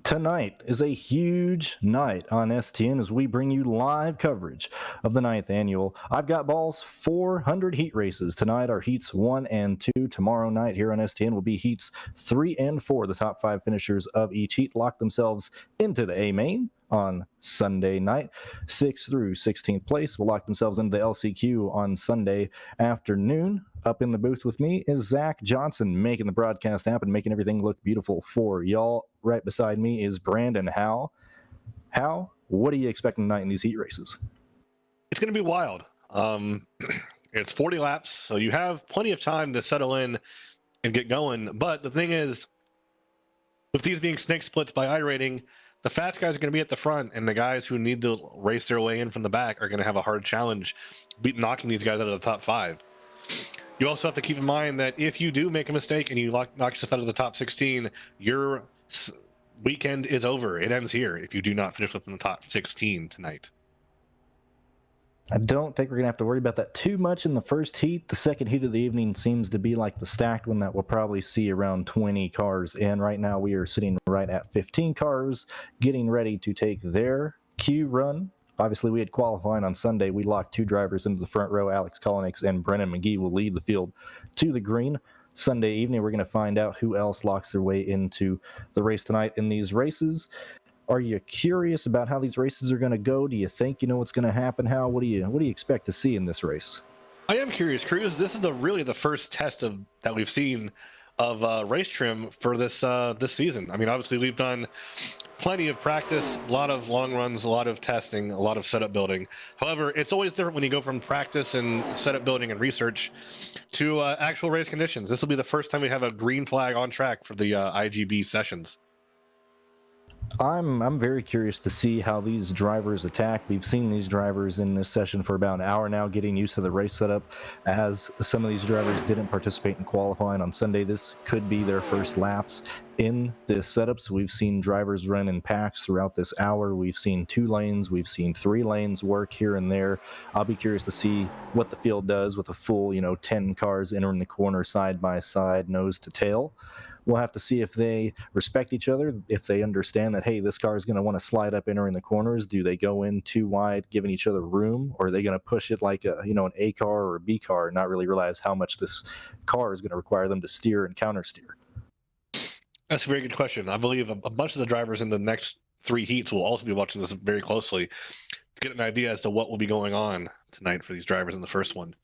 Tonight is a huge night on STN as we bring you live coverage of the 9th annual I've Got Ballz 400 heat races. Tonight are heats 1 and 2. Tomorrow night here on STN will be heats 3 and 4. The top 5 finishers of each heat lock themselves into the A main on Sunday night. 6th through 16th place will lock themselves into the LCQ on Sunday afternoon. Up in the booth with me is Zach Johnson, making the broadcast happen, making everything look beautiful for y'all. Right beside me is Brandon Howe. Howe, what are you expecting tonight in these heat races? It's going to be wild. It's 40 laps, so you have plenty of time to settle in and get going. But the thing is, with these being snake splits by iRating, the fast guys are going to be at the front, and the guys who need to race their way in from the back are going to have a hard challenge knocking these guys out of the top 5. You also have to keep in mind that if you do make a mistake and you knock yourself out of the top 16, your weekend is over. It ends here if you do not finish within the top 16 tonight. I don't think we're going to have to worry about that too much in the first heat. The second heat of the evening seems to be like the stacked one that we'll probably see around 20 cars in. Right now we are sitting right at 15 cars getting ready to take their Q run. Obviously, we had qualifying on Sunday. We locked 2 drivers into the front row. Alex Kolinix and Brennan McGee will lead the field to the green. Sunday evening, we're going to find out who else locks their way into the race tonight in these races. Are you curious about how these races are going to go? Do you think you know what's going to happen? How? What do you expect to see in this race? I am curious, Cruz. This is really the first test that we've seen of race trim for this season. I mean, obviously we've done plenty of practice, a lot of long runs, a lot of testing, a lot of setup building. However, it's always different when you go from practice and setup building and research to actual race conditions. This will be the first time we have a green flag on track for the IGB sessions. I'm very curious to see how these drivers attack. We've seen these drivers in this session for about an hour now, getting used to the race setup. As some of these drivers didn't participate in qualifying on Sunday, this could be their first laps in this setup. So we've seen drivers run in packs throughout this hour. We've seen 2 lanes, we've seen 3 lanes work here and there. I'll be curious to see what the field does with a full 10 cars entering the corner side by side, nose to tail. We'll have to see if they respect each other, if they understand that, hey, this car is going to want to slide up entering the corners. Do they go in too wide, giving each other room, or are they going to push it like an A car or a B car and not really realize how much this car is going to require them to steer and counter steer? That's a very good question. I believe a bunch of the drivers in the next 3 heats will also be watching this very closely to get an idea as to what will be going on tonight for these drivers in the first one.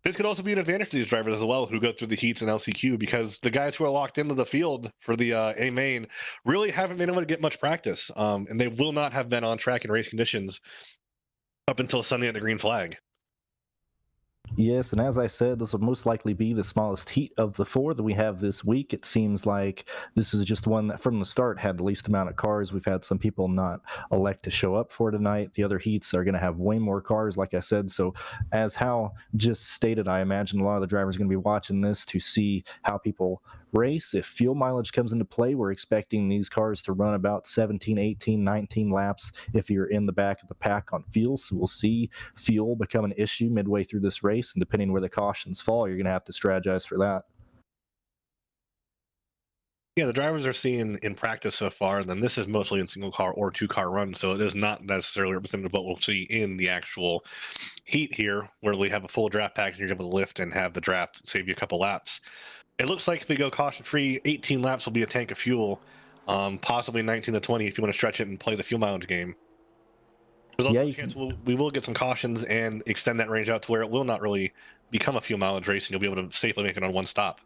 This could also be an advantage to these drivers as well who go through the heats and LCQ, because the guys who are locked into the field for the A main really haven't been able to get much practice, and they will not have been on track in race conditions up until Sunday at the green flag. Yes, and as I said, this will most likely be the smallest heat of the 4 that we have this week. It seems like this is just one that from the start had the least amount of cars. We've had some people not elect to show up for tonight. The other heats are going to have way more cars, like I said. So as Hal just stated, I imagine a lot of the drivers are going to be watching this to see how people race. If fuel mileage comes into play, we're expecting these cars to run about 17, 18, 19 laps if you're in the back of the pack on fuel. So we'll see fuel become an issue midway through this race, and depending where the cautions fall, you're going to have to strategize for that. Yeah, the drivers are seeing in practice so far, then this is mostly in single car or 2 car runs, so it is not necessarily representative of what we'll see in the actual heat here, where we have a full draft package and you're able to lift and have the draft save you a couple laps. It looks like if we go caution-free, 18 laps will be a tank of fuel, possibly 19 to 20 if you want to stretch it and play the fuel mileage game. There's also a chance we will get some cautions and extend that range out to where it will not really become a fuel mileage race, and you'll be able to safely make it on one stop.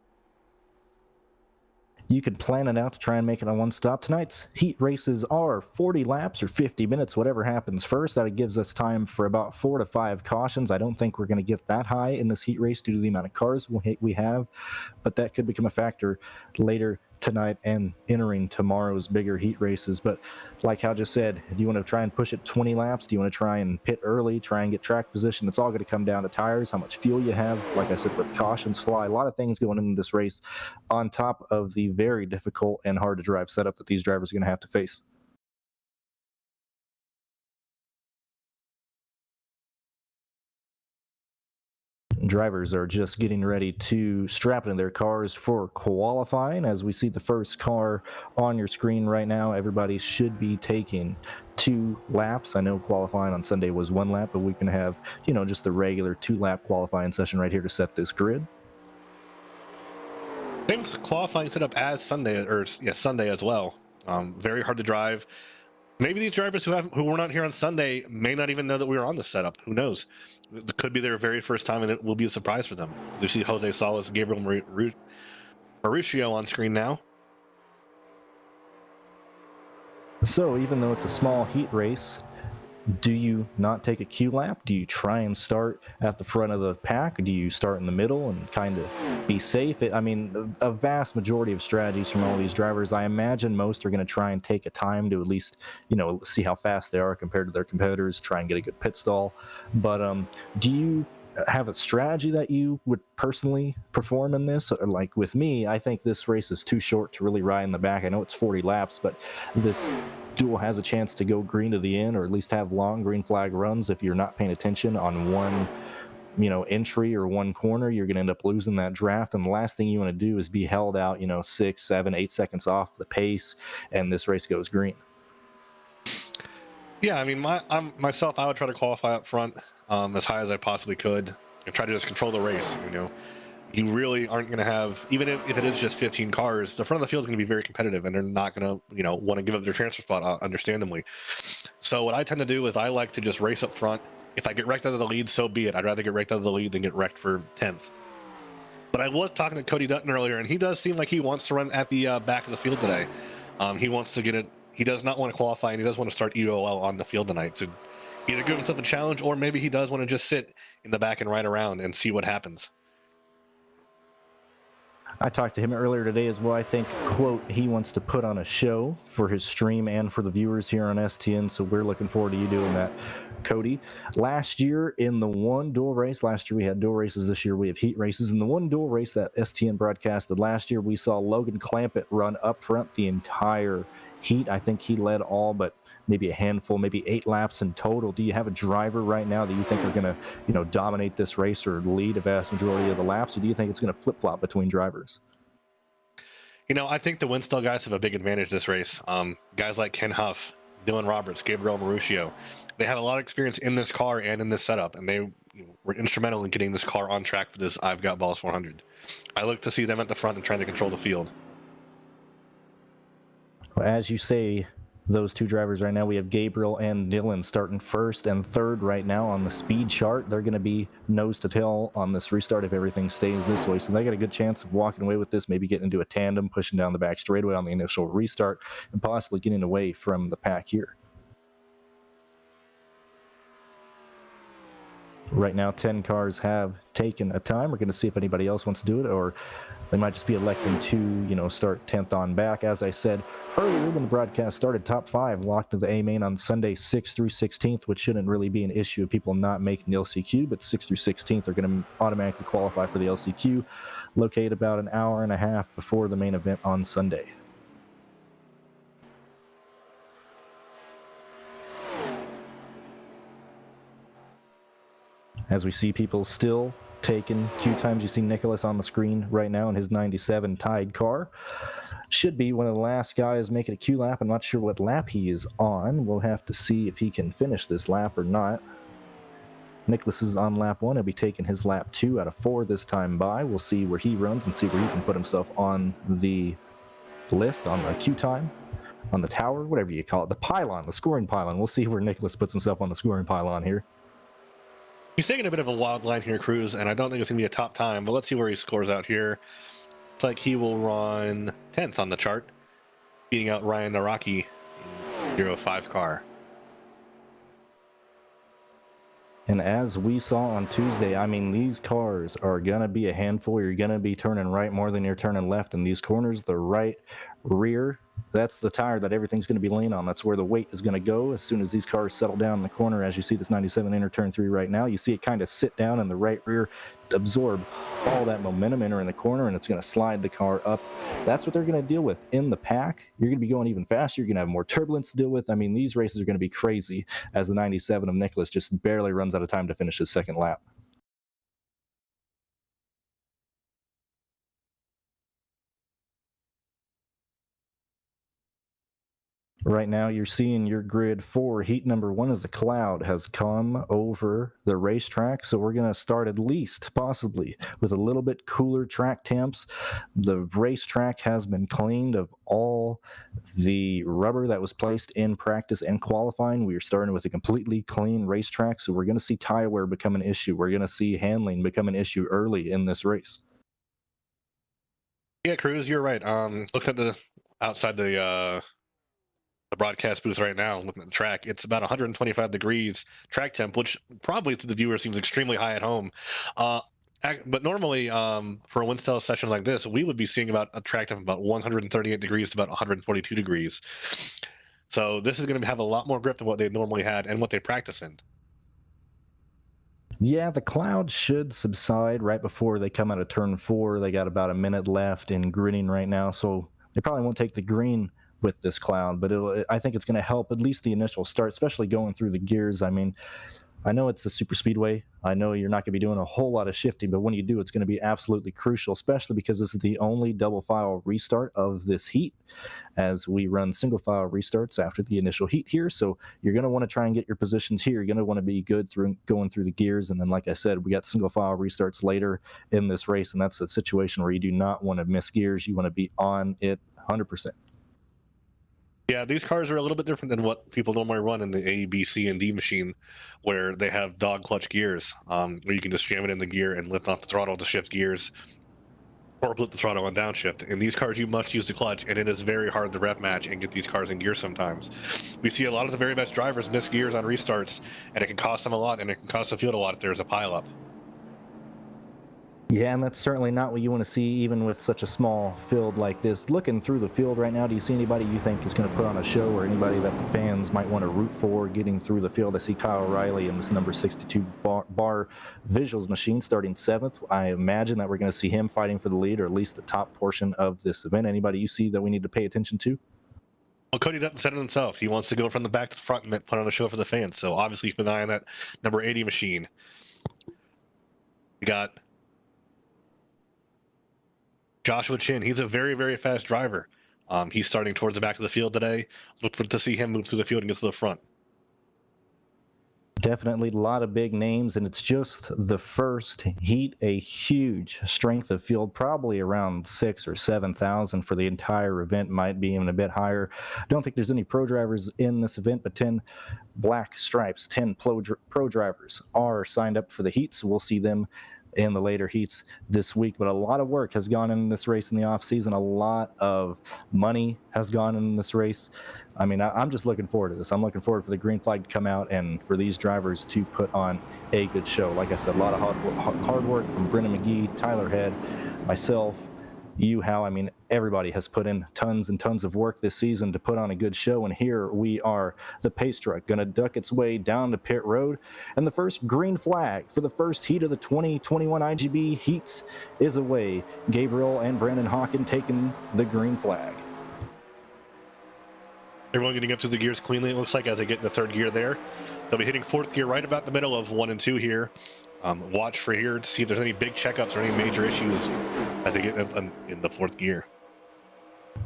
You could plan it out to try and make it on one stop. Tonight's heat races are 40 laps or 50 minutes, whatever happens first. That gives us time for about 4 to 5 cautions. I don't think we're going to get that high in this heat race due to the amount of cars we have, but that could become a factor later tonight and entering tomorrow's bigger heat races. But like Hal just said, do you want to try and push it 20 laps? Do you want to try and pit early, try and get track position? It's all going to come down to tires, how much fuel you have. Like I said, with cautions fly, a lot of things going into this race on top of the very difficult and hard to drive setup that these drivers are going to have to face. Drivers are just getting ready to strap into their cars for qualifying. As we see the first car on your screen right now, everybody should be taking 2 laps. I know qualifying on Sunday was 1 lap, but we can have, just the regular 2-lap qualifying session right here to set this grid. Same qualifying setup as Sunday, or Sunday as well. Very hard to drive. Maybe these drivers who were not here on Sunday may not even know that we were on this setup. Who knows? It could be their very first time, and it will be a surprise for them. You see Jose Salas, Gabriel Mauricio on screen now. So even though it's a small heat race, do you not take a Q lap? Do you try and start at the front of the pack? Do you start in the middle and kind of be safe? I mean, a vast majority of strategies from all these drivers, I imagine most are going to try and take a time to at least, see how fast they are compared to their competitors, try and get a good pit stall. But do you have a strategy that you would personally perform in this? Like with me, I think this race is too short to really ride in the back. I know it's 40 laps, but this duel has a chance to go green to the end, or at least have long green flag runs. If you're not paying attention on one entry or one corner, you're going to end up losing that draft, and the last thing you want to do is be held out 6, 7, 8 seconds off the pace and this race goes green. Yeah, I mean, myself, I would try to qualify up front as high as I possibly could and try to just control the race. You really aren't going to have, even if it is just 15 cars, the front of the field is going to be very competitive, and they're not going to, want to give up their transfer spot, understandably. So what I tend to do is I like to just race up front. If I get wrecked out of the lead, so be it. I'd rather get wrecked out of the lead than get wrecked for 10th. But I was talking to Cody Dutton earlier, and he does seem like he wants to run at the back of the field today. He wants to get it. He does not want to qualify, and he does want to start EOL on the field tonight to either give himself a challenge, or maybe he does want to just sit in the back and ride around and see what happens. I talked to him earlier today as well. I think, quote, he wants to put on a show for his stream and for the viewers here on STN, so we're looking forward to you doing that, Cody. Last year in the one dual race, last year we had dual races, this year we have heat races. In the one dual race that STN broadcasted last year, we saw Logan Clampett run up front the entire heat. I think he led all but maybe a handful, maybe 8 laps in total. Do you have a driver right now that you think are going to, dominate this race or lead a vast majority of the laps, or do you think it's going to flip-flop between drivers? I think the Winstall guys have a big advantage this race. Guys like Ken Huff, Dylan Roberts, Gabriel Mauricio, they have a lot of experience in this car and in this setup, and they were instrumental in getting this car on track for this I've Got Ballz 400. I look to see them at the front and trying to control the field. Well, as you say, those 2 drivers right now, we have Gabriel and Dylan starting first and third right now on the speed chart. They're going to be nose to tail on this restart if everything stays this way. So they got a good chance of walking away with this, maybe getting into a tandem, pushing down the back straightaway on the initial restart, and possibly getting away from the pack here. Right now, 10 cars have taken a time. We're going to see if anybody else wants to do it, or they might just be electing to, start 10th on back. As I said earlier when the broadcast started, top 5 locked to the A main on Sunday 6th through 16th, which shouldn't really be an issue of people not making the LCQ, but 6th through 16th are going to automatically qualify for the LCQ, located about an hour and a half before the main event on Sunday. As we see people still taking Q times, you see Nicholas on the screen right now in his 97 Tide car. Should be one of the last guys making a Q lap. I'm not sure what lap he is on. We'll have to see if he can finish this lap or not. Nicholas is on lap 1. He'll be taking his lap 2 out of 4 this time by. We'll see where he runs and see where he can put himself on the list, on the Q time, on the tower, whatever you call it, the pylon, the scoring pylon. We'll see where Nicholas puts himself on the scoring pylon here. He's taking a bit of a wild line here, Cruz, and I don't think it's going to be a top time, but let's see where he scores out here. It's like he will run 10th on the chart, beating out Ryan Naraki in 05 car. And as we saw on Tuesday, I mean, these cars are going to be a handful. You're going to be turning right more than you're turning left in these corners. The right rear, that's the tire that everything's going to be laying on. That's where the weight is going to go as soon as these cars settle down in the corner. As you see this 97 enter turn 3 right now, you see it kind of sit down in the right rear, absorb all that momentum entering the corner, and it's going to slide the car up. That's what they're going to deal with in the pack. You're going to be going even faster. You're going to have more turbulence to deal with. I mean, these races are going to be crazy as the 97 of Nicholas just barely runs out of time to finish his second lap. Right now, you're seeing your grid for heat number 1 as a cloud has come over the racetrack. So we're going to start at least possibly with a little bit cooler track temps. The racetrack has been cleaned of all the rubber that was placed in practice and qualifying. We are starting with a completely clean racetrack. So we're going to see tire wear become an issue. We're going to see handling become an issue early in this race. Yeah, Cruz, you're right. Look at the outside the broadcast booth right now, looking at the track. It's about 125 degrees track temp, which probably to the viewer seems extremely high at home. But normally, for a wind style session like this, we would be seeing about a track temp about 138 degrees to about 142 degrees. So this is going to have a lot more grip than what they normally had and what they practice in. Yeah, the cloud should subside right before they come out of turn 4. They got about a minute left in greening right now, so they probably won't take the green with this cloud, but I think it's going to help at least the initial start, especially going through the gears. I mean, I know it's a super speedway. I know you're not going to be doing a whole lot of shifting, but when you do, it's going to be absolutely crucial, especially because this is the only double file restart of this heat, as we run single file restarts after the initial heat here. So you're going to want to try and get your positions here. You're going to want to be good through going through the gears. And then, like I said, we got single file restarts later in this race, and that's a situation where you do not want to miss gears. You want to be on it 100%. Yeah, these cars are a little bit different than what people normally run in the A, B, C, and D machine, where they have dog clutch gears, where you can just jam it in the gear and lift off the throttle to shift gears, or put the throttle on downshift. In these cars, you must use the clutch, and it is very hard to rep match and get these cars in gear sometimes. We see a lot of the very best drivers miss gears on restarts, and it can cost them a lot, and it can cost the field a lot if there's a pileup. Yeah, and that's certainly not what you want to see, even with such a small field like this. Looking through the field right now, do you see anybody you think is going to put on a show, or anybody that the fans might want to root for getting through the field? I see Kyle Riley in this number 62 bar visuals machine starting 7th. I imagine that we're going to see him fighting for the lead, or at least the top portion of this event. Anybody you see that we need to pay attention to? Well, Cody Dutton said it himself. He wants to go from the back to the front and put on a show for the fans. So obviously keep an eye on that number 80 machine. We got Joshua Chin. He's a very, very fast driver. He's starting towards the back of the field today. Look to see him move through the field and get to the front. Definitely a lot of big names, and it's just the first heat. A huge strength of field, probably around 6,000 or 7,000 for the entire event, might be even a bit higher. I don't think there's any pro drivers in this event, but 10 black stripes, 10 pro drivers are signed up for the heat, so we'll see them in the later heats this week. But a lot of work has gone in this race in the off season. A lot of money has gone in this race. I mean, I'm just looking forward to this. I'm looking forward for the green flag to come out and for these drivers to put on a good show. Like I said, a lot of hard work from Brennan McGee, Tyler Head, myself, you, Hal. I mean, everybody has put in tons and tons of work this season to put on a good show, and here we are, the pace truck going to duck its way down to pit road, and the first green flag for the first heat of the 2021 IGB heats is away. Gabriel and Brandon Hawken taking the green flag. Everyone getting up through the gears cleanly, it looks like, as they get in the third gear there. They'll be hitting fourth gear right about the middle of 1 and 2 here. Watch for here to see if there's any big checkups or any major issues as they get in the fourth gear.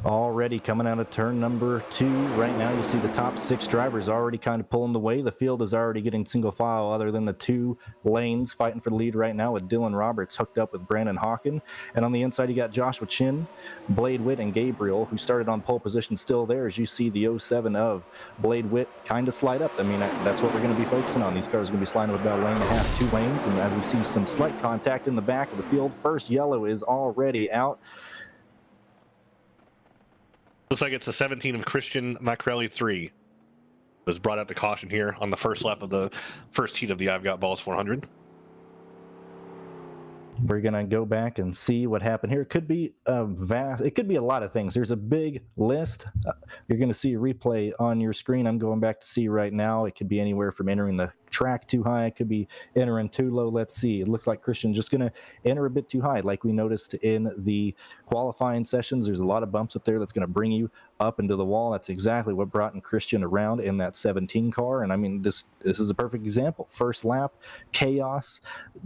Already coming out of turn number 2 right now, you see the top 6 drivers already kind of pulling the way. The field is already getting single file other than the 2 lanes fighting for the lead right now, with Dylan Roberts hooked up with Brandon Hawken. And on the inside, you got Joshua Chin, Blade Witt, and Gabriel, who started on pole position, still there, as you see the 07 of Blade Witt kind of slide up. I mean, that's what we're going to be focusing on. These cars are going to be sliding with about a lane and a half, 2 lanes. And as we see some slight contact in the back of the field, first yellow is already out. Looks like it's the 17 of Christian Macrelli 3. Was brought out the caution here on the first lap of the first heat of the I've Got Ballz 400. We're going to go back and see what happened here. It could be it could be a lot of things. There's a big list. You're going to see a replay on your screen. I'm going back to see right now. It could be anywhere from entering the track too high. It could be entering too low. Let's see. It looks like Christian's just going to enter a bit too high. Like we noticed in the qualifying sessions, there's a lot of bumps up there that's going to bring you up into the wall. That's exactly what brought in Christian around in that 17 car. And I mean, this is a perfect example. First lap, chaos.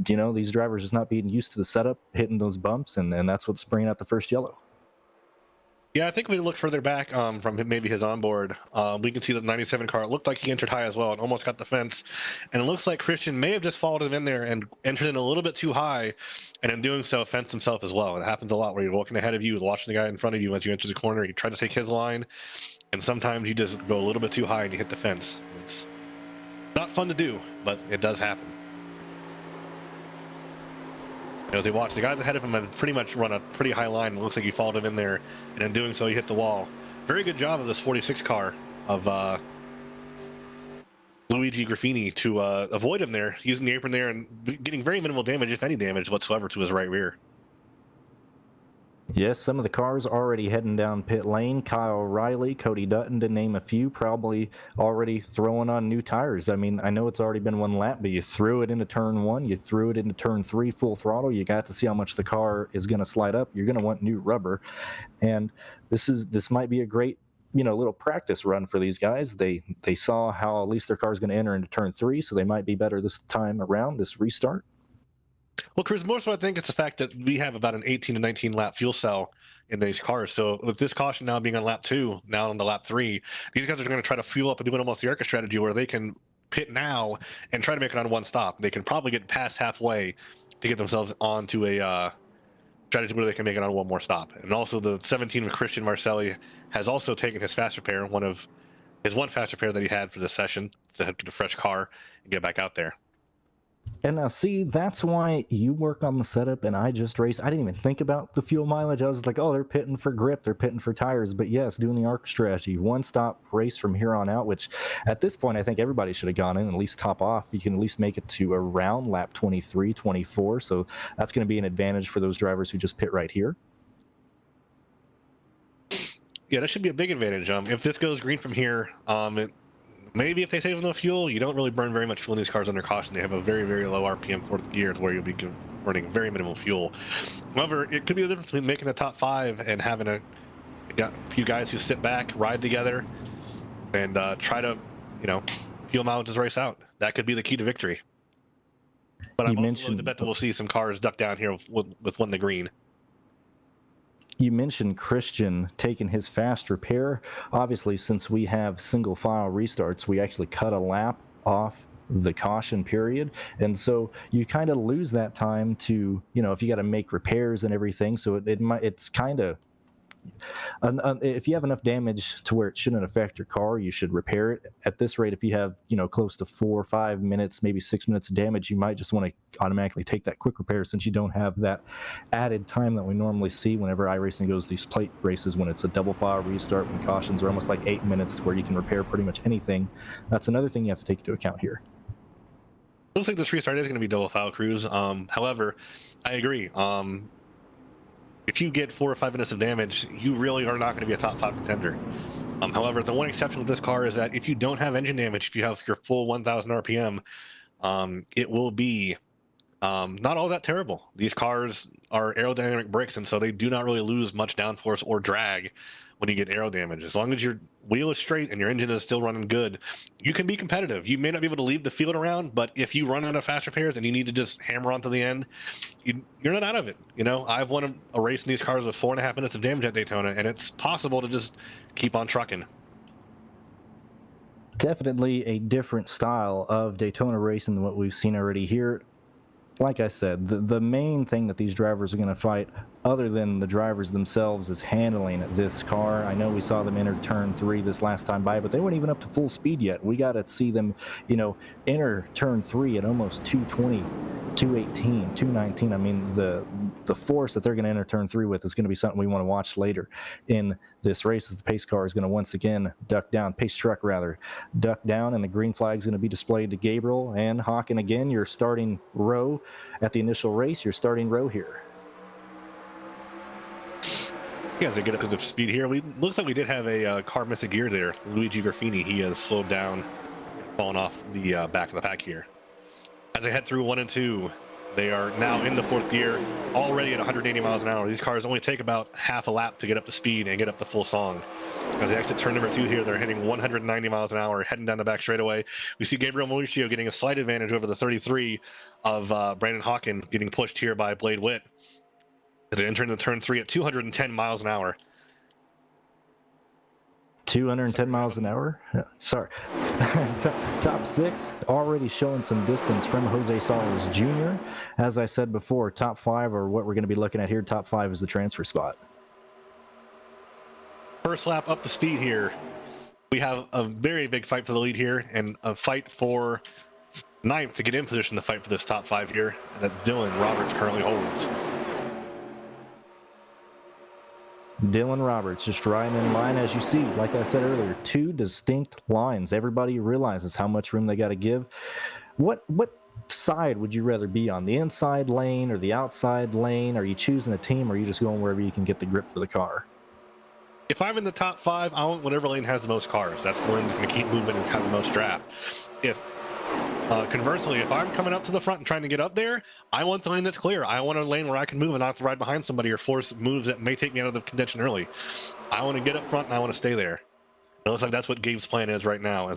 You know, these drivers just not being used to the setup, hitting those bumps, and that's what's bringing out the first yellow. Yeah, I think we look further back from maybe his onboard. We can see the 97 car. It looked like he entered high as well and almost got the fence. And it looks like Christian may have just followed him in there and entered in a little bit too high, and in doing so, fenced himself as well. It happens a lot where you're walking ahead of you, watching the guy in front of you as you enter the corner. You try to take his line, and sometimes you just go a little bit too high and you hit the fence. It's not fun to do, but it does happen. As he watched, the guys ahead of him had pretty much run a pretty high line. It looks like he followed him in there, and in doing so, he hit the wall. Very good job of this 46 car of Luigi Graffini to avoid him there, using the apron there and getting very minimal damage, if any damage whatsoever, to his right rear. Yes, some of the cars already heading down pit lane. Kyle Riley, Cody Dutton, to name a few, probably already throwing on new tires. I mean, I know it's already been one lap, but you threw it into turn 1, you threw it into turn 3 full throttle. You got to see how much the car is going to slide up. You're going to want new rubber, and this might be a great little practice run for these guys. They saw how at least their car is going to enter into turn 3, so they might be better this time around, this restart. Well, Chris, more so I think it's the fact that we have about an 18 to 19 lap fuel cell in these cars. So with this caution now being on lap 2, now on the lap 3, these guys are going to try to fuel up and do almost the ARCA strategy where they can pit now and try to make it on one stop. They can probably get past halfway to get themselves onto a strategy where they can make it on one more stop. And also the 17 of Christian Marcelli has also taken his fast repair, one fast repair that he had for this session, to get a fresh car and get back out there. And now, see, that's why you work on the setup and I just race. I didn't even think about the fuel mileage. I was like, oh, they're pitting for grip, they're pitting for tires. But yes, doing the ARC strategy, one-stop race from here on out, which at this point, I think everybody should have gone in and at least top off. You can at least make it to around lap 23, 24. So that's going to be an advantage for those drivers who just pit right here. Yeah, that should be a big advantage. If this goes green from here, maybe if they save enough fuel, you don't really burn very much fuel in these cars under caution. They have a very, very low RPM fourth gear where you'll be burning very minimal fuel. However, it could be the difference between making the top 5 and having a few guys who sit back, ride together, and try to, fuel mileage this race out. That could be the key to victory. But I'm also willing to bet that we'll see some cars duck down here with one the green. You mentioned Christian taking his fast repair. Obviously, since we have single file restarts, we actually cut a lap off the caution period. And so you kind of lose that time to, if you got to make repairs and everything. So it's kind of, if you have enough damage to where it shouldn't affect your car, you should repair it. At this rate, if you have, close to 4 or 5 minutes, maybe 6 minutes of damage, you might just want to automatically take that quick repair since you don't have that added time that we normally see whenever iRacing goes these plate races when it's a double file restart, when cautions are almost like 8 minutes to where you can repair pretty much anything. That's another thing you have to take into account here. Looks like this restart is going to be double file crews. However, I agree. If you get 4 or 5 minutes of damage, you really are not going to be a top 5 contender. However, the one exception with this car is that if you don't have engine damage, if you have your full 1,000 RPM, it will be not all that terrible. These cars are aerodynamic bricks, and so they do not really lose much downforce or drag when you get aero damage. As long as your wheel is straight and your engine is still running good, you can be competitive. You may not be able to leave the field around, but if you run out of fast repairs and you need to just hammer on to the end, you're not out of it. I've won a race in these cars with 4.5 minutes of damage at Daytona, and it's possible to just keep on trucking. Definitely a different style of Daytona racing than what we've seen already here. Like I said, the main thing that these drivers are going to fight, other than the drivers themselves, is handling this car. I know we saw them enter turn 3 this last time by, but they weren't even up to full speed yet. We got to see them, enter turn 3 at almost 220, 218, 219. I mean, the force that they're going to enter turn 3 with is going to be something we want to watch later in this race, as the pace car is going to once again pace truck duck down, and the green flag is going to be displayed to Gabriel and Hawken again. Your starting row at the initial race, your starting row here. Yeah, as they get up to speed here, looks like we did have a car miss a gear there. Luigi Graffini, he has slowed down, fallen off the back of the pack here. As they head through 1 and 2, they are now in the 4th gear, already at 180 miles an hour. These cars only take about half a lap to get up to speed and get up to full song. As they exit turn number 2 here, they're hitting 190 miles an hour, heading down the back straightaway. We see Gabriel Mauricio getting a slight advantage over the 33 of Brandon Hawken, getting pushed here by Blade Witt as they enter into turn 3 at 210 miles an hour. 210 miles an hour. Sorry. Top 6 already showing some distance from Jose Salas Jr. As I said before, top 5 are what we're going to be looking at here. Top 5 is the transfer spot. First lap up the speed here. We have a very big fight for the lead here and a fight for 9th to get in position to fight for this top 5 here that Dylan Roberts currently holds. Dylan Roberts just riding in line, as you see. Like I said earlier, 2 distinct lines. Everybody realizes how much room they got to give. What side would you rather be on, the inside lane or the outside lane? Are you choosing a team, or are you just going wherever you can get the grip for the car? If I'm in the top 5, I want whatever lane has the most cars. That's the lane that's going to keep moving and have the most draft. Conversely, if I'm coming up to the front and trying to get up there, I want the lane that's clear. I want a lane where I can move and not have to ride behind somebody or force moves that may take me out of the contention early. I want to get up front and I want to stay there. It looks like that's what Gabe's plan is right now.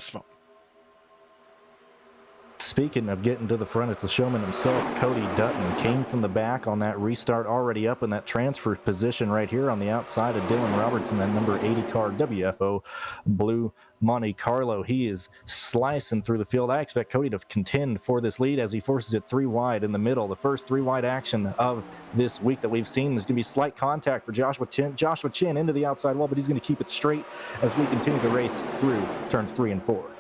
Speaking of getting to the front, it's the showman himself, Cody Dutton, came from the back on that restart, already up in that transfer position right here on the outside of Dylan Robertson, that number 80 car WFO Blue Monte Carlo. He is slicing through the field. I expect Cody to contend for this lead as he forces it 3 wide in the middle. The first 3 wide action of this week that we've seen is going to be slight contact for Joshua Chin. Joshua Chin into the outside wall, but he's going to keep it straight as we continue the race through turns 3 and 4.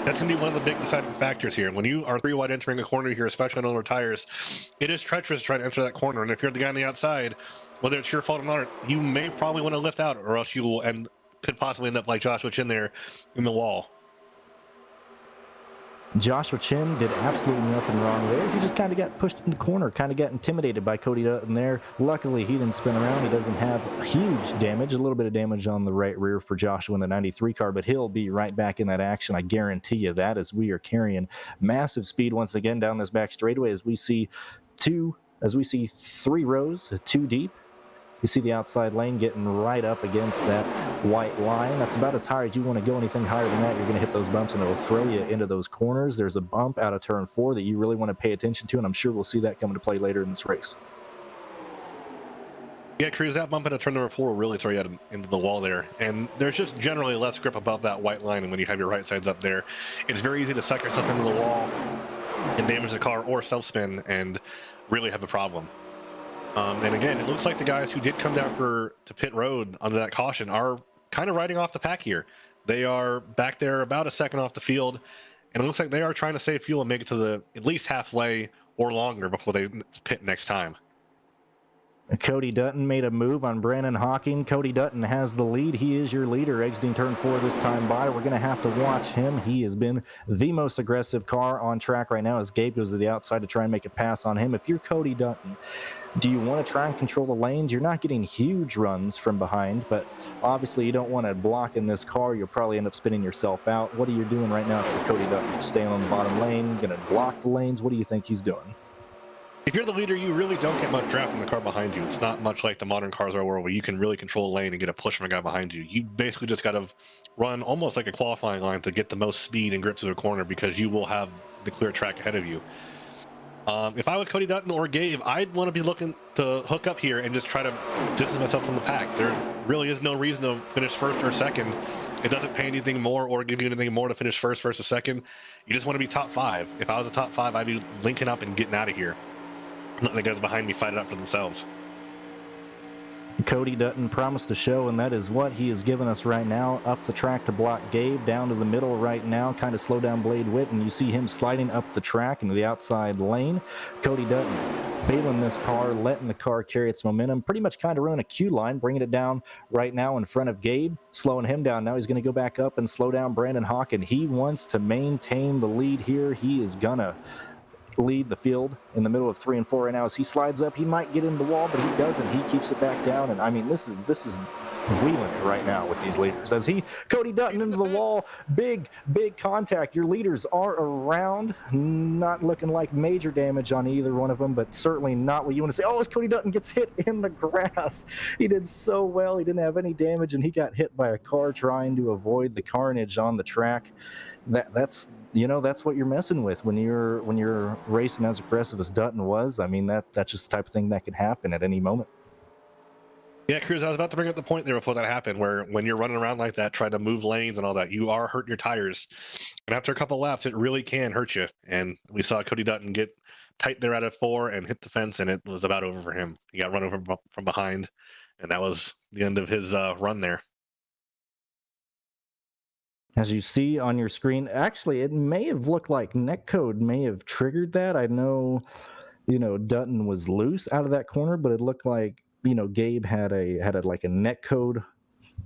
That's going to be one of the big deciding factors here. When you are 3 wide entering a corner here, especially on older tires, it is treacherous to try to enter that corner. And if you're the guy on the outside, whether it's your fault or not, you may probably want to lift out, or else you will could possibly end up like Joshua Chin there in the wall. Joshua Chin did absolutely nothing wrong there. He just kind of got pushed in the corner, kind of got intimidated by Cody Dutton there. Luckily, he didn't spin around. He doesn't have huge damage, a little bit of damage on the right rear for Joshua in the 93 car, but he'll be right back in that action. I guarantee you that, as we are carrying massive speed once again down this back straightaway as we see 3 rows, 2 deep. You see the outside lane getting right up against that white line. That's about as high as you want to go. Anything higher than that, you're going to hit those bumps and it'll throw you into those corners. There's a bump out of turn 4 that you really want to pay attention to, and I'm sure we'll see that come into play later in this race. Yeah, Cruz, that bump into turn number 4 will really throw you into the wall there. And there's just generally less grip above that white line, and when you have your right sides up there, it's very easy to suck yourself into the wall and damage the car or self-spin and really have a problem. And again, it looks like the guys who did come down to pit road under that caution are kind of riding off the pack here. They are back there about a second off the field, and it looks like they are trying to save fuel and make it to the at least halfway or longer before they pit next time. Cody Dutton made a move on Brandon Hawking. Cody Dutton has the lead. He is your leader exiting turn 4 this time by. We're going to have to watch him. He has been the most aggressive car on track right now as Gabe goes to the outside to try and make a pass on him. If you're Cody Dutton, do you want to try and control the lanes? You're not getting huge runs from behind, but obviously you don't want to block in this car. You'll probably end up spinning yourself out. What are you doing right now for Cody Dutton? Staying on the bottom lane, going to block the lanes? What do you think he's doing? If you're the leader, you really don't get much draft from the car behind you. It's not much like the modern cars are where you can really control a lane and get a push from a guy behind you. You basically just got to run almost like a qualifying line to get the most speed and grips of the corner because you will have the clear track ahead of you. If I was Cody Dutton or Gabe, I'd want to be looking to hook up here and just try to distance myself from the pack. There really is no reason to finish first or second. It doesn't pay anything more or give you anything more to finish first or second. You just want to be top 5. If I was a top 5, I'd be linking up and getting out of here. Letting the guys behind me fight it out for themselves. Cody Dutton promised to show, and that is what he has given us right now. Up the track to block Gabe, down to the middle right now, kind of slow down Blade Witt, and you see him sliding up the track into the outside lane. Cody Dutton failing this car, letting the car carry its momentum, pretty much kind of running a Q line, bringing it down right now in front of Gabe, slowing him down. Now he's going to go back up and slow down Brandon Hawken. He wants to maintain the lead here. He is gonna lead the field in the middle of 3 and 4 right now. As he slides up, he might get in the wall, but he doesn't. He keeps it back down, and I mean, this is wheeling it right now with these leaders. As Cody Dutton into the wall, big contact. Your leaders are around, not looking like major damage on either one of them, but certainly not what you want to say. Oh, as Cody Dutton gets hit in the grass. He did so well. He didn't have any damage, and he got hit by a car trying to avoid the carnage on the track. That's what you're messing with when you're racing as aggressive as Dutton was. I mean, that's just the type of thing that could happen at any moment. Yeah, Cruz, I was about to bring up the point there before that happened, where when you're running around like that, trying to move lanes and all that, you are hurting your tires. And after a couple laps, it really can hurt you. And we saw Cody Dutton get tight there out of 4 and hit the fence, and it was about over for him. He got run over from behind, and that was the end of his run there. As you see on your screen, actually, it may have looked like netcode may have triggered that. I know, Dutton was loose out of that corner, but it looked like, Gabe had a like a netcode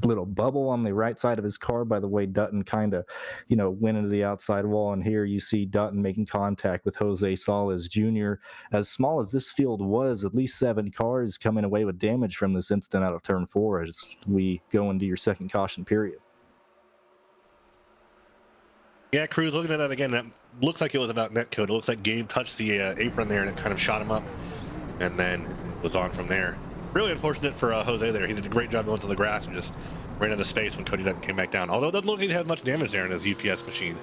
little bubble on the right side of his car by the way Dutton kind of, went into the outside wall. And here you see Dutton making contact with Jose Salas Jr. As small as this field was, at least 7 cars coming away with damage from this incident out of turn 4 as we go into your second caution period. Yeah, Cruz, looking at that again, that looks like it was about netcode. It looks like Gabe touched the apron there and it kind of shot him up, and then it was on from there. Really unfortunate for Jose there. He did a great job going to the grass and just ran out of space when Cody Dutton came back down. Although it doesn't look like he had much damage there in his UPS machine.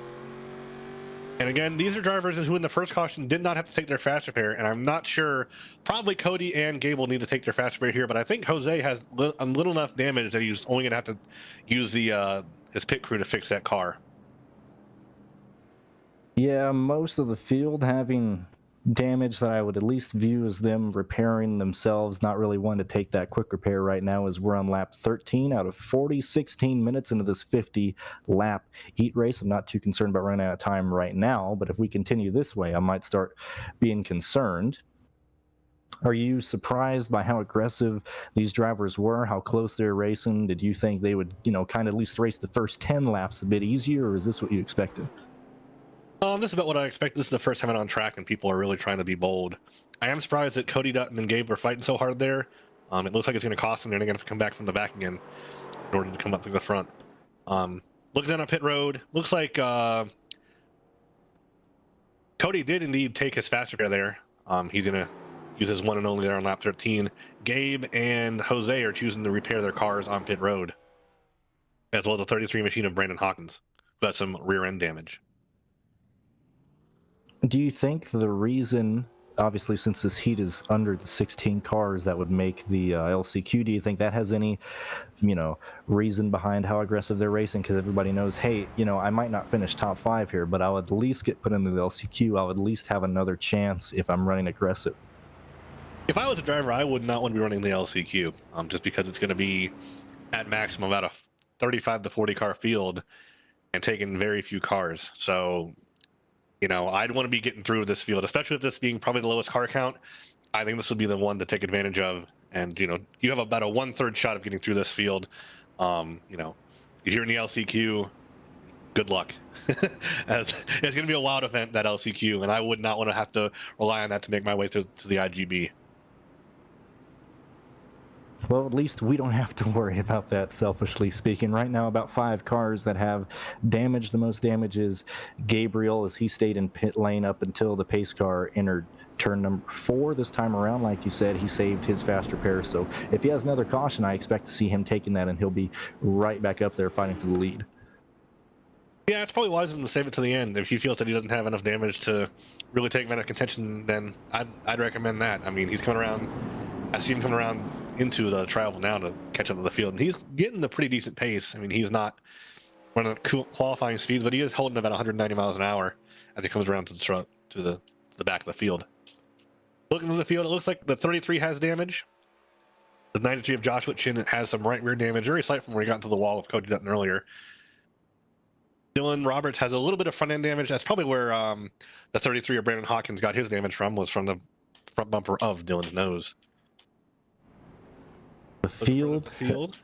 And again, these are drivers who in the first caution did not have to take their fast repair, and I'm not sure, probably Cody and Gabe will need to take their fast repair here, but I think Jose has a little enough damage that he's only going to have to use the his pit crew to fix that car. Yeah, most of the field having damage that I would at least view as them repairing themselves, not really wanting to take that quick repair right now, as we're on lap 13 out of 40, 16 minutes into this 50 lap heat race. I'm not too concerned about running out of time right now, but if we continue this way, I might start being concerned. Are you surprised by how aggressive these drivers were, how close they're racing? Did you think they would, kind of at least race the first 10 laps a bit easier, or is this what you expected? This is about what I expect. This is the first time on track, and people are really trying to be bold. I am surprised that Cody Dutton and Gabe were fighting so hard there. It looks like it's going to cost them. They're going to have to come back from the back again in order to come up through the front. Looking down on pit road, looks like Cody did indeed take his fast repair there. He's going to use his one and only there on lap 13. Gabe and Jose are choosing to repair their cars on pit road, as well as the 33 machine of Brandon Hawkins, who has some rear end damage. Do you think the reason, obviously, since this heat is under the 16 cars that would make the LCQ, do you think that has any, reason behind how aggressive they're racing? Because everybody knows, hey, I might not finish top 5 here, but I'll at least get put into the LCQ. I'll at least have another chance if I'm running aggressive. If I was a driver, I would not want to be running the LCQ, just because it's going to be at maximum about a 35 to 40 car field and taking very few cars. So, I'd want to be getting through this field, especially with this being probably the lowest car count. I think this would be the one to take advantage of. And, you have about a 1/3 shot of getting through this field. If you're in the LCQ, good luck. As it's going to be a wild event, that LCQ, and I would not want to have to rely on that to make my way to the IGB. Well, at least we don't have to worry about that, selfishly speaking. Right now, about 5 cars that have damage. The most damage is Gabriel, as he stayed in pit lane up until the pace car entered turn number 4 this time around. Like you said, he saved his fast repair. So if he has another caution, I expect to see him taking that, and he'll be right back up there fighting for the lead. Yeah, it's probably wise of him to save it to the end. If he feels that he doesn't have enough damage to really take him out of contention, then I'd recommend that. I mean, he's coming around. I see him coming around into the travel now to catch up to the field, and he's getting a pretty decent pace. I mean, he's not running at qualifying speeds, but he is holding about 190 miles an hour as he comes around to the truck to the back of the field. Looking at the field, it looks like the 33 has damage. The 93 of Joshua Chin has some right rear damage, very slight from where he got into the wall of Cody Dutton earlier. Dylan Roberts has a little bit of front end damage. That's probably where the 33 of Brandon Hawkins got his damage from, was from the front bumper of Dylan's nose. The field.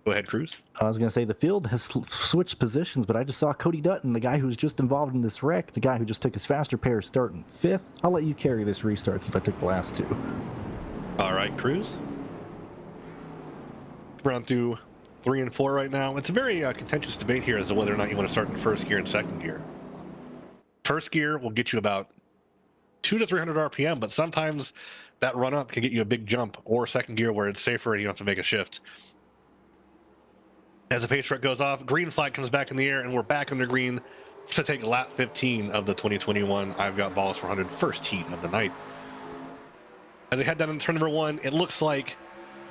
Go ahead, Cruz. I was going to say the field has switched positions, but I just saw Cody Dutton, the guy who's just involved in this wreck, the guy who just took his fast repair, starting 5th. I'll let you carry this restart since I took the last 2. All right, Cruz. We're on through 3 and 4 right now. It's a very contentious debate here as to whether or not you want to start in first gear and second gear. First gear will get you about 200 to 300 RPM, but sometimes that run up can get you a big jump, or second gear where it's safer and you don't have to make a shift. As the pace truck goes off, green flag comes back in the air, and we're back under green to take lap 15 of the 2021 I've Got Ballz 400 first heat of the night. As they head down into turn number 1, it looks like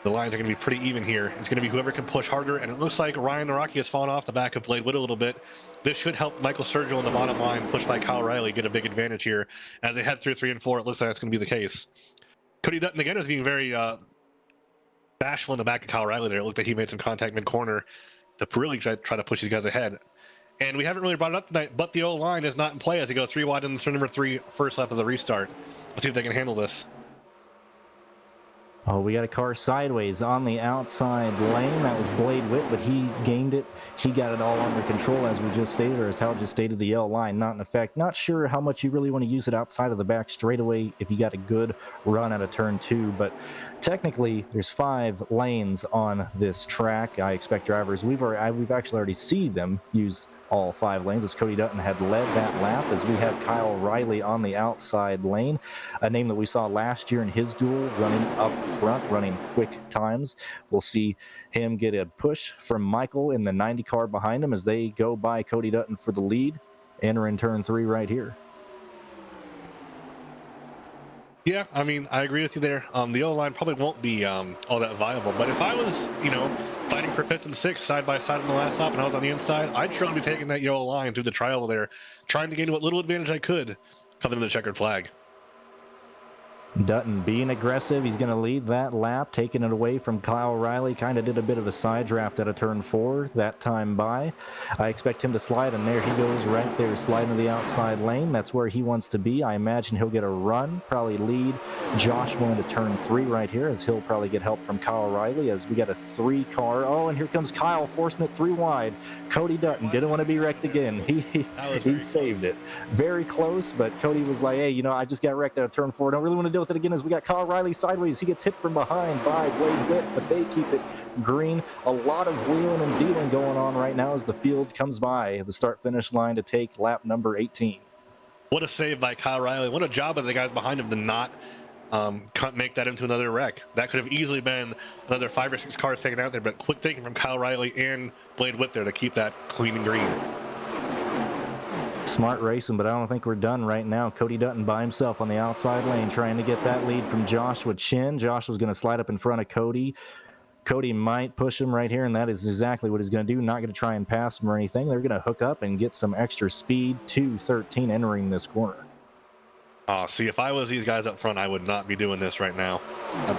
The lines are going to be pretty even here. It's going to be whoever can push harder, and it looks like Ryan Naraki has fallen off the back of Blade Witt a little bit. This should help Michael Sturgill on the bottom line, pushed by Kyle Riley, get a big advantage here. As they head through 3 and 4, it looks like that's going to be the case. Cody Dutton, again, is being very bashful in the back of Kyle Riley there. It looked like he made some contact mid-corner to really try to push these guys ahead. And we haven't really brought it up tonight, but the O-line is not in play as they go 3 wide in the turn number 3, first lap of the restart. Let's see if they can handle this. Oh, we got a car sideways on the outside lane. That was Blade Witt, but he gained it. He got it all under control, as we just stated, or as Hal just stated, the yellow line not in effect. Not sure how much you really want to use it outside of the back straightaway if you got a good run out of turn 2, but technically there's 5 lanes on this track. I expect drivers, we've actually already seen them use all 5 lanes, as Cody Dutton had led that lap, as we have Kyle Riley on the outside lane, a name that we saw last year in his duel, running up front, running quick times. We'll see him get a push from Michael in the 90 car behind him as they go by Cody Dutton for the lead, entering turn 3 right here. Yeah, I mean, I agree with you there. The O-line probably won't be all that viable, but if I was, fighting for 5th and 6th side by side in the last lap and I was on the inside, I'd surely be taking that yellow line through the trial there, trying to gain what little advantage I could coming to the checkered flag. Dutton being aggressive. He's going to lead that lap, taking it away from Kyle Riley. Kind of did a bit of a side draft out of turn 4 that time by. I expect him to slide, and there he goes right there, sliding to the outside lane. That's where he wants to be. I imagine he'll get a run, probably lead Joshua into turn 3 right here, as he'll probably get help from Kyle Riley, as we got a 3 car. Oh, and here comes Kyle forcing it 3 wide. Cody Dutton didn't want to be wrecked again. He saved it. Very close, but Cody was like, hey, I just got wrecked out of turn 4. I don't really want to deal with it again, as we got Kyle Riley sideways. He gets hit from behind by Blade Witt, but they keep it green. A lot of wheeling and dealing going on right now as the field comes by the start-finish line to take lap number 18. What a save by Kyle Riley. What a job of the guys behind him to not make that into another wreck. That could have easily been another 5 or 6 cars taken out there, but quick thinking from Kyle Riley and Blade Witt there to keep that clean and green. Smart racing, but I don't think we're done right now. Cody Dutton by himself on the outside lane, trying to get that lead from Joshua Chin. Joshua's going to slide up in front of Cody. Cody might push him right here, and that is exactly what he's going to do. Not going to try and pass him or anything. They're going to hook up and get some extra speed. 2:13 entering this corner. See, if I was these guys up front, I would not be doing this right now.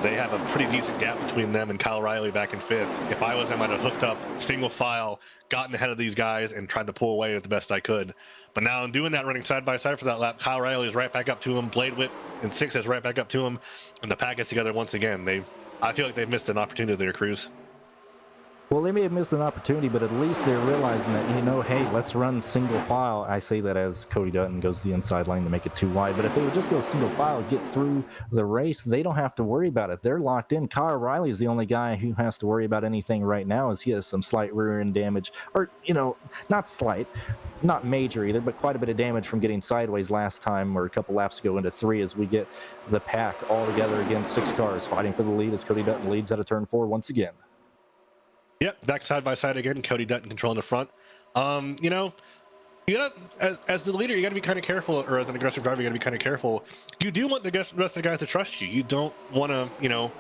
They have a pretty decent gap between them and Kyle Riley back in 5th. If I was them, I'd have hooked up single file, gotten ahead of these guys, and tried to pull away the best I could. But now in doing that, running side by side for that lap, Kyle Riley is right back up to him. Blade Witt in 6th is right back up to him, and the pack gets together once again. I feel like they've missed an opportunity there, Cruz. Well, they may have missed an opportunity, but at least they're realizing that, hey, let's run single file. I say that as Cody Dutton goes to the inside lane to make it too wide. But if they would just go single file, get through the race, they don't have to worry about it. They're locked in. Kyle Riley is the only guy who has to worry about anything right now, as he has some slight rear end damage. Or, not slight, not major either, but quite a bit of damage from getting sideways last time or a couple laps ago into 3, as we get the pack all together again. 6 cars fighting for the lead as Cody Dutton leads out of turn 4 once again. Yep, back side by side again. Cody Dutton controlling the front. You gotta, as the leader, you gotta be kind of careful, or as an aggressive driver, you gotta be kind of careful. You do want the rest of the guys to trust you. You don't want to,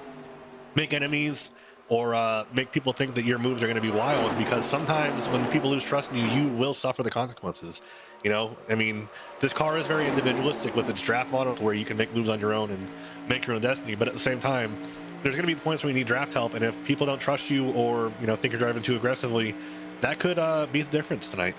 make enemies or make people think that your moves are going to be wild, because sometimes when people lose trust in you, you will suffer the consequences. This car is very individualistic with its draft model, where you can make moves on your own and make your own destiny. But at the same time, there's going to be points where you need draft help, and if people don't trust you or think you're driving too aggressively, that could be the difference tonight.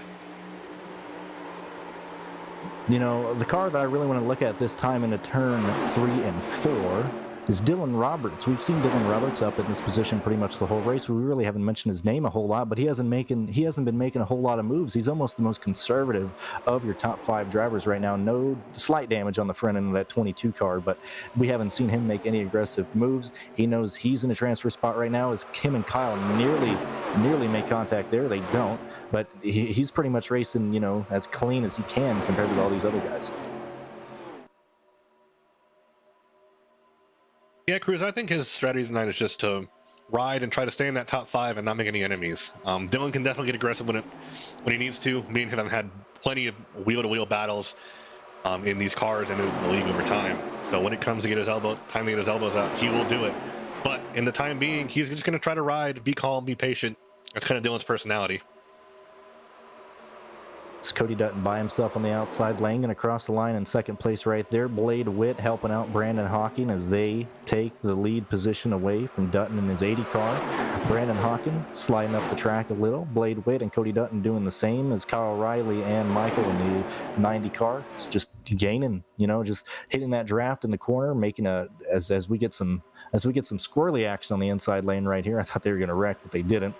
The car that I really want to look at this time into turn 3 and 4 is Dylan Roberts. We've seen Dylan Roberts up in this position pretty much the whole race. We really haven't mentioned his name a whole lot, but he hasn't been making a whole lot of moves. He's almost the most conservative of your top 5 drivers right now. No slight damage on the front end of that 22 car, but we haven't seen him make any aggressive moves. He knows he's in a transfer spot right now, as Kim and Kyle nearly make contact there. They don't, but he's pretty much racing, as clean as he can compared to all these other guys. Yeah, Cruz, I think his strategy tonight is just to ride and try to stay in that top 5 and not make any enemies. Dylan can definitely get aggressive when he needs to. Me and him have had plenty of wheel-to-wheel battles in these cars and in the league over time. So when it comes to time to get his elbows out, he will do it. But in the time being, he's just going to try to ride, be calm, be patient. That's kind of Dylan's personality. It's Cody Dutton by himself on the outside lane and across the line in second place right there. Blade Witt helping out Brandon Hawking as they take the lead position away from Dutton in his 80 car. Brandon Hawking sliding up the track a little. Blade Witt and Cody Dutton doing the same as Kyle Riley and Michael in the 90 car. It's just gaining, just hitting that draft in the corner, making as we get some squirrely action on the inside lane right here. I thought they were going to wreck, but they didn't.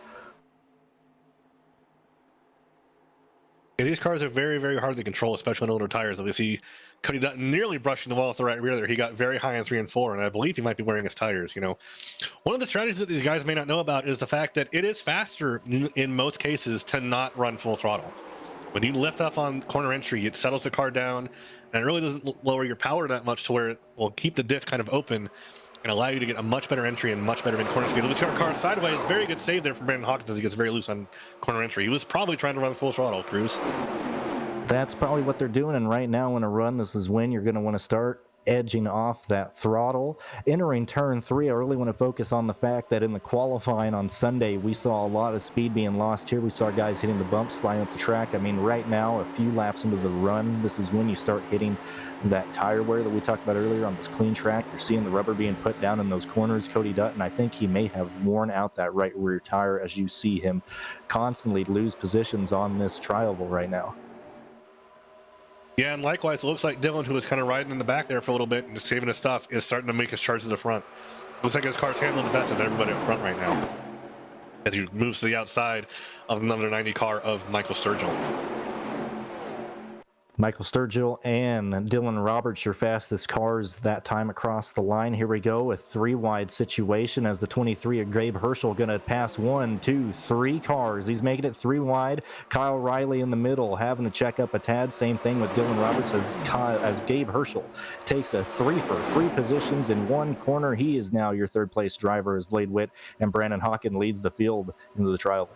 Yeah, these cars are very, very hard to control, especially on older tires. We see Cody Dutton nearly brushing the wall with the right rear there. He got very high in 3 and 4, and I believe he might be wearing his tires. One of the strategies that these guys may not know about is the fact that it is faster in most cases to not run full throttle. When you lift off on corner entry, it settles the car down, and it really doesn't lower your power that much to where it will keep the diff kind of open and allow you to get a much better entry and much better in corner speed. Let's get our car sideways. Very good save there from Brandon Hawkins as he gets very loose on corner entry. He was probably trying to run full throttle, Cruz. That's probably what they're doing, and right now in a run, this is when you're going to want to start edging off that throttle. Entering turn 3, I really want to focus on the fact that in the qualifying on Sunday, we saw a lot of speed being lost here. We saw guys hitting the bumps, sliding up the track. I mean, right now, a few laps into the run, this is when you start hitting that tire wear that we talked about earlier on this clean track. You're seeing the rubber being put down in those corners. Cody Dutton, I think he may have worn out that right rear tire as you see him constantly lose positions on this trial right now. Yeah, and likewise, it looks like Dylan, who was kind of riding in the back there for a little bit and just saving his stuff, is starting to make his charge to the front. Looks like his car's handling the best of everybody up front right now as he moves to the outside of the number 90 car of Michael Sturgill. Michael Sturgill and Dylan Roberts, your fastest cars that time across the line. Here we go, a 3-wide situation as the 23 of Gabe Herschel going to pass 1, 2, 3 cars. He's making it 3 wide. Kyle Riley in the middle, having to check up a tad. Same thing with Dylan Roberts as Gabe Herschel takes a 3 for 3 positions in one corner. He is now your third place driver as Blade Witt and Brandon Hawkin leads the field into the trial.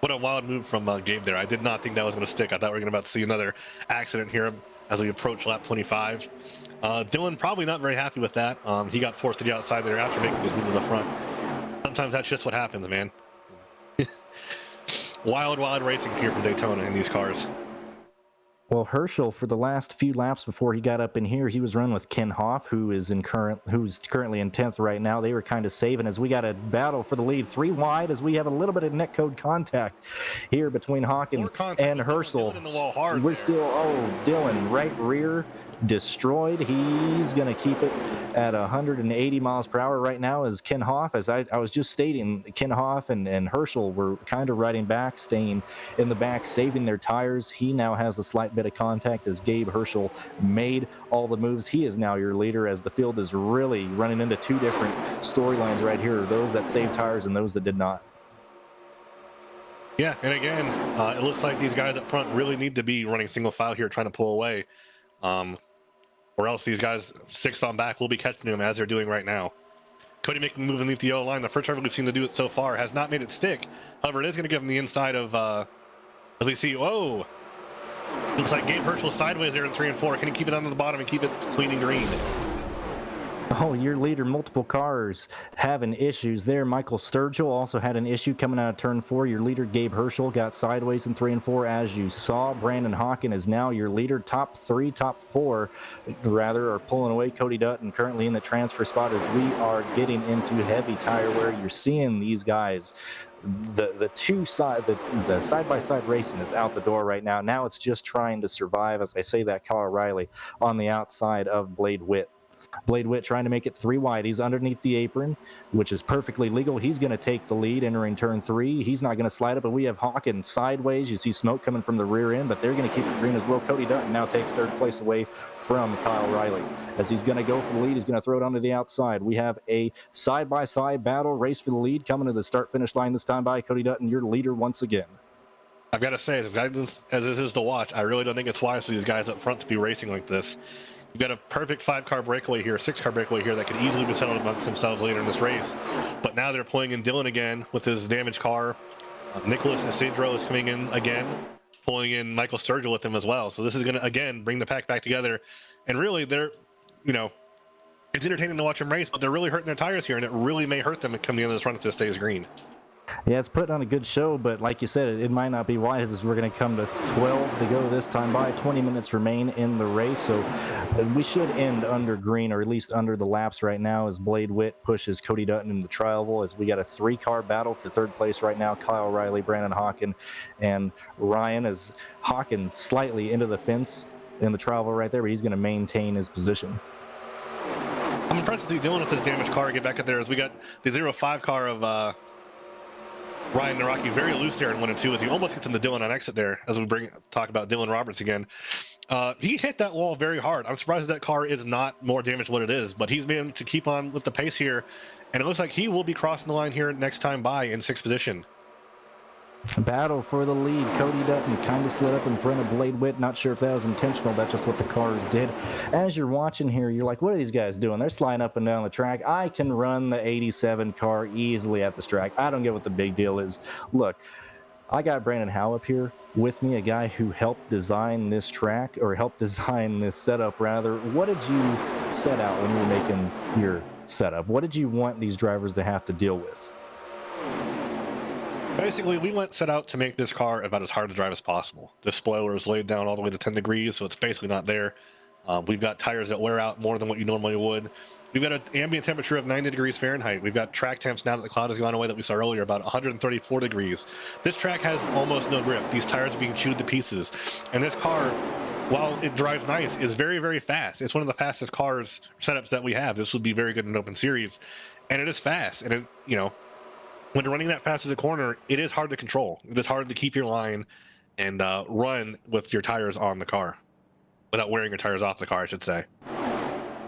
What a wild move from Gabe there. I did not think that was going to stick. I thought we were about to see another accident here as we approach lap 25. Dylan probably not very happy with that. He got forced to the outside there after making his move to the front. Sometimes that's just what happens, man. Wild racing here from Daytona in these cars. Well, Herschel, for the last few laps before he got up in here, he was running with Ken Hoff, who's currently in 10th right now. They were kind of saving as we got a battle for the lead 3 wide as we have a little bit of netcode contact here between Hawkins and Herschel. We're still, Dylan, right rear destroyed. He's going to keep it at 180 miles per hour right now as Ken Hoff, as I was just stating, Ken Hoff and Herschel were kind of riding back, staying in the back, saving their tires. He now has a slight bit of contact as Gabe Herschel made all the moves. He is now your leader as the field is really running into 2 different storylines right here, those that saved tires and those that did not. Yeah, and again, it looks like these guys up front really need to be running single file here, trying to pull away. Or else these guys 6 on back will be catching them as they're doing right now. Cody making the move underneath the yellow line. The first driver we've seen to do it so far has not made it stick. However, it is going to give him the inside of, as we see, looks like Gabe Herschel sideways there in 3 and 4. Can he keep it under the bottom and keep it clean and green? Oh, your leader, multiple cars having issues there. Michael Sturgill also had an issue coming out of turn 4. Your leader, Gabe Herschel, got sideways in 3 and 4, as you saw. Brandon Hawkin is now your leader. Top 4, rather, are pulling away. Cody Dutton currently in the transfer spot as we are getting into heavy tire wear. You're seeing these guys. The side-by-side racing is out the door right now. Now it's just trying to survive, as I say that, Kyle Riley on the outside of Blade Witt. Blade Witt trying to make it 3 wide. He's underneath the apron, which is perfectly legal. He's going to take the lead entering turn 3. He's not going to slide it, but we have Hawkins sideways. You see smoke coming from the rear end, but they're going to keep it green as well. Cody Dutton now takes 3rd place away from Kyle Riley. As he's going to go for the lead, he's going to throw it onto the outside. We have a side-by-side battle race for the lead coming to the start-finish line this time by Cody Dutton, your leader once again. I've got to say, as this is to watch, I really don't think it's wise for these guys up front to be racing like this. You've got a perfect 5-car breakaway here, 6-car breakaway here that could easily be settled amongst themselves later in this race. But now they're pulling in Dylan again with his damaged car. Nicholas Isidro is coming in again, pulling in Michael Sturgill with him as well. So this is going to, again, bring the pack back together. And really, they're, Gabe it's entertaining to watch them race, but they're really hurting their tires here, and it really may hurt them coming into this run if this stays green. Yeah, it's putting on a good show, but like you said, it might not be wise as we're going to come to 12 to go this time by. 20 minutes remain in the race, so we should end under green, or at least under the laps right now, as Blade Witt pushes Cody Dutton in the trial, as we got a 3-car battle for third place right now. Kyle Riley, Brandon Hawken, and Ryan, as Hawken slightly into the fence in the trial right there, but he's going to maintain his position. I'm impressed to see Dylan with his damaged car get back up there, as we got the 0-5 car of Ryan Naraki very loose there in 1 and 2, as he almost gets into Dylan on exit there, as we talk about Dylan Roberts again. He hit that wall very hard. I'm surprised that car is not more damaged than what it is, but he's been able to keep on with the pace here, and it looks like he will be crossing the line here next time by in 6th position. Battle for the lead. Cody Dutton kind of slid up in front of Blade Witt. Not sure if that was intentional. That's just what the cars did. As you're watching here, you're like, what are these guys doing? They're sliding up and down the track. I can run the 87 car easily at this track. I don't get what the big deal is. Look, I got Brandon Howe up here with me, a guy who helped design this track, or helped design this setup, rather. What did you set out when you were making your setup? What did you want these drivers to have to deal with? Basically, we set out to make this car about as hard to drive as possible. The spoiler is laid down all the way to 10 degrees, so it's basically not there. We've got tires that wear out more than what you normally would. We've got an ambient temperature of 90 degrees Fahrenheit. We've got track temps now that the cloud has gone away that we saw earlier, about 134 degrees. This track has almost no grip. These tires are being chewed to pieces. And this car, while it drives nice, is very, very fast. It's one of the fastest cars setups that we have. This would be very good in open series. And it is fast. And, when you're running that fast as a corner, it is hard to control. It is hard to keep your line and run with your tires on the car, without wearing your tires off the car, I should say.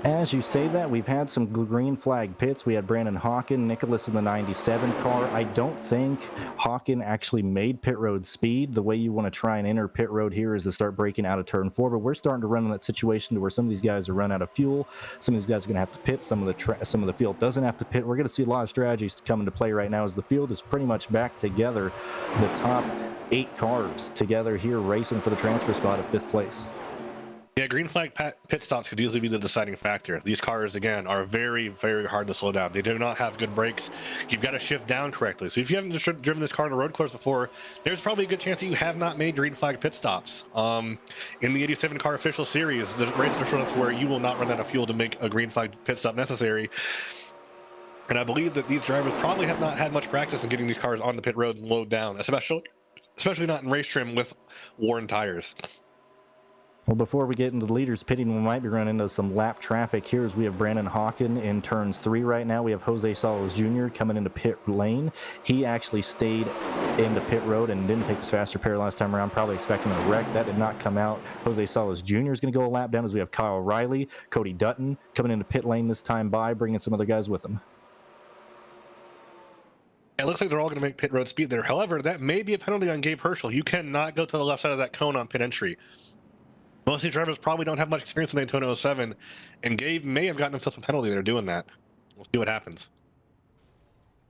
As you say that, we've had some green flag pits. We had Brandon Hawken, Nicholas in the 97 car. I don't think Hawken actually made pit road speed. The way you want to try and enter pit road here is to start breaking out of turn 4, but we're starting to run in that situation to where some of these guys are run out of fuel. Some of these guys are going to have to pit. Some of the field doesn't have to pit. We're going to see a lot of strategies come into play right now, as the field is pretty much back together. The top 8 cars together here racing for the transfer spot at 5th place. Yeah, green flag pit stops could easily be the deciding factor. These cars, again, are very, very hard to slow down. They do not have good brakes. You've got to shift down correctly. So if you haven't driven this car on a road course before, there's probably a good chance that you have not made green flag pit stops. In the 87 car official series, the races are short enough to where you will not run out of fuel to make a green flag pit stop necessary. And I believe that these drivers probably have not had much practice in getting these cars on the pit road and load down, especially not in race trim with worn tires. Well, before we get into the leaders pitting, we might be running into some lap traffic here, as we have Brandon Hawken in turns 3 right now. We have Jose Salas Jr. coming into pit lane. He actually stayed into pit road and didn't take his faster pair last time around, probably expecting a wreck. That did not come out. Jose Salas Jr. is going to go a lap down, as we have Kyle Riley, Cody Dutton coming into pit lane this time by, bringing some other guys with him. It looks like they're all going to make pit road speed there. However, that may be a penalty on Gabe Herschel. You cannot go to the left side of that cone on pit entry. Most of these drivers probably don't have much experience in Daytona 07, and Gabe may have gotten himself a penalty there doing that. We'll see what happens.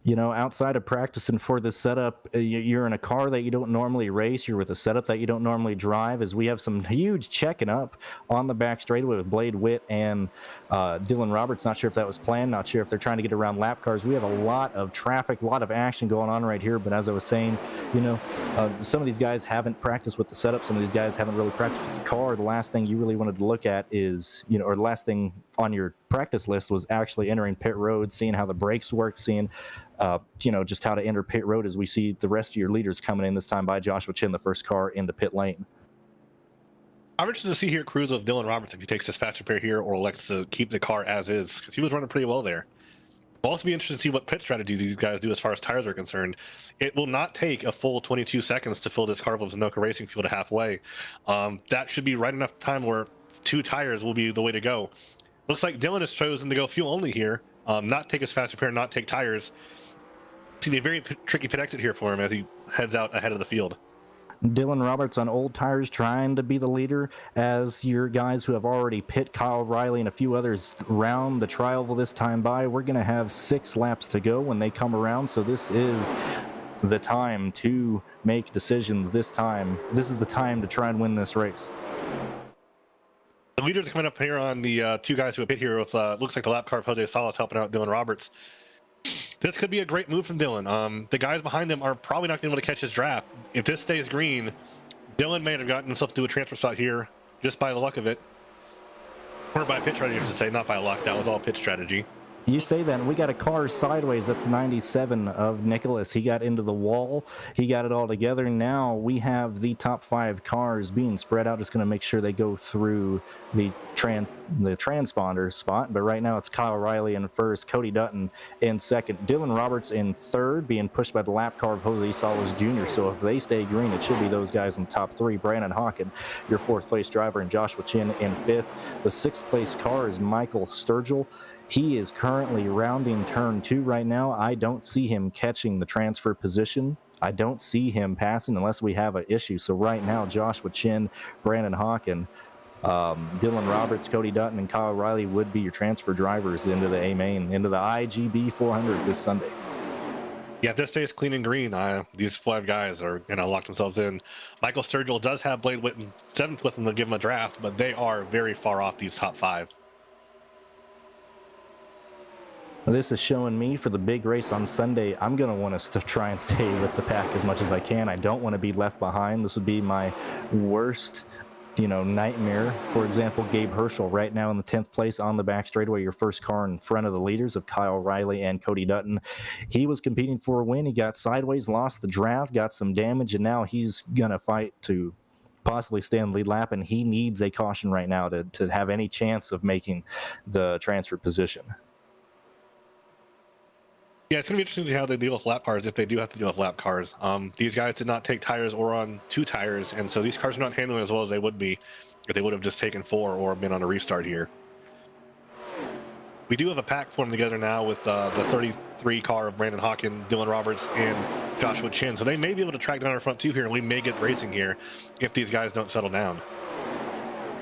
You know, outside of practicing for this setup, you're in a car that you don't normally race. You're with a setup that you don't normally drive, as we have some huge checking up on the back straightaway with Blade Witt and Dylan Roberts. Not sure if that was planned. Not sure if they're trying to get around lap cars. We have a lot of traffic, a lot of action going on right here. But as I was saying, some of these guys haven't practiced with the setup. Some of these guys haven't really practiced with the car. The last thing you really wanted to look at is, or the last thing on your practice list was actually entering pit road, seeing how the brakes work, seeing just how to enter pit road, as we see the rest of your leaders coming in this time by. Joshua Chin, the first car into pit lane. I'm interested to see here cruise of Dylan Roberts if he takes his faster pair here or elects to keep the car as is, because he was running pretty well there. We'll also be interested to see what pit strategies these guys do as far as tires are concerned. It will not take a full 22 seconds to fill this car with Sunoco Racing fuel to halfway. That should be right enough time where 2 tires will be the way to go. Looks like Dylan has chosen to go fuel only here, not take his faster pair, not take tires. See a very tricky pit exit here for him as he heads out ahead of the field. Dylan Roberts on old tires trying to be the leader, as your guys who have already pit, Kyle Riley and a few others, round the trial this time by. We're going to have 6 laps to go when they come around, so this is the time to make decisions this time. This is the time to try and win this race. The leaders are coming up here on the two guys who have hit here with looks like the lap car of Jose Salas helping out Dylan Roberts. This could be a great move from Dylan. The guys behind him are probably not going to be able to catch his draft. If this stays green, Dylan may have gotten himself to do a transfer spot here just by the luck of it. Or by pitch strategy, I should say, not by luck. That was all pitch strategy. You say that, and we got a car sideways. That's 97 of Nicholas. He got into the wall. He got it all together. Now we have the top 5 cars being spread out. Just going to make sure they go through the transponder spot. But right now it's Kyle Riley in first, Cody Dutton in second, Dylan Roberts in third, being pushed by the lap car of Jose Salas Jr. So if they stay green, it should be those guys in the top 3. Brandon Hawken, your 4th place driver, and Joshua Chin in 5th. The 6th place car is Michael Sturgill. He is currently rounding turn 2 right now. I don't see him catching the transfer position. I don't see him passing unless we have an issue. So right now, Joshua Chin, Brandon Hawken, Dylan Roberts, Cody Dutton, and Kyle Riley would be your transfer drivers into the A-Main, into the IGB 400 this Sunday. Yeah, if this stays clean and green, these 5 guys are going to lock themselves in. Michael Sturgill does have Blade Witten 7th with him to give him a draft, but they are very far off these top 5. This is showing me for the big race on Sunday, I'm going to want us to try and stay with the pack as much as I can. I don't want to be left behind. This would be my worst, nightmare. For example, Gabe Herschel right now in the 10th place on the back straightaway, your first car in front of the leaders of Kyle Riley and Cody Dutton. He was competing for a win. He got sideways, lost the draft, got some damage, and now he's going to fight to possibly stay in the lead lap, and he needs a caution right now to have any chance of making the transfer position. Yeah, it's going to be interesting to see how they deal with lap cars, if they do have to deal with lap cars. These guys did not take tires or on 2 tires, and so these cars are not handling as well as they would be if they would have just taken 4 or been on a restart here. We do have a pack formed together now with the 33 car of Brandon Hawken, Dylan Roberts, and Joshua Chin, so they may be able to track down our front 2 here, and we may get racing here if these guys don't settle down.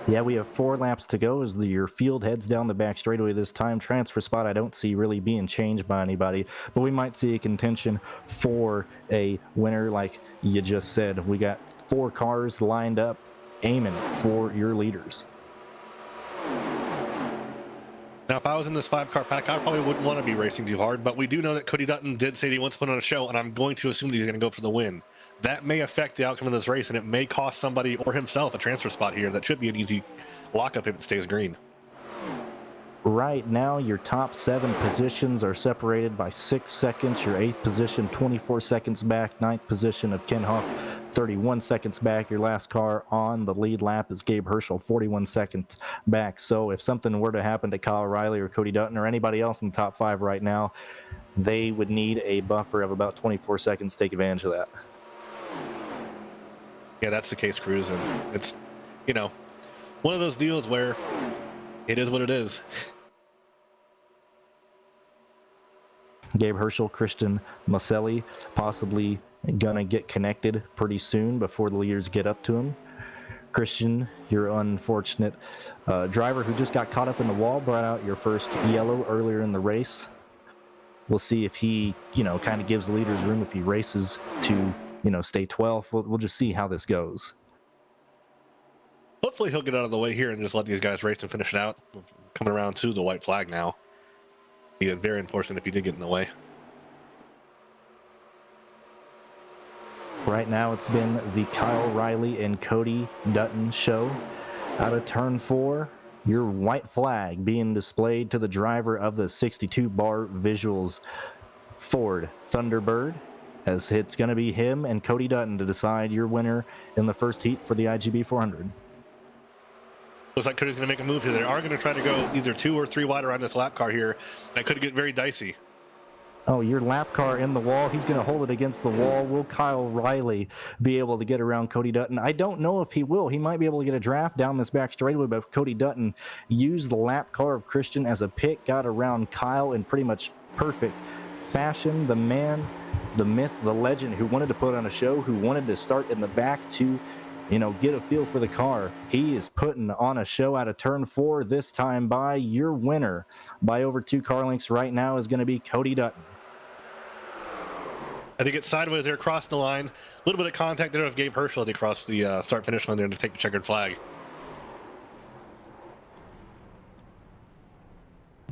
Yeah, we have 4 laps to go as your field heads down the back straightaway this time. Transfer spot I don't see really being changed by anybody, but we might see a contention for a winner like you just said. We got 4 cars lined up aiming for your leaders. Now, if I was in this 5-car pack, I probably wouldn't want to be racing too hard, but we do know that Cody Dutton did say he wants to put on a show, and I'm going to assume that he's going to go for the win. That may affect the outcome of this race, and it may cost somebody or himself a transfer spot here. That should be an easy lockup if it stays green. Right now, your top 7 positions are separated by 6 seconds. Your 8th position, 24 seconds back. 9th position of Ken Huff, 31 seconds back. Your last car on the lead lap is Gabe Herschel, 41 seconds back. So if something were to happen to Kyle Riley or Cody Dutton or anybody else in the top 5 right now, they would need a buffer of about 24 seconds to take advantage of that. Yeah, that's the case, Cruz, and it's, one of those deals where it is what it is. Gabe Herschel, Christian Maselli, possibly gonna get connected pretty soon before the leaders get up to him. Christian, your unfortunate driver who just got caught up in the wall, brought out your first yellow earlier in the race. We'll see if he, kind of gives the leaders room if he races to stay 12th. We'll just see how this goes. Hopefully he'll get out of the way here and just let these guys race and finish it out. Coming around to the white flag now. Be very unfortunate if he did get in the way. Right now it's been the Kyle Riley and Cody Dutton show. Out of turn 4, your white flag being displayed to the driver of the 62 bar visuals Ford Thunderbird, as it's going to be him and Cody Dutton to decide your winner in the first heat for the IGB 400. Looks like Cody's going to make a move here. They are going to try to go either 2 or 3 wide around this lap car here. That could get very dicey. Oh, your lap car in the wall. He's going to hold it against the wall. Will Kyle Riley be able to get around Cody Dutton? I don't know if he will. He might be able to get a draft down this back straightaway, but Cody Dutton used the lap car of Christian as a pick, got around Kyle in pretty much perfect fashion. The man, the myth, the legend who wanted to put on a show, who wanted to start in the back to, get a feel for the car. He is putting on a show out of turn 4 this time by your winner by over 2 car lengths right now is going to be Cody Dutton. I think it's sideways there, across the line. A little bit of contact there with Gabe Herschel as he crossed the start-finish line there to take the checkered flag.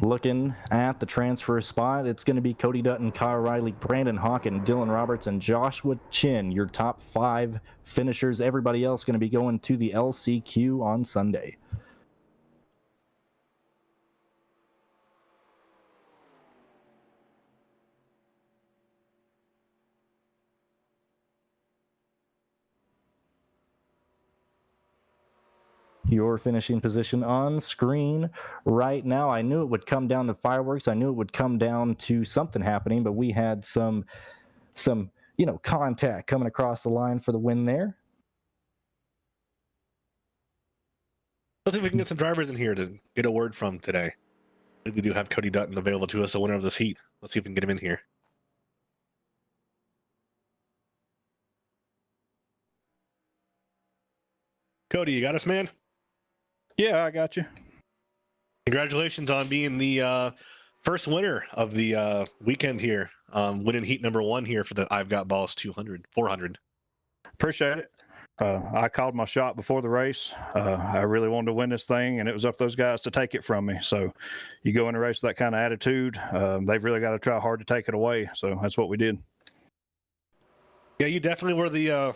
Looking at the transfer spot, it's going to be Cody Dutton, Kyle Riley, Brandon Hawken, Dylan Roberts, and Joshua Chin, your top 5 finishers. Everybody else going to be going to the LCQ on Sunday. Your finishing position on screen right now. I knew it would come down to fireworks. I knew it would come down to something happening, but we had some contact coming across the line for the win there. Let's see if we can get some drivers in here to get a word from today. We do have Cody Dutton available to us, the winner of this heat. Let's see if we can get him in here. Cody, you got us, man? Yeah, I got you. Congratulations on being the first winner of the weekend here. Winning heat number 1 here for the I've Got Ballz 400. Appreciate it. I called my shot before the race. I really wanted to win this thing, and it was up to those guys to take it from me. So you go in a race with that kind of attitude, they've really got to try hard to take it away. So that's what we did. Yeah, you definitely were the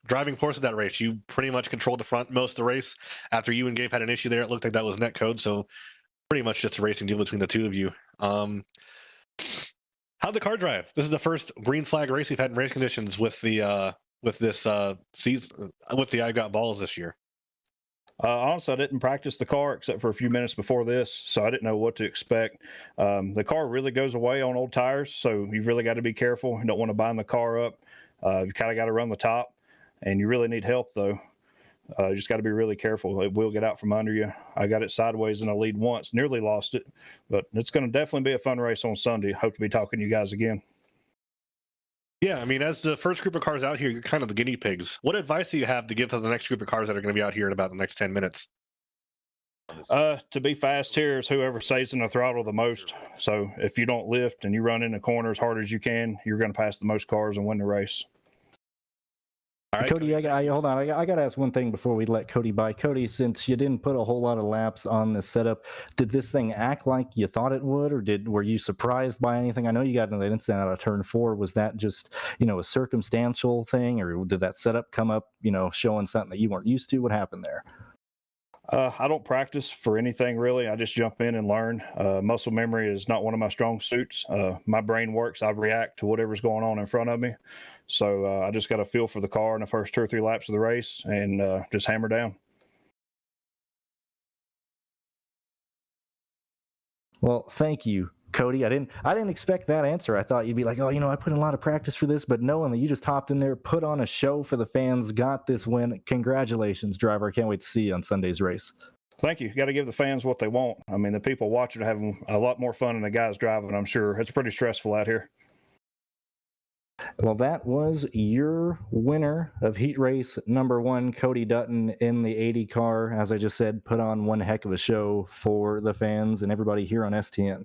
driving force of that race. You pretty much controlled the front most of the race. After you and Gabe had an issue there, it looked like that was net code. So pretty much just a racing deal between the two of you. How'd the car drive? This is the first green flag race we've had in race conditions with the this season with the I've Got Ballz this year. Honestly, I didn't practice the car except for a few minutes before this, so I didn't know what to expect. The car really goes away on old tires, so you've really got to be careful. You don't want to bind the car up. You kind of got to run the top, and you really need help, though. You just got to be really careful. It will get out from under you. I got it sideways in a lead once, nearly lost it, but it's going to definitely be a fun race on Sunday. Hope to be talking to you guys again. Yeah, I mean, as the first group of cars out here, you're kind of the guinea pigs. What advice do you have to give to the next group of cars that are going to be out here in about the next 10 minutes? To be fast here is whoever stays in the throttle the most. So if you don't lift and you run in the corner as hard as you can, you're going to pass the most cars and win the race. All right, Cody, hold on. I got to ask one thing before we let Cody by. Cody, since you didn't put a whole lot of laps on this setup, did this thing act like you thought it would, or were you surprised by anything? I know you got an incident out of turn 4. Was that just, a circumstantial thing, or did that setup come up, showing something that you weren't used to? What happened there? I don't practice for anything really. I just jump in and learn. Muscle memory is not one of my strong suits. My brain works. I react to whatever's going on in front of me. So I just got a feel for the car in the first 2 or 3 laps of the race and just hammer down. Well, thank you, Cody. I didn't expect that answer. I thought you'd be like, I put in a lot of practice for this, but knowing that you just hopped in there, put on a show for the fans, got this win. Congratulations, driver. I can't wait to see you on Sunday's race. Thank you. You got to give the fans what they want. I mean, the people watching are having a lot more fun than the guys driving, I'm sure. It's pretty stressful out here. Well, that was your winner of heat race number 1, Cody Dutton in the 80 car. As I just said, put on one heck of a show for the fans and everybody here on STN.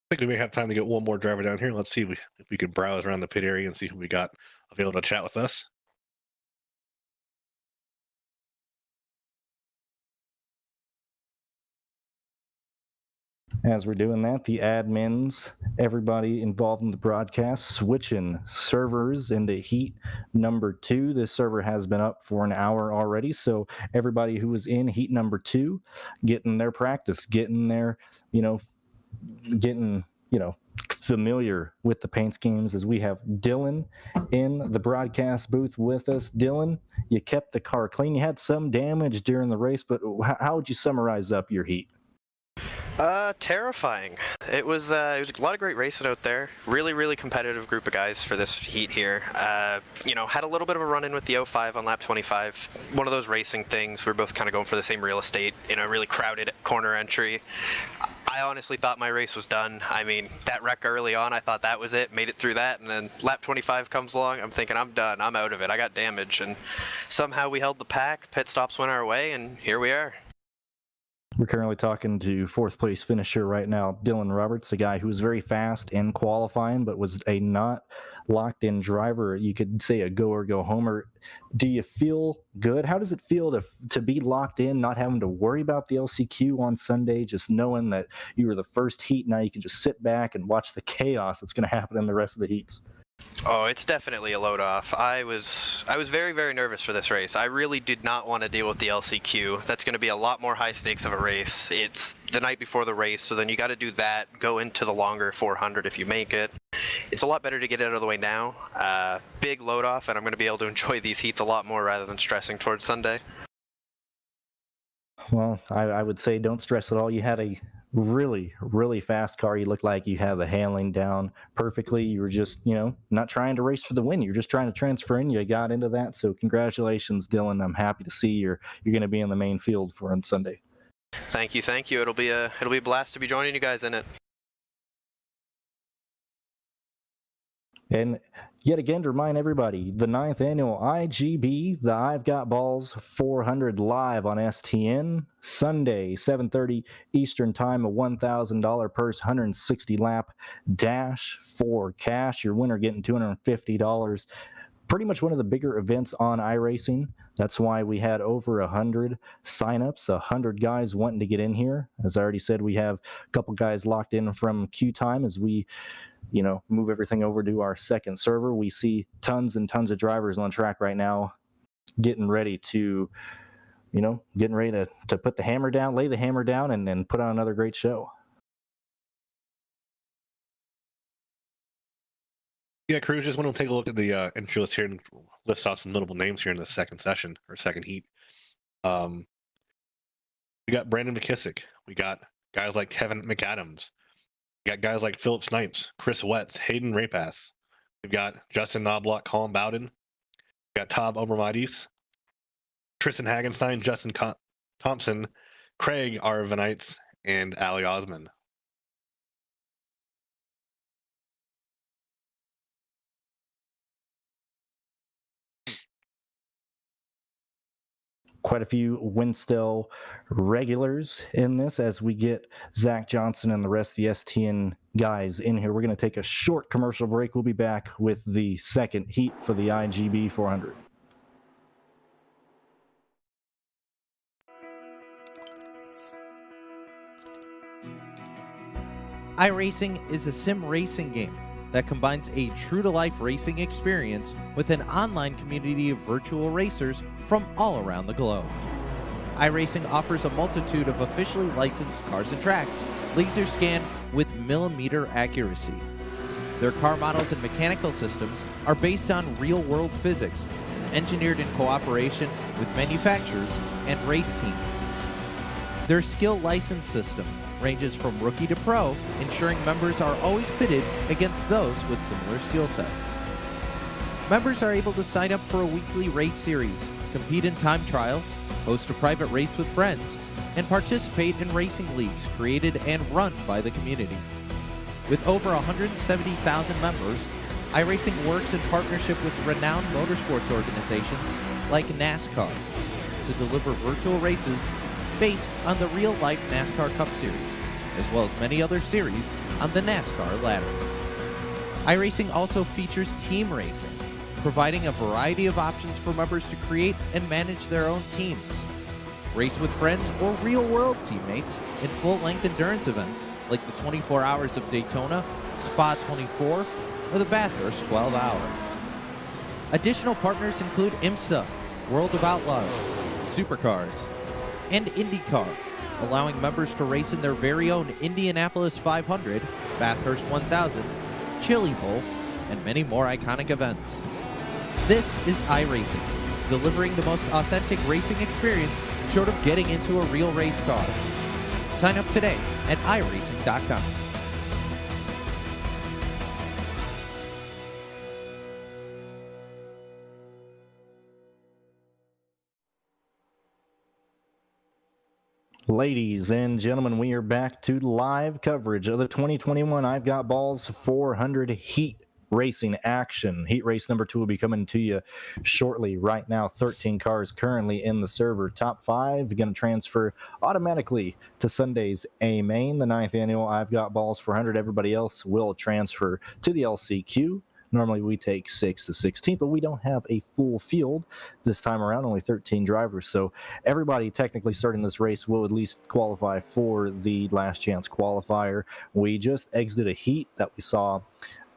I think we may have time to get one more driver down here. Let's see if we can browse around the pit area and see who we got available to chat with us. As we're doing that, the admins, everybody involved in the broadcast, switching servers into heat number 2. This server has been up for an hour already, so everybody who was in heat number 2 getting their practice, getting their, familiar with the paint schemes, as we have Dylan in the broadcast booth with us. Dylan, you kept the car clean. You had some damage during the race, but how would you summarize up your heat? Terrifying. It was a lot of great racing out there. Really, really competitive group of guys for this heat here. Had a little bit of a run-in with the 05 on lap 25. One of those racing things. We were both kind of going for the same real estate in a really crowded corner entry. I honestly thought my race was done. I mean, that wreck early on, I thought that was it. Made it through that, and then lap 25 comes along. I'm thinking, I'm done. I'm out of it. I got damage, and somehow we held the pack. Pit stops went our way, and here we are. We're currently talking to 4th place finisher right now, Dylan Roberts, a guy who was very fast in qualifying, but was a not locked in driver, you could say a go or go homer. Do you feel good? How does it feel to be locked in, not having to worry about the LCQ on Sunday, just knowing that you were the first heat? Now you can just sit back and watch the chaos that's going to happen in the rest of the heats. Oh, it's definitely a load off. I was very, very nervous for this race. I really did not want to deal with the LCQ. That's going to be a lot more high stakes of a race. It's the night before the race, so then you got to do that, go into the longer 400 if you make it. It's a lot better to get it out of the way now. Big load off, and I'm going to be able to enjoy these heats a lot more rather than stressing towards Sunday. Well, I would say don't stress at all. You had a really, really fast car. You looked like you had the handling down perfectly. You were just, not trying to race for the win. You're just trying to transfer in. You got into that. So congratulations, Dylan. I'm happy to see you're going to be in the main field for on Sunday. Thank you. It'll be a blast to be joining you guys in it. And yet again, to remind everybody, the 9th annual IGB, the I've Got Ballz 400 live on STN, Sunday, 7:30 Eastern Time, a $1,000 purse, 160 lap dash for cash. Your winner getting $250. Pretty much one of the bigger events on iRacing. That's why we had over 100 signups, 100 guys wanting to get in here. As I already said, we have a couple guys locked in from Q time as we move everything over to our second server. We see tons and tons of drivers on track right now getting ready to put the hammer down, lay the hammer down, and then put on another great show. Yeah, crews, just want to take a look at the entry list here and list off some notable names here in the second session or second heat. We got Brandon McKissick. We got guys like Kevin McAdams. We got guys like Philip Snipes, Chris Wetz, Hayden Rapass. We've got Justin Knobloch, Colin Bowden. We got Tob Obermaitis, Tristan Hagenstein, Justin Thompson, Craig Arvanites, and Ali Osman. Quite a few Winstell regulars in this as we get Zach Johnson and the rest of the STN guys in here. We're going to take a short commercial break. We'll be back with the second heat for the IGB 400. iRacing is a sim racing game that combines a true-to-life racing experience with an online community of virtual racers from all around the globe. iRacing offers a multitude of officially licensed cars and tracks, laser scanned with millimeter accuracy. Their car models and mechanical systems are based on real-world physics, engineered in cooperation with manufacturers and race teams. Their skill license system ranges from rookie to pro, ensuring members are always pitted against those with similar skill sets. Members are able to sign up for a weekly race series, compete in time trials, host a private race with friends, and participate in racing leagues created and run by the community. With over 170,000 members, iRacing works in partnership with renowned motorsports organizations like NASCAR to deliver virtual races based on the real-life NASCAR Cup Series, as well as many other series on the NASCAR ladder. iRacing also features team racing, providing a variety of options for members to create and manage their own teams. Race with friends or real-world teammates in full-length endurance events like the 24 Hours of Daytona, Spa 24, or the Bathurst 12 Hour. Additional partners include IMSA, World of Outlaws, Supercars, and IndyCar, allowing members to race in their very own Indianapolis 500, Bathurst 1000, Chili Bowl, and many more iconic events. This is iRacing, delivering the most authentic racing experience short of getting into a real race car. Sign up today at iRacing.com. Ladies and gentlemen, we are back to live coverage of the 2021 I've Got Ballz 400 Heat Racing action. Heat race number 2 will be coming to you shortly. Right now, 13 cars currently in the server. Top 5 going to transfer automatically to Sunday's A main, the 9th annual I've Got Ballz 400. Everybody else will transfer to the LCQ. Normally we take 6 to 16, but we don't have a full field this time around, only 13 drivers. So everybody technically starting this race will at least qualify for the last chance qualifier. We just exited a heat that we saw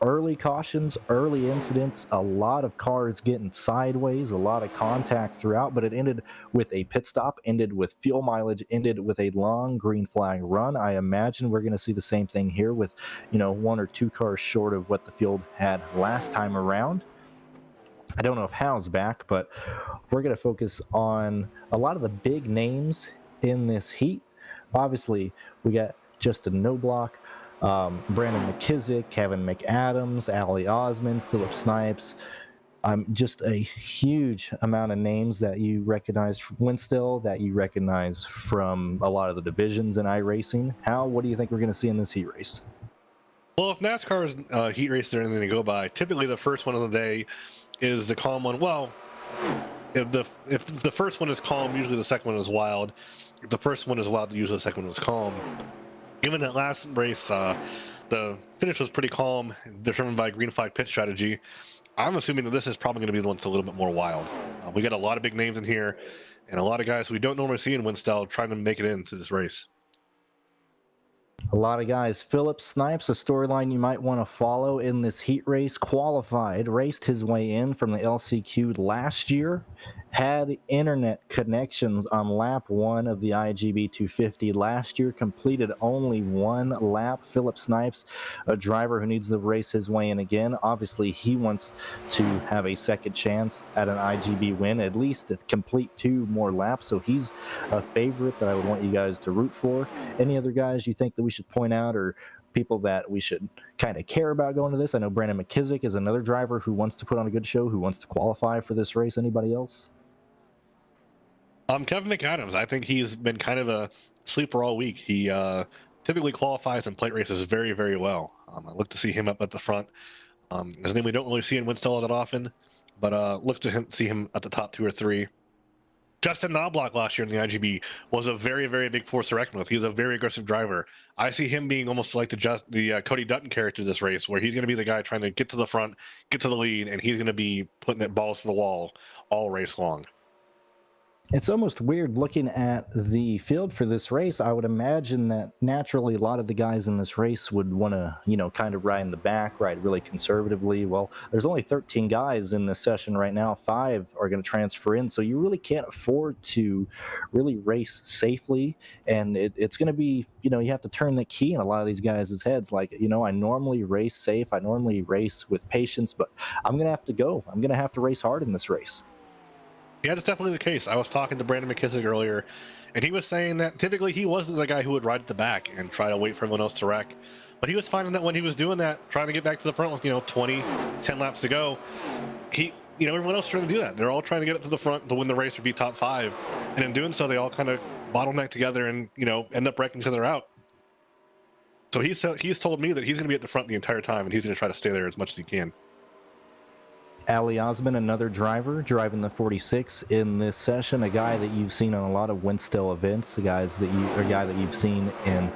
early cautions, early incidents, a lot of cars getting sideways, a lot of contact throughout, but it ended with a pit stop, ended with fuel mileage, ended with a long green flag run. I imagine we're going to see the same thing here with, 1 or 2 cars short of what the field had last time around. I don't know if Hal's back, but we're going to focus on a lot of the big names in this heat. Obviously, we got Justin Knobloch, Brandon McKissick, Kevin McAdams, Ali Osman, Philip Snipes. Just a huge amount of names that you recognize from Winstall, that you recognize from a lot of the divisions in iRacing. Hal, what do you think we're going to see in this heat race? Well, if NASCAR's heat races are anything to go by, typically the first one of the day is the calm one. Well, if the first one is calm, usually the second one is wild. If the first one is wild, usually the second one is calm. Given that last race, the finish was pretty calm, determined by green flag pit strategy, I'm assuming that this is probably going to be the one that's a little bit more wild. We got a lot of big names in here, and a lot of guys we don't normally see in Winstall trying to make it into this race. A lot of guys. Philip Snipes, a storyline you might want to follow in this heat race, qualified, raced his way in from the LCQ last year, had internet connections on lap 1 of the IGB 250 last year, completed only 1 lap. Philip Snipes, a driver who needs to race his way in again. Obviously, he wants to have a second chance at an IGB win, at least to complete 2 more laps. So he's a favorite that I would want you guys to root for. Any other guys you think that we should point out, or people that we should kind of care about going to this? I know Brandon McKissick is another driver who wants to put on a good show, who wants to qualify for this race. Anybody else? Kevin McAdams, I think he's been kind of a sleeper all week. He typically qualifies in plate races very, very well. I look to see him up at the front. His name we don't really see in Winstall that often, but look to see him at the top 2 or 3. Justin Knobloch last year in the IGB was a very, very big force to reckon with. He's a very aggressive driver. I see him being almost like the Cody Dutton character this race, where he's going to be the guy trying to get to the front, get to the lead, and he's going to be putting that balls to the wall all race long. It's almost weird looking at the field for this race. I would imagine that naturally a lot of the guys in this race would want to, kind of ride in the back, ride really conservatively. Well, there's only 13 guys in this session right now. 5 are going to transfer in. So you really can't afford to really race safely. And it's going to be, you have to turn the key in a lot of these guys' heads. Like, I normally race safe. I normally race with patience, but I'm going to have to go. I'm going to have to race hard in this race. Yeah, that's definitely the case. I was talking to Brandon McKissick earlier, and he was saying that typically he wasn't the guy who would ride at the back and try to wait for everyone else to wreck. But he was finding that when he was doing that, trying to get back to the front with, 10 laps to go, everyone else trying to do that. They're all trying to get up to the front to win the race or be top 5. And in doing so, they all kind of bottleneck together and, end up wrecking each other out. So he's told me that he's going to be at the front the entire time, and he's going to try to stay there as much as he can. Ali Osman, another driver, driving the 46 in this session, a guy that you've seen on a lot of Winstall events, a guy that you've seen in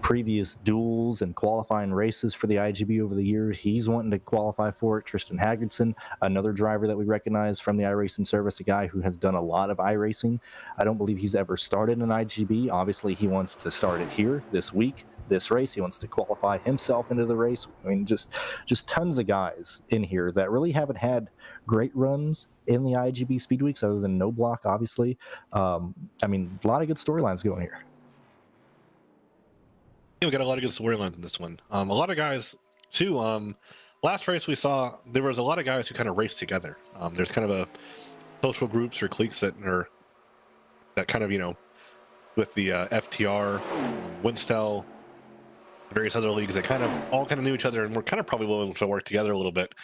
previous duels and qualifying races for the IGB over the years. He's wanting to qualify for it. Tristan Haggerson, another driver that we recognize from the iRacing service, a guy who has done a lot of iRacing. I don't believe he's ever started an IGB. Obviously, he wants to start it here this week. This race, he wants to qualify himself into the race. I mean, just tons of guys in here that really haven't had great runs in the IGB Speed Weeks, other than Knobloch, obviously. A lot of good storylines going here. Yeah, we got a lot of good storylines in this one. A lot of guys too. Last race we saw there was a lot of guys who kind of raced together. There's kind of a social groups or cliques that kind of with the FTR, Winstall, various other leagues that all knew each other and were kind of probably willing to work together a little bit.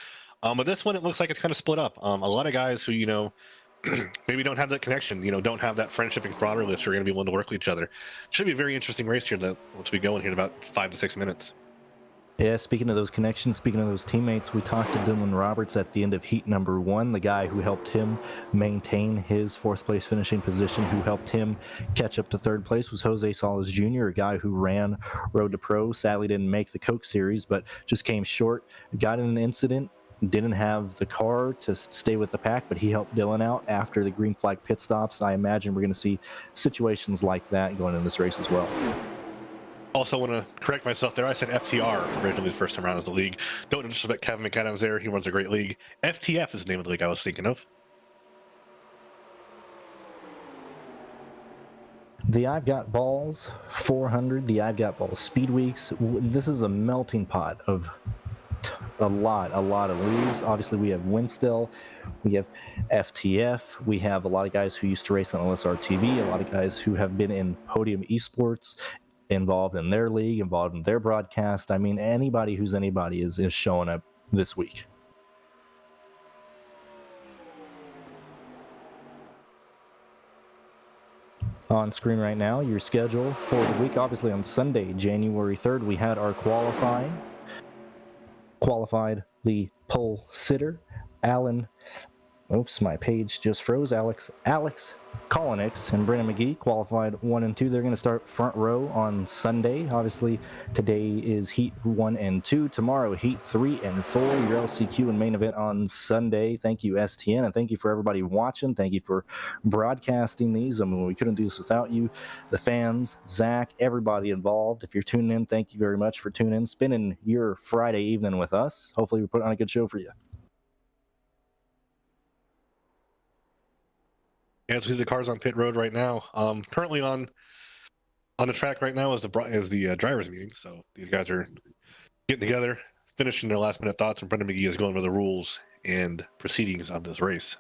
But this one, it looks like it's kind of split up. A lot of guys who, maybe don't have that connection, don't have that friendship and camaraderie list, are going to be willing to work with each other. Should be a very interesting race here once we go in here in about 5 to 6 minutes. Yeah, speaking of those connections, speaking of those teammates, we talked to Dylan Roberts at the end of heat number 1, the guy who helped him maintain his 4th place finishing position, who helped him catch up to 3rd place, was Jose Salas Jr., a guy who ran Road to Pro, sadly didn't make the Coke Series, but just came short, got in an incident didn't have the car to stay with the pack, but he helped Dylan out after the green flag pit stops. I imagine we're going to see situations like that going in this race as well. Also want to correct myself there. I said FTR originally the first time around as the league. Don't disrespect Kevin McAdams there. He runs a great league. FTF is the name of the league I was thinking of. The I've Got Ballz 400, the I've Got Ballz Speed Weeks. This is a melting pot of a lot of leagues. Obviously, we have Winstill, we have FTF, we have a lot of guys who used to race on LSRTV, a lot of guys who have been in Podium Esports, involved in their league, involved in their broadcast. I mean, anybody who's anybody is showing up this week. On screen right now, your schedule for the week. Obviously, on Sunday, January 3rd, we had our qualifying. Qualified the pole sitter, Alan. Oops, my page just froze. Alex Kolonix and Brennan McGee qualified 1 and 2. They're going to start front row on Sunday. Obviously, today is Heat 1 and 2. Tomorrow, Heat 3 and 4. Your LCQ and main event on Sunday. Thank you, STN, and thank you for everybody watching. Thank you for broadcasting these. I mean, we couldn't do this without you. The fans, Zach, everybody involved. If you're tuning in, thank you very much for tuning in, spending your Friday evening with us. Hopefully, we put on a good show for you. As we see the cars on pit road right now, currently on the track right now is the drivers meeting. So these guys are getting together, finishing their last minute thoughts, and Brendan McGee is going over the rules and proceedings of this race.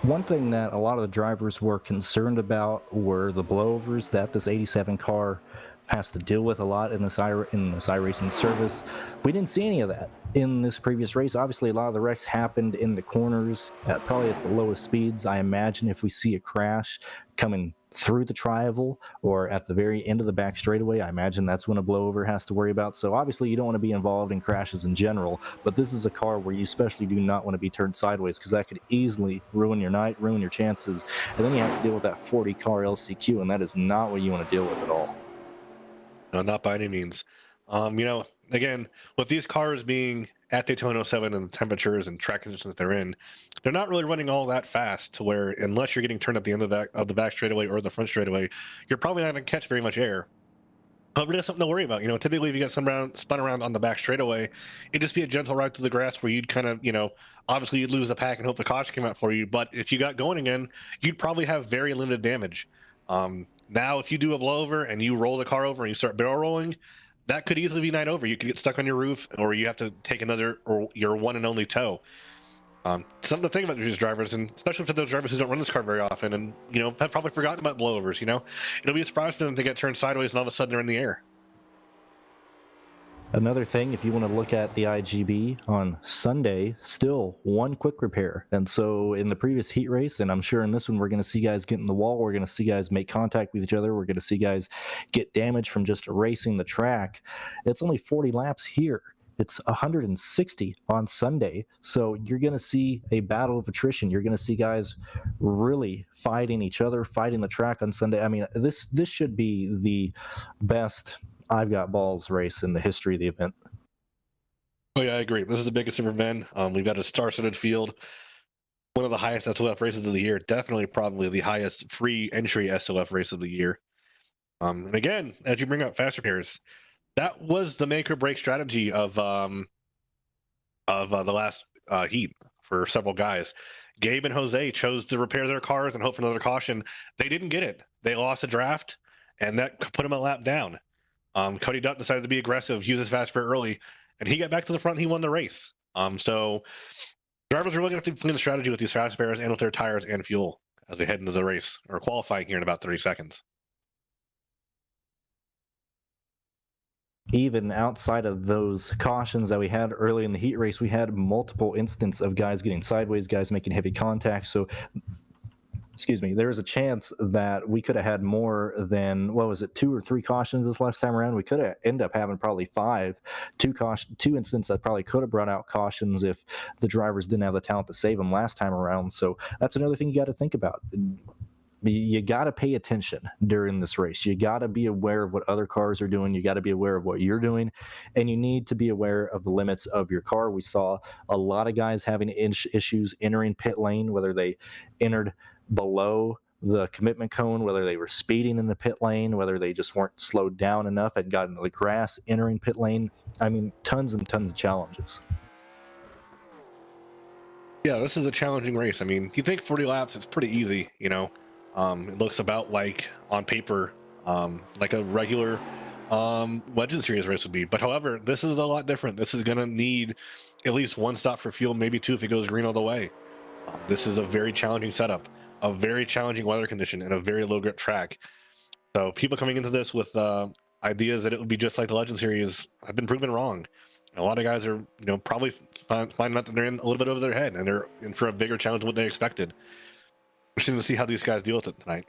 One thing that a lot of the drivers were concerned about were the blowovers that this 87 car has to deal with a lot in this iRacing service. We didn't see any of that in this previous race. Obviously, a lot of the wrecks happened in the corners, probably at the lowest speeds. I imagine if we see a crash coming through the tri-oval or at the very end of the back straightaway, I imagine that's when a blowover has to worry about. So obviously, you don't want to be involved in crashes in general, but this is a car where you especially do not want to be turned sideways, because that could easily ruin your night, ruin your chances, and then you have to deal with that 40 car LCQ, and that is not what you want to deal with at all. No, not by any means. Again, with these cars being at Daytona 07 and the temperatures and track conditions that they're in, they're not really running all that fast to where, unless you're getting turned at the end of the back straightaway or the front straightaway, you're probably not going to catch very much air. But that's something to worry about. Typically if you get spun around on the back straightaway, it'd just be a gentle ride through the grass where you'd kind of, obviously you'd lose the pack and hope the caution came out for you. But if you got going again, you'd probably have very limited damage. Now, if you do a blowover and you roll the car over and you start barrel rolling, that could easily be night over. You could get stuck on your roof, or you have to take your one and only tow. Something to think about these drivers, and especially for those drivers who don't run this car very often and, have probably forgotten about blowovers, It'll be a surprise for them to get turned sideways and all of a sudden they're in the air. Another thing, if you want to look at the IGB on Sunday, still one quick repair. And so in the previous heat race, and I'm sure in this one, we're going to see guys get in the wall. We're going to see guys make contact with each other. We're going to see guys get damage from just erasing the track. It's only 40 laps here. It's 160 on Sunday. So you're going to see a battle of attrition. You're going to see guys really fighting each other, fighting the track on Sunday. I mean, this should be the best I've Got Ballz race in the history of the event. Oh yeah, I agree. This is the biggest ever been. We've got a star-studded field, one of the highest SLF races of the year. Definitely, probably the highest free entry SLF race of the year. And again, as you bring up fast repairs, that was the make or break strategy of the last heat for several guys. Gabe and Jose chose to repair their cars and hope for another caution. They didn't get it. They lost a draft, and that put them a lap down. Cody Dutton decided to be aggressive, use his fast repair early, and he got back to the front. He won the race. So drivers are really going to have to plan the strategy with these fast repairs and with their tires and fuel as we head into the race, or qualifying here in about 30 seconds. Even outside of those cautions that we had early in the heat race, we had multiple instances of guys getting sideways, guys making heavy contact. So, there was a chance that we could have had more than, 2 or 3 cautions this last time around. We could have ended up having probably 5, 2 instances that probably could have brought out cautions if the drivers didn't have the talent to save them last time around. So that's another thing you got to think about. you got to pay attention during this race. You got to be aware of what other cars are doing. You got to be aware of what you're doing, and you need to be aware of the limits of your car. We saw a lot of guys having issues entering pit lane, whether they entered below the commitment cone, whether they were speeding in the pit lane, whether they just weren't slowed down enough and got into the grass entering pit lane. I mean, tons and tons of challenges. Yeah, this is a challenging race. I mean, you think 40 laps, it's pretty easy, you know. It looks about like, on paper, like a regular Legend Series race would be. But however, this is a lot different. This is going to need at least one stop for fuel, maybe two if it goes green all the way. This is a very challenging setup, a very challenging weather condition, and a very low grip track. So people coming into this with ideas that it would be just like the Legend Series have been proven wrong. A lot of guys are, you know, probably finding out that they're in a little bit over their head and they're in for a bigger challenge than what they expected. Interesting to see how these guys deal with it tonight.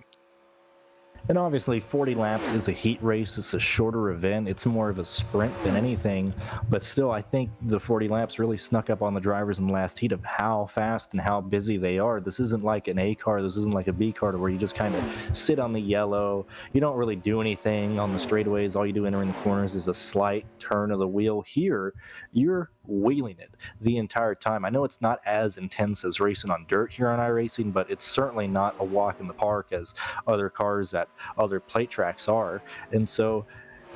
And obviously 40 laps is a heat race. It's a shorter event. It's more of a sprint than anything. But still, I think the 40 laps really snuck up on the drivers in the last heat of how fast and how busy they are. This isn't like an A car. This isn't like a B car where you just kind of sit on the yellow. You don't really do anything on the straightaways. All you do entering the corners is a slight turn of the wheel. Here, you're wheeling it the entire time. I know it's not as intense as racing on dirt here on iRacing, but it's certainly not a walk in the park as other cars at other plate tracks are. And so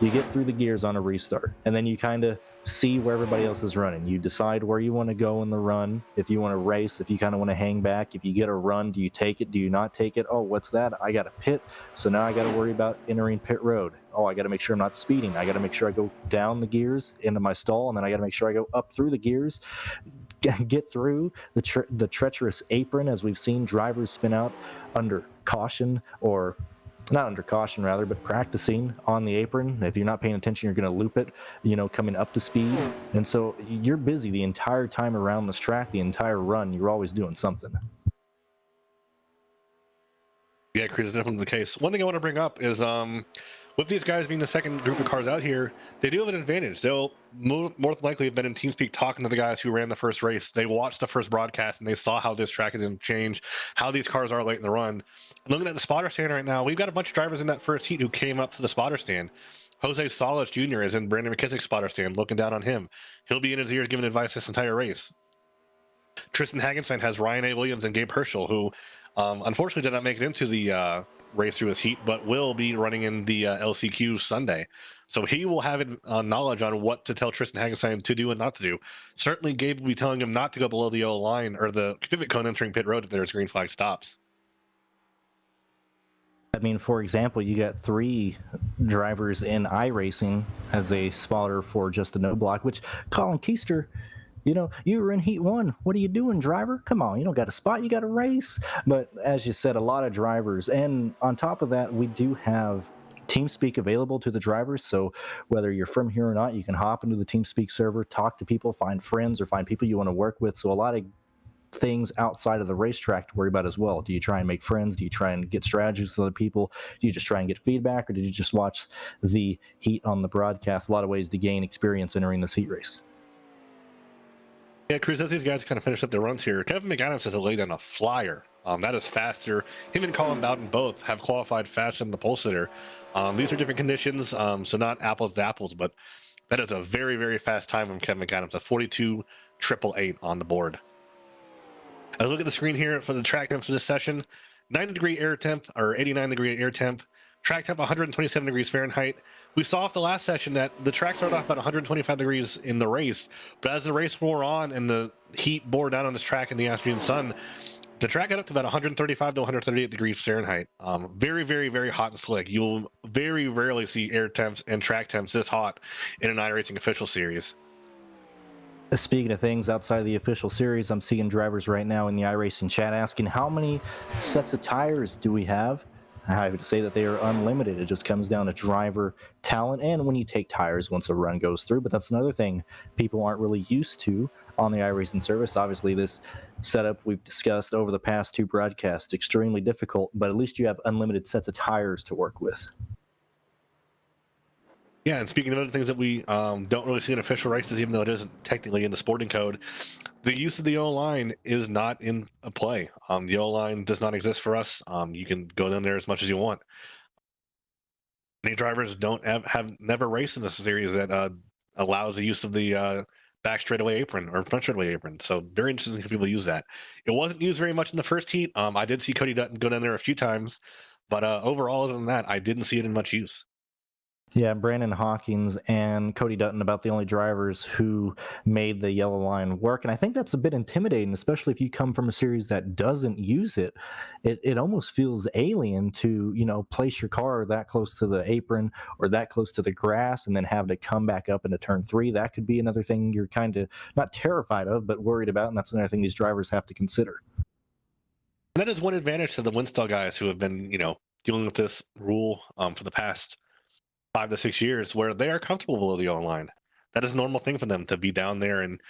you get through the gears on a restart, and then you kind of see where everybody else is running. You decide where you want to go in the run. If you want to race, if you kind of want to hang back, if you get a run, do you take it? Do you not take it? Oh, what's that? I got a pit, so now I got to worry about entering pit road. Oh, I got to make sure I'm not speeding. I got to make sure I go down the gears into my stall, and then I got to make sure I go up through the gears, get through the treacherous apron, as we've seen drivers spin out under caution, or not under caution rather, but practicing on the apron. If you're not paying attention, you're going to loop it, you know, coming up to speed. And so you're busy the entire time around this track, the entire run. You're always doing something. Yeah, Chris, is definitely the case. One thing I want to bring up is with these guys being the second group of cars out here, they do have an advantage. They'll more than likely have been in TeamSpeak talking to the guys who ran the first race. They watched the first broadcast and they saw how this track is going to change, how these cars are late in the run. And looking at the spotter stand right now, we've got a bunch of drivers in that first heat who came up to the spotter stand. Jose Salas Jr. is in Brandon McKissick's spotter stand, looking down on him. He'll be in his ears giving advice this entire race. Tristan Hagenstein has Ryan A. Williams and Gabe Herschel, who unfortunately did not make it into the race through his heat, but will be running in the LCQ Sunday. So he will have knowledge on what to tell Tristan Hagenstein to do and not to do. Certainly Gabe will be telling him not to go below the yellow line or the pivot cone entering pit road if there's green flag stops. I mean, for example, you got 3 drivers in iRacing as a spotter for just a no block, which Colin Keister, you know, you were in Heat 1. What are you doing, driver? Come on, you don't got a spot, you got a race. But as you said, a lot of drivers. And on top of that, we do have TeamSpeak available to the drivers. So whether you're from here or not, you can hop into the TeamSpeak server, talk to people, find friends, or find people you want to work with. So a lot of things outside of the racetrack to worry about as well. Do you try and make friends? Do you try and get strategies with other people? Do you just try and get feedback, or did you just watch the heat on the broadcast? A lot of ways to gain experience entering this heat race. Yeah, Cruz, as these guys kind of finish up their runs here, Kevin McAdams has laid down a flyer. That is faster. Him and Colin Bowden both have qualified faster than the pole sitter. These are different conditions, so not apples to apples, but that is a very, very fast time from Kevin McAdams, a 42.888 on the board. As I look at the screen here for the track temps for this session, 90-degree air temp, or 89-degree air temp, track temp 127 degrees Fahrenheit. We saw off the last session that the track started off about 125 degrees in the race, but as the race wore on and the heat bore down on this track in the afternoon sun, the track got up to about 135 to 138 degrees Fahrenheit. Very, very, very hot and slick. You'll very rarely see air temps and track temps this hot in an iRacing official series. Speaking of things outside of the official series, I'm seeing drivers right now in the iRacing chat asking how many sets of tires do we have? I would say that they are unlimited. It just comes down to driver talent and when you take tires once a run goes through. But that's another thing people aren't really used to on the iRacing service. Obviously, this setup we've discussed over the past 2 broadcasts, extremely difficult, but at least you have unlimited sets of tires to work with. Yeah, and speaking of other things that we don't really see in official races, even though it isn't technically in the sporting code, the use of the O line is not in a play. The O line does not exist for us. You can go down there as much as you want. Many drivers don't have never raced in this series that allows the use of the back straightaway apron or front straightaway apron. So very interesting for people to use that. It wasn't used very much in the first heat. I did see Cody Dutton go down there a few times, but overall, other than that, I didn't see it in much use. Yeah, Brandon Hawkins and Cody Dutton about the only drivers who made the yellow line work. And I think that's a bit intimidating, especially if you come from a series that doesn't use it. It almost feels alien to, place your car that close to the apron or that close to the grass and then have to come back up into turn 3. That could be another thing you're kind of not terrified of, but worried about. And that's another thing these drivers have to consider. That is one advantage to the Winstall guys who have been, dealing with this rule for the past 5 to 6 years, where they are comfortable below the yellow line. That is a normal thing for them to be down there, and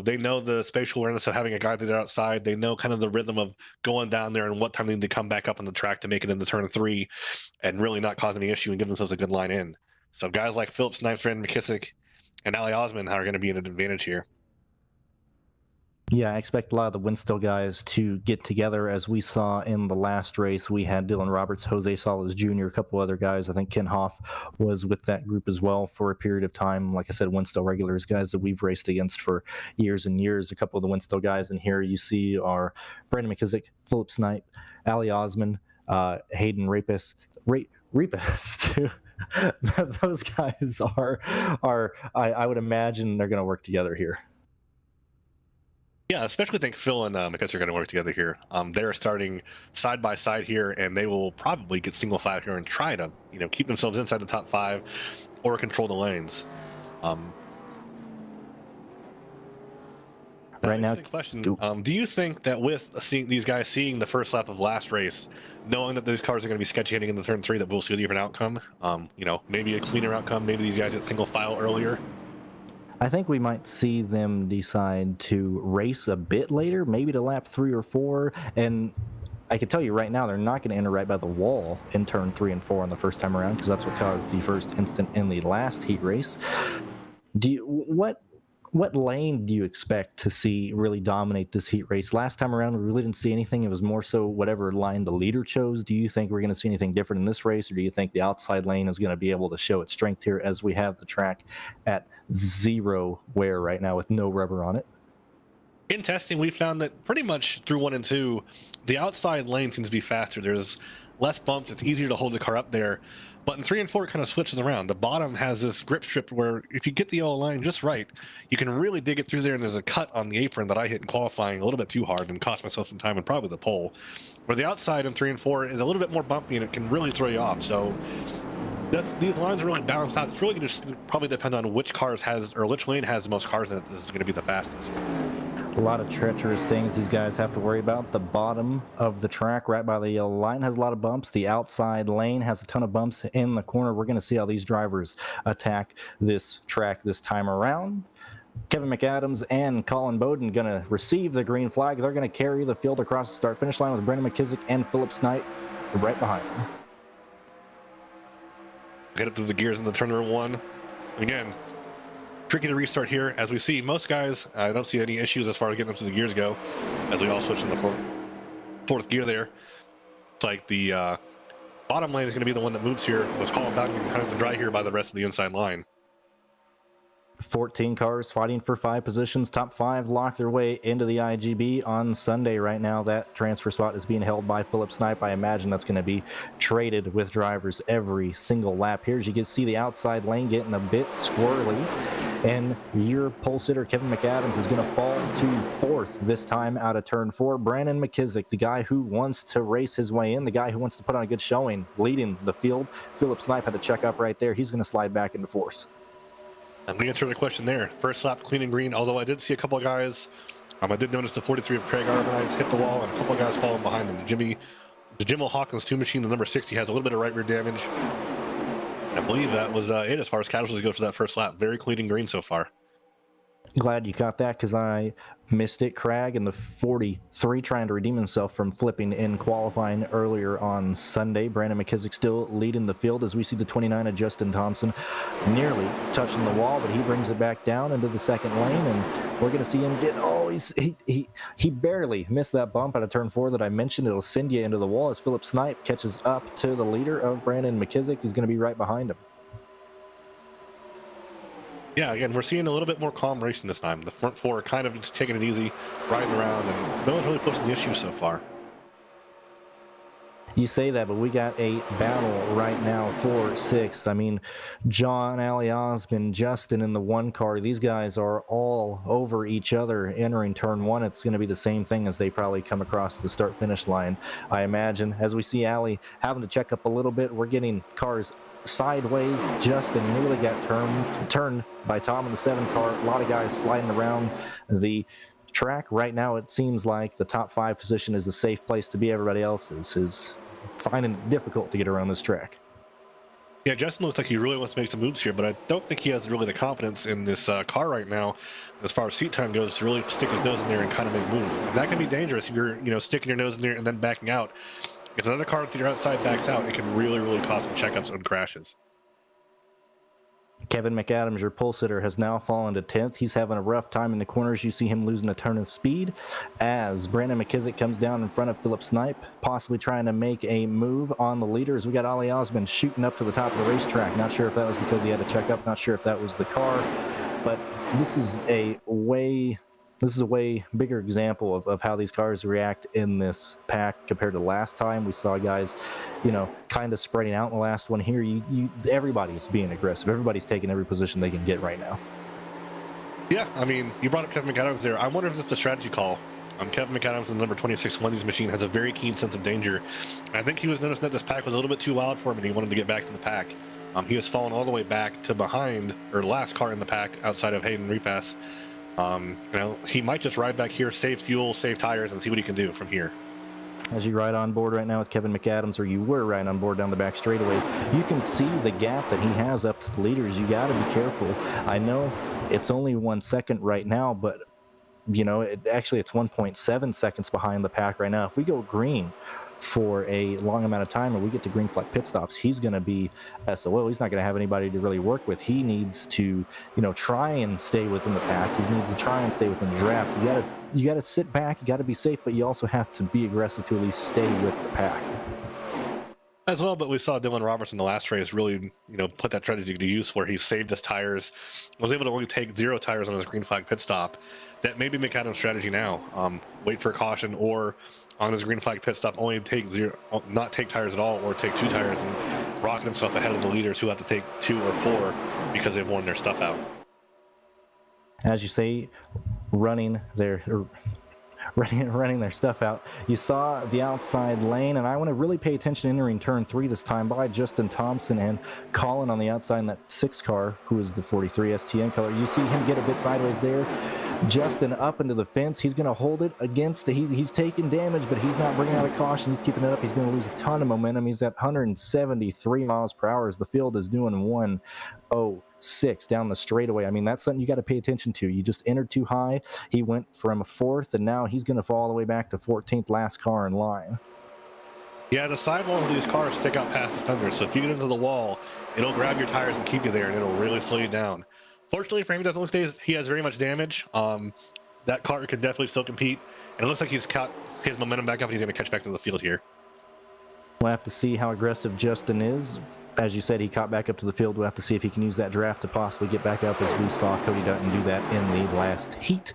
they know the spatial awareness of having a guy that's outside. They know kind of the rhythm of going down there and what time they need to come back up on the track to make it into turn 3, and really not cause any issue and give themselves a good line in. So guys like Philip Snipes, Brandon McKissick, and Ali Osman are going to be an advantage here. Yeah, I expect a lot of the Winstall guys to get together. As we saw in the last race, we had Dylan Roberts, Jose Salas Jr., a couple other guys. I think Ken Hoff was with that group as well for a period of time. Like I said, Winstall regulars, guys that we've raced against for years and years. A couple of the Winstall guys in here you see are Brandon McKissick, Philip Snipe, Ali Osman, Hayden Rapis, too. Those guys are I would imagine they're going to work together here. Yeah, especially think Phil and McKissick are going to work together here. They're starting side by side here, and they will probably get single file here and try to, keep themselves inside the top 5 or control the lanes. Right now, question: do you think that with these guys seeing the first lap of last race, knowing that those cars are going to be sketchy heading into turn 3, that we'll see a different outcome? Maybe a cleaner outcome. Maybe these guys get single file earlier. I think we might see them decide to race a bit later, maybe to lap 3 or 4. And I can tell you right now, they're not going to enter right by the wall in turn 3 and 4 on the first time around, because that's what caused the first incident in the last heat race. What lane do you expect to see really dominate this heat race? Last time around, we really didn't see anything. It was more so whatever line the leader chose. Do you think we're going to see anything different in this race, or do you think the outside lane is going to be able to show its strength here, as we have the track at 0 wear right now with no rubber on it? In testing, we found that pretty much through 1 and 2, the outside lane seems to be faster. There's less bumps. It's easier to hold the car up there. But in 3 and 4, it kind of switches around. The bottom has this grip strip where if you get the yellow line just right, you can really dig it through there. And there's a cut on the apron that I hit in qualifying a little bit too hard and cost myself some time and probably the pole. Where the outside in 3 and 4 is a little bit more bumpy and it can really throw you off. So these lines are really balanced out. It's really going to probably depend on which lane has the most cars in it is going to be the fastest. A lot of treacherous things these guys have to worry about. The bottom of the track right by the yellow line has a lot of bumps. The outside lane has a ton of bumps in the corner. We're going to see how these drivers attack this track this time around. Kevin McAdams and Colin Bowden going to receive the green flag. They're going to carry the field across the start-finish line with Brandon McKissick and Philip Snipe right behind them. Get up to the gears in the turn 1. Again, tricky to restart here. As we see, most guys, I don't see any issues as far as getting up to the gears go, as we all switch in the fourth gear there. It's like the bottom lane is going to be the one that moves here, with Colin Bowden kind of to dry here by the rest of the inside line. 14 cars fighting for 5 positions. Top 5 lock their way into the IGB on Sunday. Right now, that transfer spot is being held by Philip Snipe. I imagine that's going to be traded with drivers every single lap here. As you can see, the outside lane getting a bit squirrely. And your pole sitter, Kevin McAdams, is going to fall to 4th this time out of turn 4. Brandon McKissick, the guy who wants to race his way in, the guy who wants to put on a good showing, leading the field. Philip Snipe had to check up right there. He's going to slide back into 4th. I'm going to answer the question there. First lap, clean and green, although I did see a couple of guys. I did notice the 43 of Craig Arbonites hit the wall, and a couple of guys falling behind them. The Jimmo Hawkins 2 machine, the number 60, has a little bit of right rear damage. I believe that was it as far as casualties go for that first lap. Very clean and green so far. Glad you caught that because I missed it. Crag in the 43 trying to redeem himself from flipping in qualifying earlier on Sunday. Brandon McKissick still leading the field as we see the 29 of Justin Thompson nearly touching the wall, but he brings it back down into the second lane, and we're going to see him get, he barely missed that bump out of turn 4 that I mentioned. It'll send you into the wall as Philip Snipe catches up to the leader of Brandon McKissick. He's going to be right behind him. Yeah, again, we're seeing a little bit more calm racing this time. The front four are kind of just taking it easy, riding around, and no one's really pushing the issue so far. You say that, but we got a battle right now for 6th. I mean, John, Ali Osmond, Justin in the 1 car. These guys are all over each other entering turn 1. It's going to be the same thing as they probably come across the start-finish line, I imagine. As we see Ali having to check up a little bit, we're getting cars sideways. Justin nearly got turned by Tom in the 7 car. A lot of guys sliding around the track. Right now, it seems like the top 5 position is a safe place to be. Everybody else is finding it difficult to get around this track. Yeah, Justin looks like he really wants to make some moves here, but I don't think he has really the confidence in this car right now, as far as seat time goes, to really stick his nose in there and kind of make moves. And that can be dangerous if you're sticking your nose in there and then backing out. If another car to your outside backs out, it can really, really cause some checkups and crashes. Kevin McAdams, your pole sitter, has now fallen to 10th. He's having a rough time in the corners. You see him losing a turn of speed as Brandon McKissick comes down in front of Philip Snipe, possibly trying to make a move on the leaders. We got Ali Osmond shooting up to the top of the racetrack. Not sure if that was because he had to check up. Not sure if that was the car. But this is a way bigger example of how these cars react in this pack compared to last time. We saw guys, kind of spreading out in the last one. Here, everybody's being aggressive. Everybody's taking every position they can get right now. Yeah, I mean, you brought up Kevin McAdams there. I wonder if it's a strategy call. Kevin McAdams in the number 26 Wendy's machine has a very keen sense of danger. I think he was noticing that this pack was a little bit too loud for him, and he wanted to get back to the pack. He was falling all the way back to behind, or last car in the pack outside of Hayden Repass. He might just ride back here, save fuel, save tires, and see what he can do from here. As you ride on board right now with Kevin McAdams, or you were riding on board down the back straightaway, you can see the gap that he has up to the leaders. You got to be careful. I know it's only 1 second right now, but it's 1.7 seconds behind the pack right now. If we go green for a long amount of time and we get to green flag pit stops, he's going to be SOL. He's not going to have anybody to really work with. He needs to try and stay within the pack. He needs to try and stay within the draft. You got to sit back, you got to be safe, but you also have to be aggressive to at least stay with the pack as well. But we saw Dylan Roberts in the last race really put that strategy to use, where he saved his tires, was able to only take 0 tires on his green flag pit stop. That may be McAdams' strategy now. Wait for a caution, or on his green flag pit stop, only not take tires at all, or take 2 tires and rocket himself ahead of the leaders who have to take 2 or 4 because they've worn their stuff out. As you say, running their stuff out. You saw the outside lane, and I want to really pay attention entering turn 3 this time by Justin Thompson and Colin on the outside in that 6 car, who is the 43 STN color. You see him get a bit sideways there. Justin up into the fence. He's going to hold it against. He's taking damage, but he's not bringing out a caution. He's keeping it up. He's going to lose a ton of momentum. He's at 173 miles per hour as the field is doing 106 down the straightaway. I mean, that's something you got to pay attention to. You just entered too high. He went from 4th, and now he's going to fall all the way back to 14th, last car in line. Yeah, the sidewalls of these cars stick out past the fenders, so if you get into the wall, it'll grab your tires and keep you there, and it'll really slow you down. Fortunately for him, it doesn't look like he has very much damage. That car can definitely still compete, and it looks like he's caught his momentum back up, and he's going to catch back to the field here. We'll have to see how aggressive Justin is. As you said, he caught back up to the field. We'll have to see if he can use that draft to possibly get back up, as we saw Cody Dutton do that in the last heat.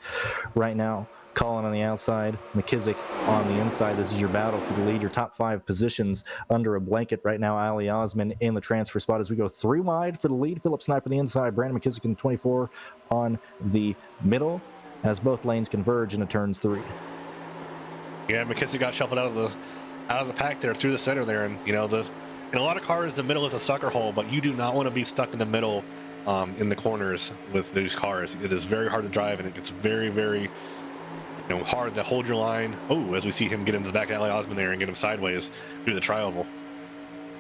Right now, Colin on the outside, McKissick on the inside. This is your battle for the lead. Your top 5 positions under a blanket right now. Ali Osman in the transfer spot as we go 3 wide for the lead. Philip Snipe on the inside. Brandon McKissick in 24 on the middle as both lanes converge into turns 3. Yeah, McKissick got shuffled out of the pack there through the center there, and in a lot of cars the middle is a sucker hole, but you do not want to be stuck in the middle in the corners with these cars. It is very hard to drive, and it gets very, very hard to hold your line. As we see him get into the back of Ali Osman there and get him sideways through the tri-oval.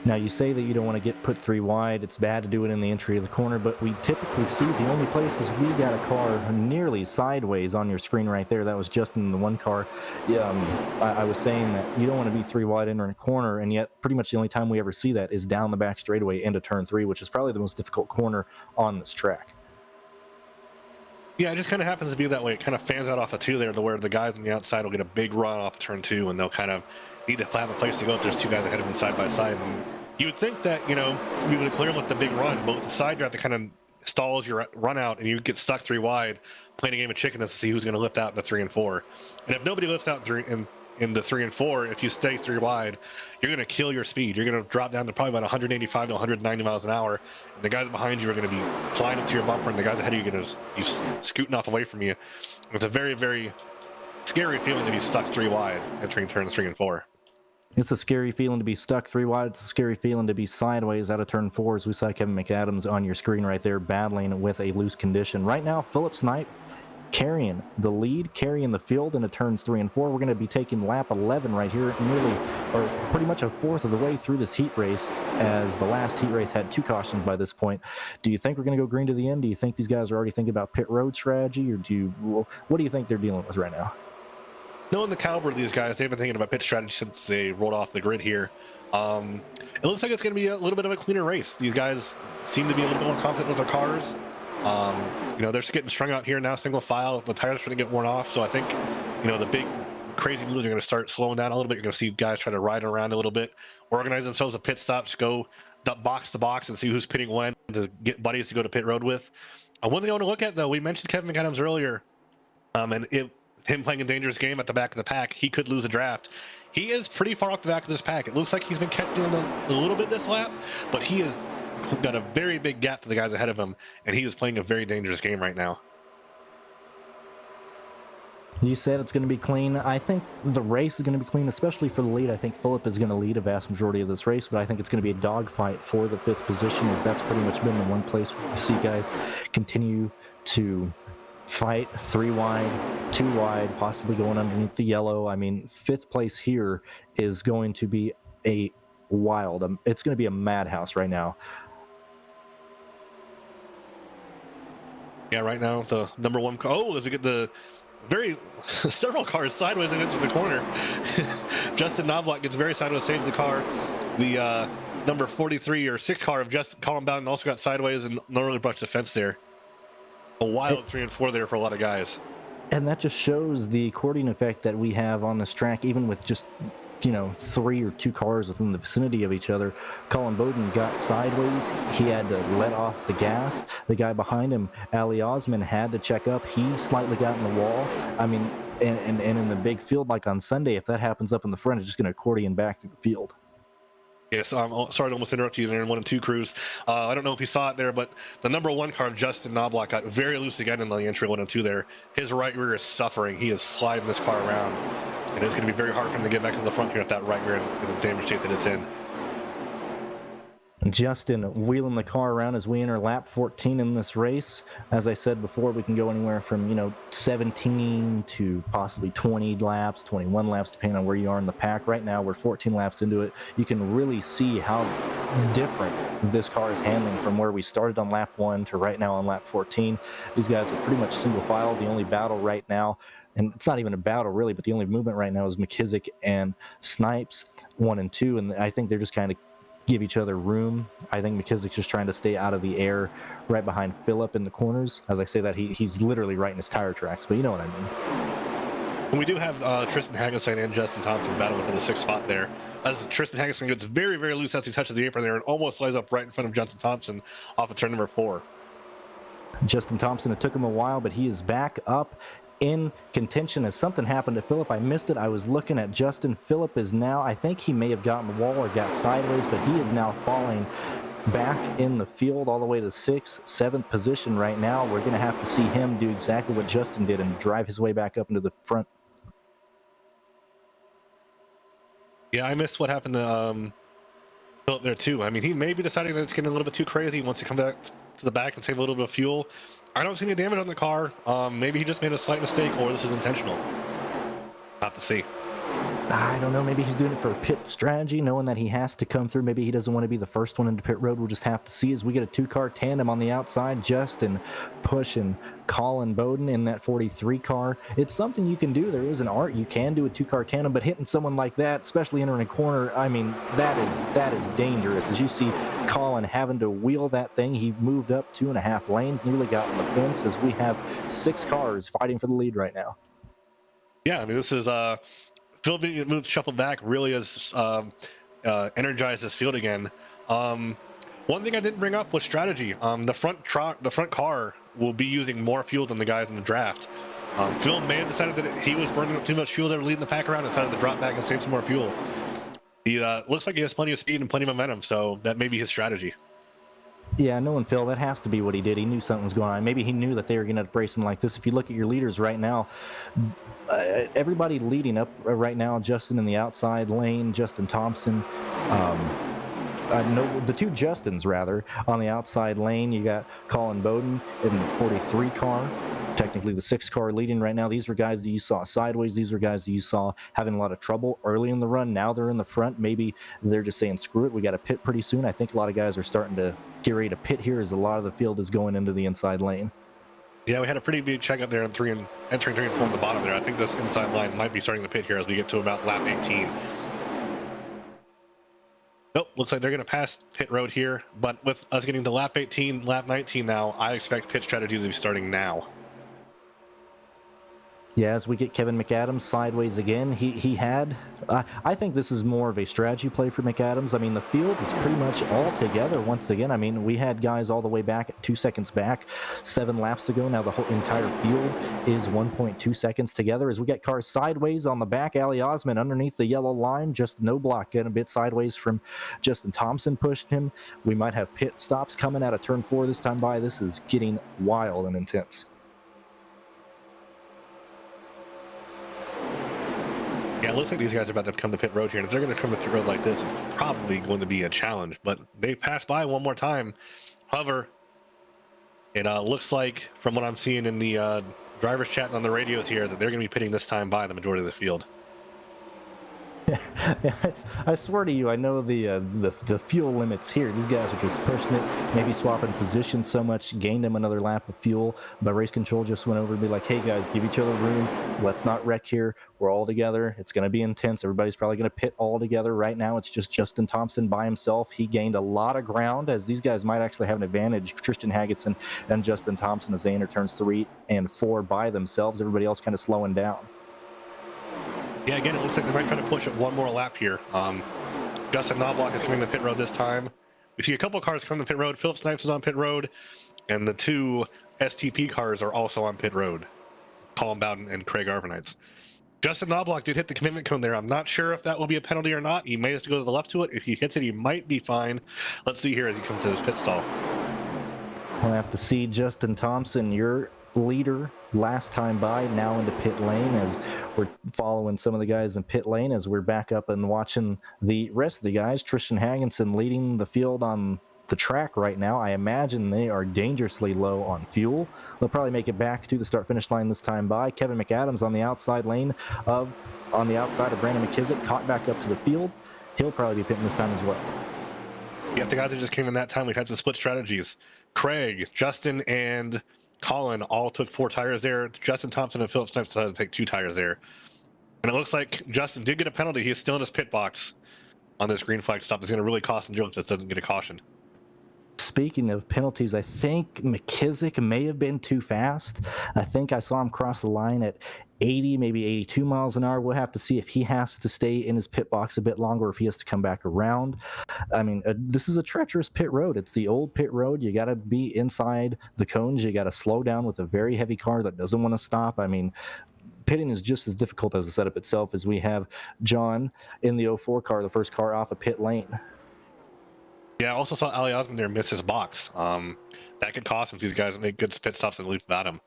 Now, you say that you don't want to get put 3 wide. It's bad to do it in the entry of the corner, but we typically see the only places we got a car nearly sideways on your screen right there. That was just in the one car. I was saying that you don't want to be 3 wide entering a corner, and yet pretty much the only time we ever see that is down the back straightaway into turn 3, which is probably the most difficult corner on this track. Yeah, it just kind of happens to be that way. It kind of fans out off of 2 there, to where the guys on the outside will get a big run off of turn 2, and they'll kind of need to have a place to go if there's 2 guys ahead of them side by side. And you would think that, you know, we would clear them with the big run, but with the side draft that kind of stalls your run out, and you get stuck 3 wide, playing a game of chicken to see who's going to lift out in the 3 and 4. And if nobody lifts out in the 3 and 4, if you stay 3 wide, you're going to kill your speed. You're going to drop down to probably about 185 to 190 miles an hour. And the guys behind you are going to be flying up to your bumper, and the guys ahead of you are going to be scooting off away from you. It's a very, very scary feeling to be stuck 3 wide entering turns 3 and 4. It's a scary feeling to be stuck 3 wide. It's a scary feeling to be sideways out of turn 4, as we saw Kevin McAdams on your screen right there battling with a loose condition. Right now, Philip Snipe carrying the lead, carrying the field into turns 3 and 4. We're going to be taking lap 11 right here, nearly, or pretty much a fourth of the way through this heat race, as the last heat race had 2 cautions by this point. Do you think we're going to go green to the end? Do you think these guys are already thinking about pit road strategy, or what do you think they're dealing with right now? Knowing the caliber of these guys, they've been thinking about pit strategy since they rolled off the grid here. It looks like it's going to be a little bit of a cleaner race. These guys seem to be a little bit more confident with their cars. You know, they're just getting strung out here now, single file. The tires are going to get worn off. So I think, you know, the big crazy moves are going to start slowing down a little bit. You're going to see guys try to ride around a little bit, organize themselves a pit stops, go box to box and see who's pitting when to get buddies to go to pit road with. One thing I want to look at, though, we mentioned Kevin McAdams earlier, and him playing a dangerous game at the back of the pack, he could lose a draft. He is pretty far off the back of this pack. It looks like he's been kept in a little bit this lap, but he has got a very big gap to the guys ahead of him, and he is playing a very dangerous game right now. You said it's going to be clean. I think the race is going to be clean, especially for the lead. I think Philip is going to lead a vast majority of this race, but I think it's going to be a dogfight for the 5th position, as that's pretty much been the one place where you see guys continue to fight 3 wide, 2 wide, possibly going underneath the yellow. I mean, 5th place here is going to be a wild, it's going to be a madhouse right now. Yeah, right now the number 1 car. Oh, as we get the several cars sideways into the corner. Justin Knobloch gets very sideways, saves the car. The number 43 or 6 car of just Colin Bowden also got sideways and normally brushed the fence there. A wild 3 and 4 there for a lot of guys. And that just shows the accordion effect that we have on this track, even with just, you know, 3 or 2 cars within the vicinity of each other. Colin Bowden got sideways. He had to let off the gas. The guy behind him, Ali Osman, had to check up. He slightly got in the wall. I mean, and in the big field like on Sunday, if that happens up in the front, it's just going to accordion back through the field. Yes, I'm sorry to almost interrupt you there in 1 and 2 crews. I don't know if you saw it there, but the number 1 car, Justin Knobloch, got very loose again in the entry 1 and 2 there. His right rear is suffering. He is sliding this car around, and it's going to be very hard for him to get back to the front here at that right rear in the damaged state that it's in. Justin wheeling the car around as we enter lap 14 in this race. As I said before, we can go anywhere from, you know, 17 to possibly 20 laps, 21 laps, depending on where you are in the pack. Right now, we're 14 laps into it. You can really see how different this car is handling from where we started on lap 1 to right now on lap 14. These guys are pretty much single file. The only battle right now, and it's not even a battle really, but the only movement right now is McKissick and Snipes 1 and 2, and I think they're just kind of give each other room. I think McKissick's just trying to stay out of the air right behind Phillip in the corners. As I say that, he's literally right in his tire tracks, but you know what I mean. And we do have Tristan Haggison and Justin Thompson battling for the 6th spot there. As Tristan Haggison gets very, very loose as he touches the apron there and almost slides up right in front of Justin Thompson off of turn number 4. Justin Thompson, it took him a while, but he is back up in contention as something happened to Phillip. I missed it. I was looking at Justin. Phillip is now, I think he may have gotten the wall or got sideways, but he is now falling back in the field all the way to 6th, 7th position right now. We're going to have to see him do exactly what Justin did and drive his way back up into the front. Yeah, I missed what happened to Phillip there too. I mean, he may be deciding that it's getting a little bit too crazy. He wants to come back to the back and save a little bit of fuel. I don't see any damage on the car. Maybe he just made a slight mistake, or this is intentional. Not to see. I don't know. Maybe he's doing it for a pit strategy, knowing that he has to come through. Maybe he doesn't want to be the first one into pit road. We'll just have to see as we get a two-car tandem on the outside. Justin pushing Colin Bowden in that 43 car. It's something you can do. There is an art. You can do a two-car tandem, but hitting someone like that, especially entering a corner, I mean, that is dangerous. As you see Colin having to wheel that thing, he moved up 2.5 lanes, nearly got on the fence, as we have 6 cars fighting for the lead right now. Yeah, I mean, this is field being moved, shuffled back really has energized this field again. One thing I didn't bring up was strategy. The front car will be using more fuel than the guys in the draft. Phil may have decided that he was burning up too much fuel. They were leading the pack around and decided to drop back and save some more fuel. He looks like he has plenty of speed and plenty of momentum, so that may be his strategy. Yeah, knowing Phil, that has to be what he did. He knew something was going on. Maybe he knew that they were going to racing like this. If you look at your leaders right now, everybody leading up right now, Justin in the outside lane, Justin Thompson, no, the two Justins rather on the outside lane. You got Colin Bowden in the 43 car, technically the 6 car leading right now. These were guys that you saw sideways. These were guys that you saw having a lot of trouble early in the run. Now they're in the front. Maybe they're just saying, screw it, we got to pit pretty soon. I think a lot of guys are starting to get ready to pit here as a lot of the field is going into the inside lane. Yeah, we had a pretty big check up there in entering 3 and 4 on the bottom there. I think this inside line might be starting to pit here as we get to about lap 18. Nope, looks like they're going to pass pit road here, but with us getting to lap 18, lap 19 now, I expect pit strategies to be starting now. Yeah, as we get Kevin McAdams sideways again, he had, I think this is more of a strategy play for McAdams. I mean, the field is pretty much all together once again. I mean, we had guys all the way back at 2 seconds back 7 laps ago. Now the whole entire field is 1.2 seconds together as we get cars sideways on the back. Ali Osman underneath the yellow line, just no block, getting a bit sideways from Justin Thompson pushed him. We might have pit stops coming out of turn 4 this time by. This is getting wild and intense. Yeah, it looks like these guys are about to come to pit road here, and if they're going to come to pit road like this, it's probably going to be a challenge, but they pass by one more time. However, it looks like, from what I'm seeing in the drivers chat on the radios here, that they're going to be pitting this time by the majority of the field. I swear to you, I know the fuel limits here. These guys are just pushing it, maybe swapping position so much, gained them another lap of fuel, but race control just went over and be like, hey guys, give each other room. Let's not wreck here. We're all together. It's going to be intense. Everybody's probably going to pit all together. Right now, it's just Justin Thompson by himself. He gained a lot of ground, as these guys might actually have an advantage. Christian Hagetson and Justin Thompson as they enter turns 3 and 4 by themselves. Everybody else kind of slowing down. Yeah, again, it looks like they might try to push it one more lap here. Justin Knobloch is coming to pit road this time. We see a couple cars come to pit road. Philip Snipes is on pit road, and the 2 STP cars are also on pit road. Colin Bowden and Craig Arvanites. Justin Knobloch did hit the commitment cone there. I'm not sure if that will be a penalty or not. He may have to go to the left to it. If he hits it, he might be fine. Let's see here as he comes to his pit stall. We'll have to see Justin Thompson, your leader last time by, now into pit lane, as we're following some of the guys in pit lane as we're back up and watching the rest of the guys. Tristan Hagenson leading the field on the track right now. I imagine they are dangerously low on fuel. They'll probably make it back to the start-finish line this time by. Kevin McAdams on the outside lane on the outside of Brandon McKissick, caught back up to the field. He'll probably be pitting this time as well. Yeah, the guys that just came in that time, we've had some split strategies. Craig, Justin, and Colin all took 4 tires there. Justin Thompson and Philip Snipes decided to take 2 tires there. And it looks like Justin did get a penalty. He's still in his pit box on this green flag stop. It's going to really cost him if just doesn't get a caution. Speaking of penalties, I think McKissick may have been too fast. I think I saw him cross the line at 80, maybe 82 miles an hour. We'll have to see if he has to stay in his pit box a bit longer, or if he has to come back around. I mean, this is a treacherous pit road. It's the old pit road. You got to be inside the cones. You got to slow down with a very heavy car that doesn't want to stop. I mean, pitting is just as difficult as the setup itself, as we have John in the 04 car, the first car off a pit lane. Yeah, I also saw Ali Osman there miss his box. That could cost him if these guys make good pit stops and leave without him.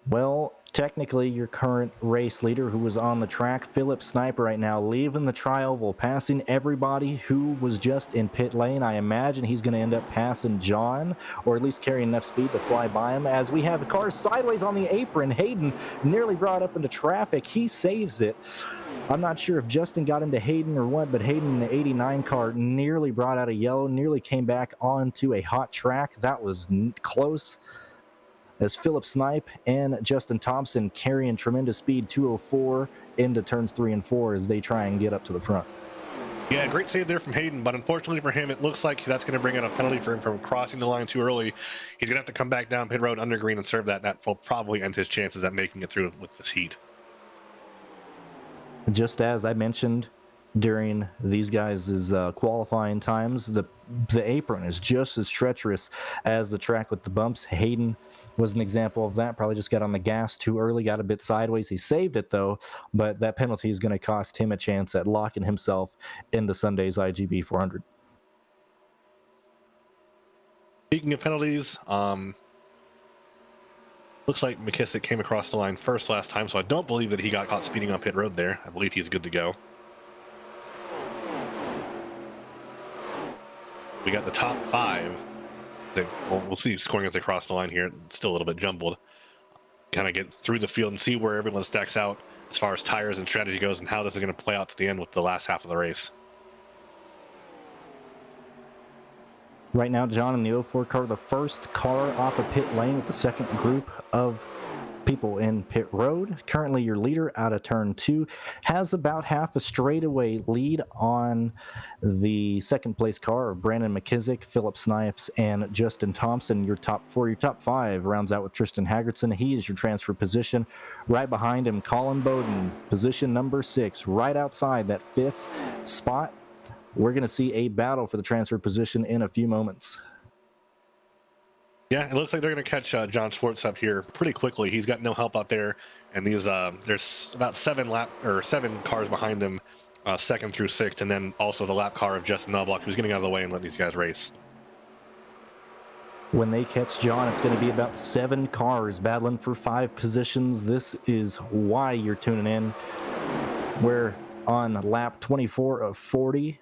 Well, technically your current race leader who was on the track, Philip Snipe, right now leaving the tri-oval, passing everybody who was just in pit lane. I imagine he's going to end up passing John, or at least carrying enough speed to fly by him, as we have the cars sideways on the apron. Hayden nearly brought up into traffic. He saves it. I'm not sure if Justin got into Hayden or what, but Hayden in the 89 car nearly brought out a yellow, nearly came back onto a hot track. That was close, as Philip Snipe and Justin Thompson carrying tremendous speed, 204 into turns 3 and 4 as they try and get up to the front. Yeah, great save there from Hayden, but unfortunately for him, it looks like that's going to bring in a penalty for him from crossing the line too early. He's going to have to come back down pit road under green and serve that. That will probably end his chances at making it through with this heat. Just as I mentioned during these guys' qualifying times, the apron is just as treacherous as the track with the bumps. Hayden was an example of that. Probably just got on the gas too early, got a bit sideways. He saved it though, but that penalty is going to cost him a chance at locking himself into Sunday's IGB 400. Speaking of penalties, looks like McKissick came across the line first last time, so I don't believe that he got caught speeding on pit road there. I believe he's good to go. We got the top 5. We'll see scoring as they cross the line here. It's still a little bit jumbled. Kind of get through the field and see where everyone stacks out as far as tires and strategy goes, and how this is going to play out to the end with the last half of the race. Right now, John, in the 04 car, the first car off of pit lane with the second group of people in pit road. Currently, your leader out of turn 2 has about half a straightaway lead on the second place car of Brandon McKissick, Philip Snipes, and Justin Thompson. Your top 4, your top 5 rounds out with Tristan Hagertson. He is your transfer position. Right behind him, Colin Bowden, position number 6, right outside that 5th spot. We're going to see a battle for the transfer position in a few moments. Yeah, it looks like they're going to catch John Schwartz up here pretty quickly. He's got no help out there, and these there's about 7 cars behind them, 2nd through 6th, and then also the lap car of Justin Knobloch, who's getting out of the way and let these guys race. When they catch John, it's going to be about 7 cars battling for 5 positions. This is why you're tuning in. We're on lap 24 of 40,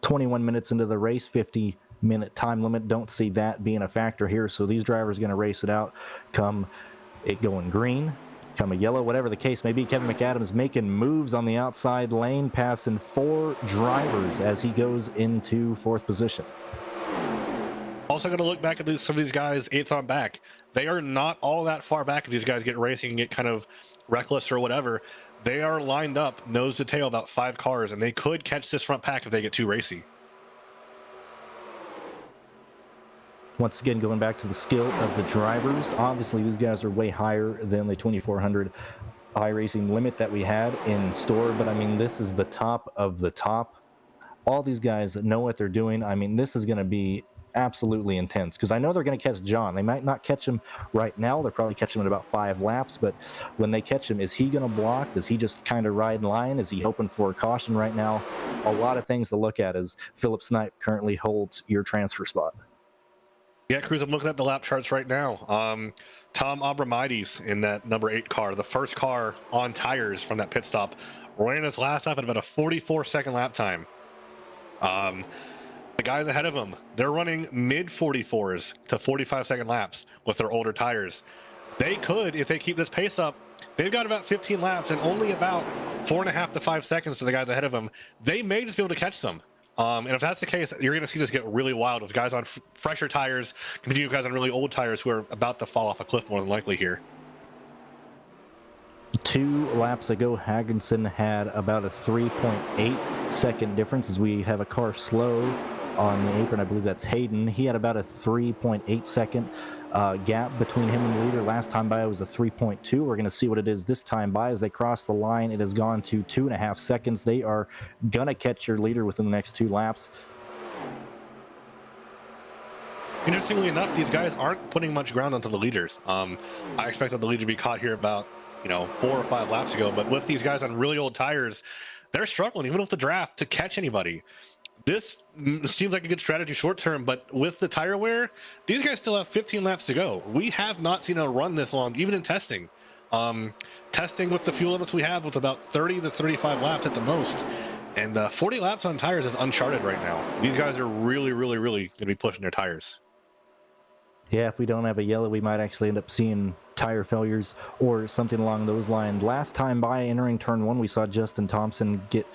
21 minutes into the race, 50-minute time limit. Don't see that being a factor here, so these drivers are going to race it out. Come it going green, come a yellow, whatever the case may be. Kevin McAdams making moves on the outside lane, passing 4 drivers as he goes into 4th position. Also going to look back at some of these guys 8th on back. They are not all that far back if these guys get racing and get kind of reckless or whatever. They are lined up nose to tail about 5 cars, and they could catch this front pack if they get too racy. Once again, going back to the skill of the drivers, obviously these guys are way higher than the 2400 iRacing limit that we had in store, but I mean, this is the top of the top. All these guys know what they're doing. I mean, this is going to be absolutely intense, because I know they're going to catch John. They might not catch him right now. They're probably catching him in about 5 laps, but when they catch him, is he going to block? Does he just kind of ride in line? Is he hoping for a caution right now? A lot of things to look at as Philip Snipe currently holds your transfer spot. Yeah, Cruz, I'm looking at the lap charts right now. Tom Abramides in that number 8 car, the first car on tires from that pit stop, ran his last lap at about a 44-second lap time. The guys ahead of him, they're running mid 44s to 45-second laps with their older tires. They could, if they keep this pace up, they've got about 15 laps and only about 4.5 to 5 seconds to the guys ahead of them. They may just be able to catch them. And if that's the case, you're going to see this get really wild with guys on fresher tires competing with guys on really old tires who are about to fall off a cliff more than likely here. 2 laps ago, Hagenson had about a 3.8 second difference as we have a car slow on the apron. I believe that's Hayden. He had about a 3.8 second gap between him and the leader. Last time by it was a 3.2. We're going to see what it is this time by. As they cross the line, it has gone to 2.5 seconds. They are going to catch your leader within the next 2 laps. Interestingly enough, these guys aren't putting much ground onto the leaders. I expected the leader to be caught here about 4 or 5 laps ago, but with these guys on really old tires, they're struggling even with the draft to catch anybody. This seems like a good strategy short term, but with the tire wear, these guys still have 15 laps to go. We have not seen a run this long, even in testing. Testing with the fuel limits we have with about 30 to 35 laps at the most. And 40 laps on tires is uncharted right now. These guys are really, really, really going to be pushing their tires. Yeah, if we don't have a yellow, we might actually end up seeing tire failures or something along those lines. Last time by entering turn 1, we saw Justin Thompson get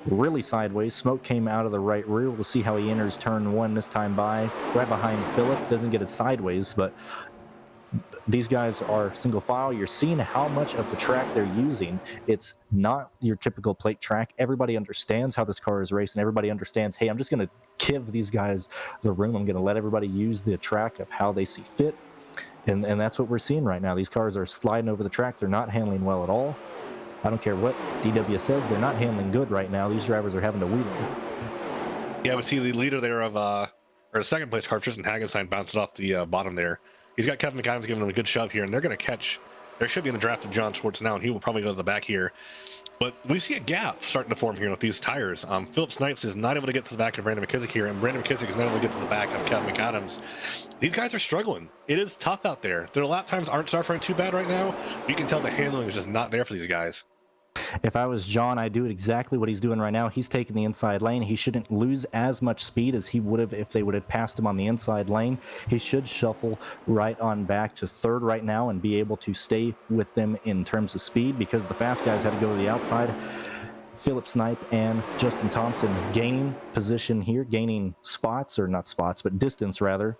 really sideways. Smoke came out of the right rear. We'll see how he enters turn 1 this time by. Right behind Phillip. Doesn't get it sideways, but these guys are single file. You're seeing how much of the track they're using. It's not your typical plate track. Everybody understands how this car is racing. Everybody understands, hey, I'm just going to give these guys the room. I'm going to let everybody use the track of how they see fit. And that's what we're seeing right now. These cars are sliding over the track. They're not handling well at all. I don't care what DW says. They're not handling good right now. These drivers are having to wheel them. Yeah, we see the leader there of, or second place car, Tristan Hagenstein, bounced off the bottom there. He's got Kevin McAdams giving him a good shove here, and they're going to catch. There should be in the draft of John Schwartz now, and he will probably go to the back here. But we see a gap starting to form here with these tires. Philip Snipes is not able to get to the back of Brandon McKissick here, and Brandon McKissick is not able to get to the back of Kevin McAdams. These guys are struggling. It is tough out there. Their lap times aren't suffering too bad right now. You can tell the handling is just not there for these guys. If I was John, I'd do exactly what he's doing right now. He's taking the inside lane. He shouldn't lose as much speed as he would have if they would have passed him on the inside lane. He should shuffle right on back to third right now and be able to stay with them in terms of speed, because the fast guys had to go to the outside. Philip Snipe and Justin Thompson gaining position here, gaining spots, or not spots, but distance rather,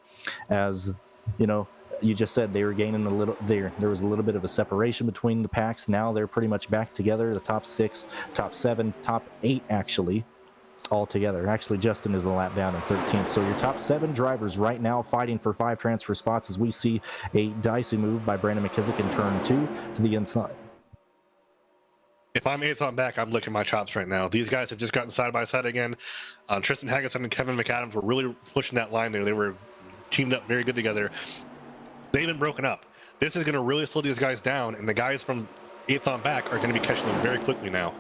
as you know, you just said they were gaining a little there. There was a little bit of a separation between the packs. Now they're pretty much back together. The top 6, top 7, top 8 actually all together. Actually, Justin is a lap down in 13th. So your top 7 drivers right now fighting for 5 transfer spots as we see a dicey move by Brandon McKissick in turn 2 to the inside. If I'm 8th on back, I'm licking my chops right now. These guys have just gotten side by side again. Tristan Hagenstein and Kevin McAdams were really pushing that line there. They were teamed up very good together. They've been broken up. This is going to really slow these guys down, and the guys from 8th on back are going to be catching them very quickly now.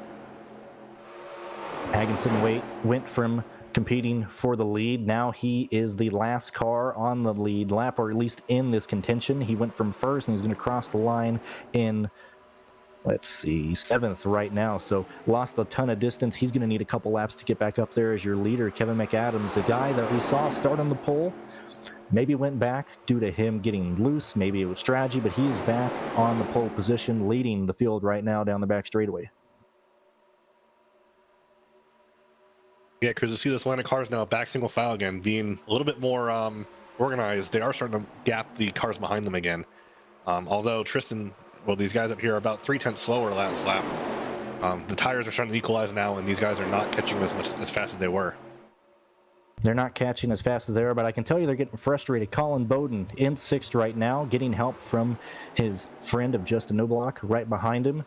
Hagenson went from competing for the lead. Now he is the last car on the lead lap, or at least in this contention. He went from first, and he's going to cross the line in, let's see, 7th right now. So lost a ton of distance. He's going to need a couple laps to get back up there as your leader. Kevin McAdams, the guy that we saw start on the pole, maybe went back due to him getting loose. Maybe it was strategy, but he's back on the pole position, leading the field right now down the back straightaway. Yeah, because you see this line of cars now back single file again, being a little bit more organized. They are starting to gap the cars behind them again. Although Tristan, well, these guys up here are about 3/10 slower last lap. The tires are starting to equalize now, and these guys are not catching as fast as they were. They're not catching as fast as they are, but I can tell you they're getting frustrated. Colin Bowden in 6th right now, getting help from his friend of Justin Noblock right behind him.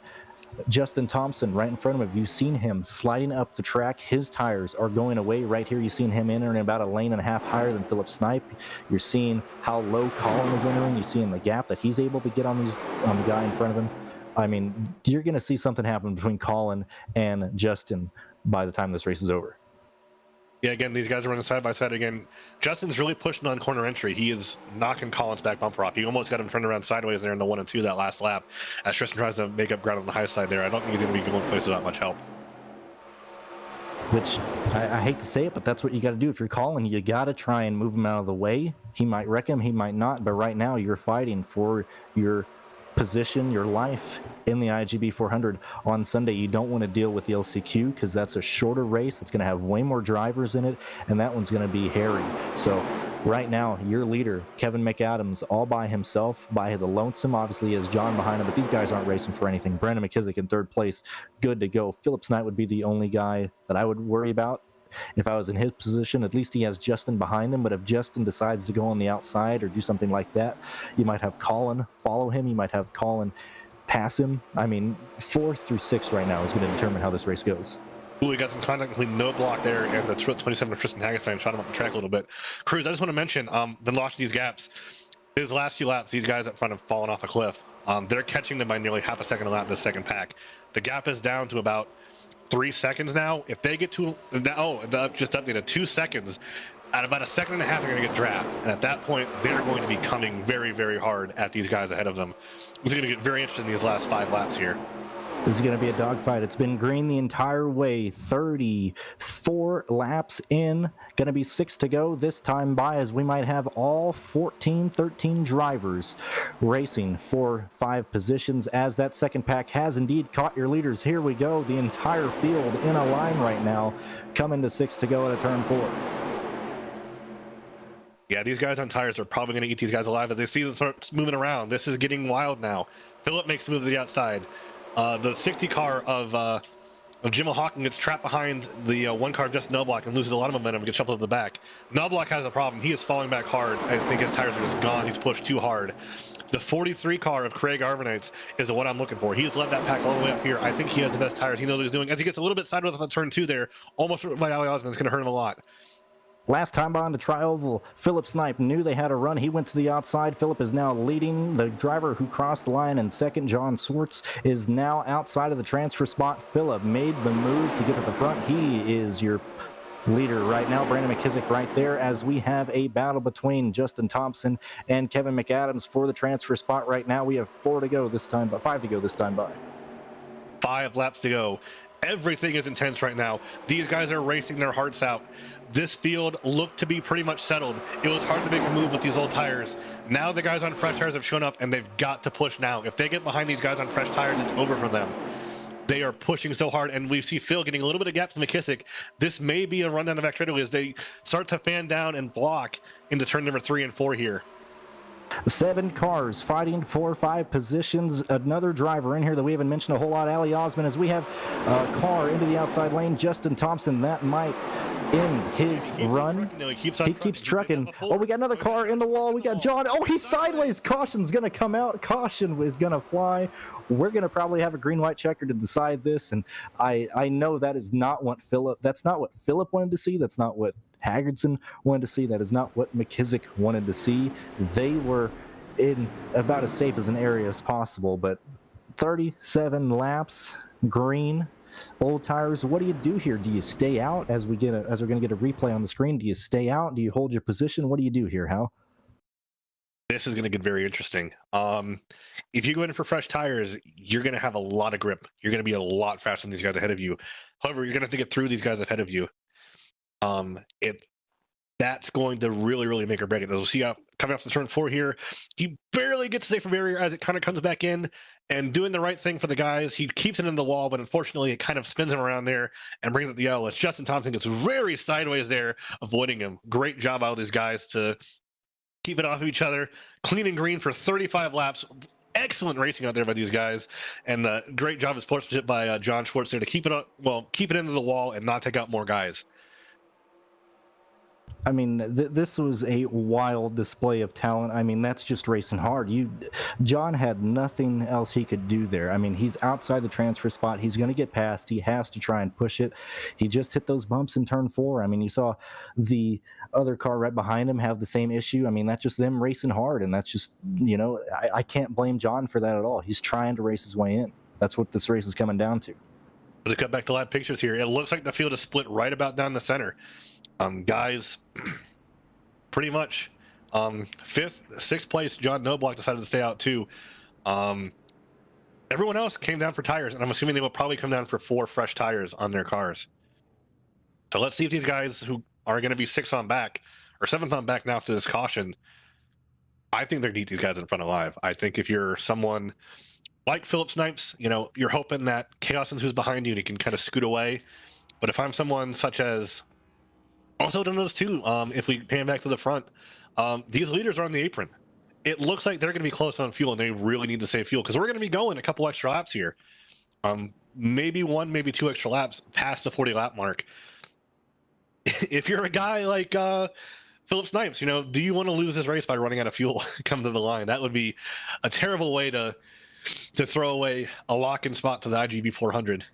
Justin Thompson right in front of him. You've seen him sliding up the track. His tires are going away right here. You've seen him entering about a lane and a half higher than Philip Snipe. You're seeing how low Colin is entering. You're seeing the gap that he's able to get on the guy in front of him. I mean, you're going to see something happen between Colin and Justin by the time this race is over. Yeah, again, these guys are running side by side again. Justin's really pushing on corner entry. He is knocking Colin's back bumper off. He almost got him turned around sideways there in the 1 and 2 that last lap. As Tristan tries to make up ground on the high side there, I don't think he's going to be going places without much help. Which, I hate to say it, but that's what you got to do. If you're Colin, you got to try and move him out of the way. He might wreck him, he might not, but right now you're fighting for your position, your life in the IGB 400 on Sunday. You don't want to deal with the LCQ because that's a shorter race. It's going to have way more drivers in it, and that one's going to be hairy. So right now, your leader, Kevin McAdams, all by himself, by the lonesome. Obviously, is John behind him, but these guys aren't racing for anything. Brandon McKissick in 3rd place, good to go. Phillips Knight would be the only guy that I would worry about. If I was in his position, at least he has Justin behind him. But if Justin decides to go on the outside or do something like that, you might have Colin follow him. You might have Colin pass him. I mean, 4th through 6th right now is going to determine how this race goes. Ooh, we got some contact between No Block there and the 27 of Tristan Hagenstein shot him up the track a little bit. Cruz, I just want to mention, the loss of these gaps. His last few laps, these guys up front have fallen off a cliff. They're catching them by nearly half a second a lap in the second pack. The gap is down to about 3 seconds now. If they get to just updated 2 seconds, at about a second and a half, they're going to get draft, and at that point, they're going to be coming very, very hard at these guys ahead of them. It's going to get very interesting these last 5 laps here. This is going to be a dogfight. It's been green the entire way. 34 laps in. Going to be 6 to go this time by, as we might have all 13 drivers racing for 5 positions, as that second pack has indeed caught your leaders. Here we go. The entire field in a line right now, coming to 6 to go at a turn 4. Yeah, these guys on tires are probably going to eat these guys alive as they see them start moving around. This is getting wild now. Philip makes the move to the outside. The 60 car of Jim Hawking gets trapped behind the 1 car of Justin Knobloch and loses a lot of momentum and gets shuffled to the back. Knobloch has a problem. He is falling back hard. I think his tires are just gone. He's pushed too hard. The 43 car of Craig Arvanites is the one I'm looking for. He's led that pack all the way up here. I think he has the best tires. He knows what he's doing. As he gets a little bit sideways on turn 2 there, almost by Ali Osmond, it's going to hurt him a lot. Last time on the tri-oval, Philip Snipe knew they had a run. He went to the outside. Philip is now leading. The driver who crossed the line in second, John Swartz, is now outside of the transfer spot. Philip made the move to get to the front. He is your leader right now. Brandon McKissick right there, as we have a battle between Justin Thompson and Kevin McAdams for the transfer spot right now. We have 4 to go this time, but 5 to go this time by. 5 laps to go. Everything is intense right now. These guys are racing their hearts out. This field looked to be pretty much settled. It was hard to make a move with these old tires. Now the guys on fresh tires have shown up, and they've got to push now. If they get behind these guys on fresh tires, it's over for them. They are pushing so hard, and we see Phil getting a little bit of gap to McKissick. This may be a rundown of activity as they start to fan down and block into turn number 3 and 4 here. 7 cars fighting for 5 positions. Another driver in here that we haven't mentioned a whole lot, Ali Osmond, as we have a car into the outside lane. Justin Thompson, that might end his run. He keeps trucking. Oh, we got another car in the wall. We got John. Oh, he's sideways. Caution's going to come out. Caution is going to fly. We're going to probably have a green-white checker to decide this, and I know that is not what that's not what Philip wanted to see. That's not what Haggardson wanted to see. That is not what McKissick wanted to see. They were in about as safe as an area as possible, but 37 laps, green, old tires. What do you do here? Do you stay out as we're going to get a replay on the screen? Do you stay out? Do you hold your position? What do you do here, Hal? This is going to get very interesting. If you go in for fresh tires, you're going to have a lot of grip. You're going to be a lot faster than these guys ahead of you. However, you're going to have to get through these guys ahead of you. That's going to really, really make or break it. We'll see how coming off the turn 4 here, he barely gets safe from barrier as it kind of comes back in and doing the right thing for the guys. He keeps it in the wall, but unfortunately it kind of spins him around there and brings it the yellow. As Justin Thompson gets very sideways there, avoiding him. Great job out of these guys to keep it off of each other. Clean and green for 35 laps. Excellent racing out there by these guys, and the great job of sportsmanship by John Schwartz there to keep it up, keep it into the wall and not take out more guys. I mean, this was a wild display of talent. I mean, that's just racing hard. John had nothing else he could do there. I mean, he's outside the transfer spot. He's going to get past. He has to try and push it. He just hit those bumps in turn 4. I mean, you saw the other car right behind him have the same issue. I mean, that's just them racing hard, and that's just, I can't blame John for that at all. He's trying to race his way in. That's what this race is coming down to. Let's cut back to live pictures here. It looks like the field is split right about down the center. Guys, pretty much 5th, 6th place, John Knobloch decided to stay out too. Everyone else came down for tires, and I'm assuming they will probably come down for 4 fresh tires on their cars. So let's see if these guys who are going to be 6th on back or 7th on back now after this caution, I think they're going to eat these guys in front alive. I think if you're someone like Philip Snipes, you're hoping that Chaos is who's behind you and he can kind of scoot away. But if I'm someone such as, also to notice too, if we pan back to the front, these leaders are on the apron. It looks like they're going to be close on fuel, and they really need to save fuel because we're going to be going a couple extra laps here. Maybe 1, maybe 2 extra laps past the 40 lap mark. If you're a guy like Philip Snipes, do you want to lose this race by running out of fuel come to the line? That would be a terrible way to throw away a lock-in spot to the IGB 400.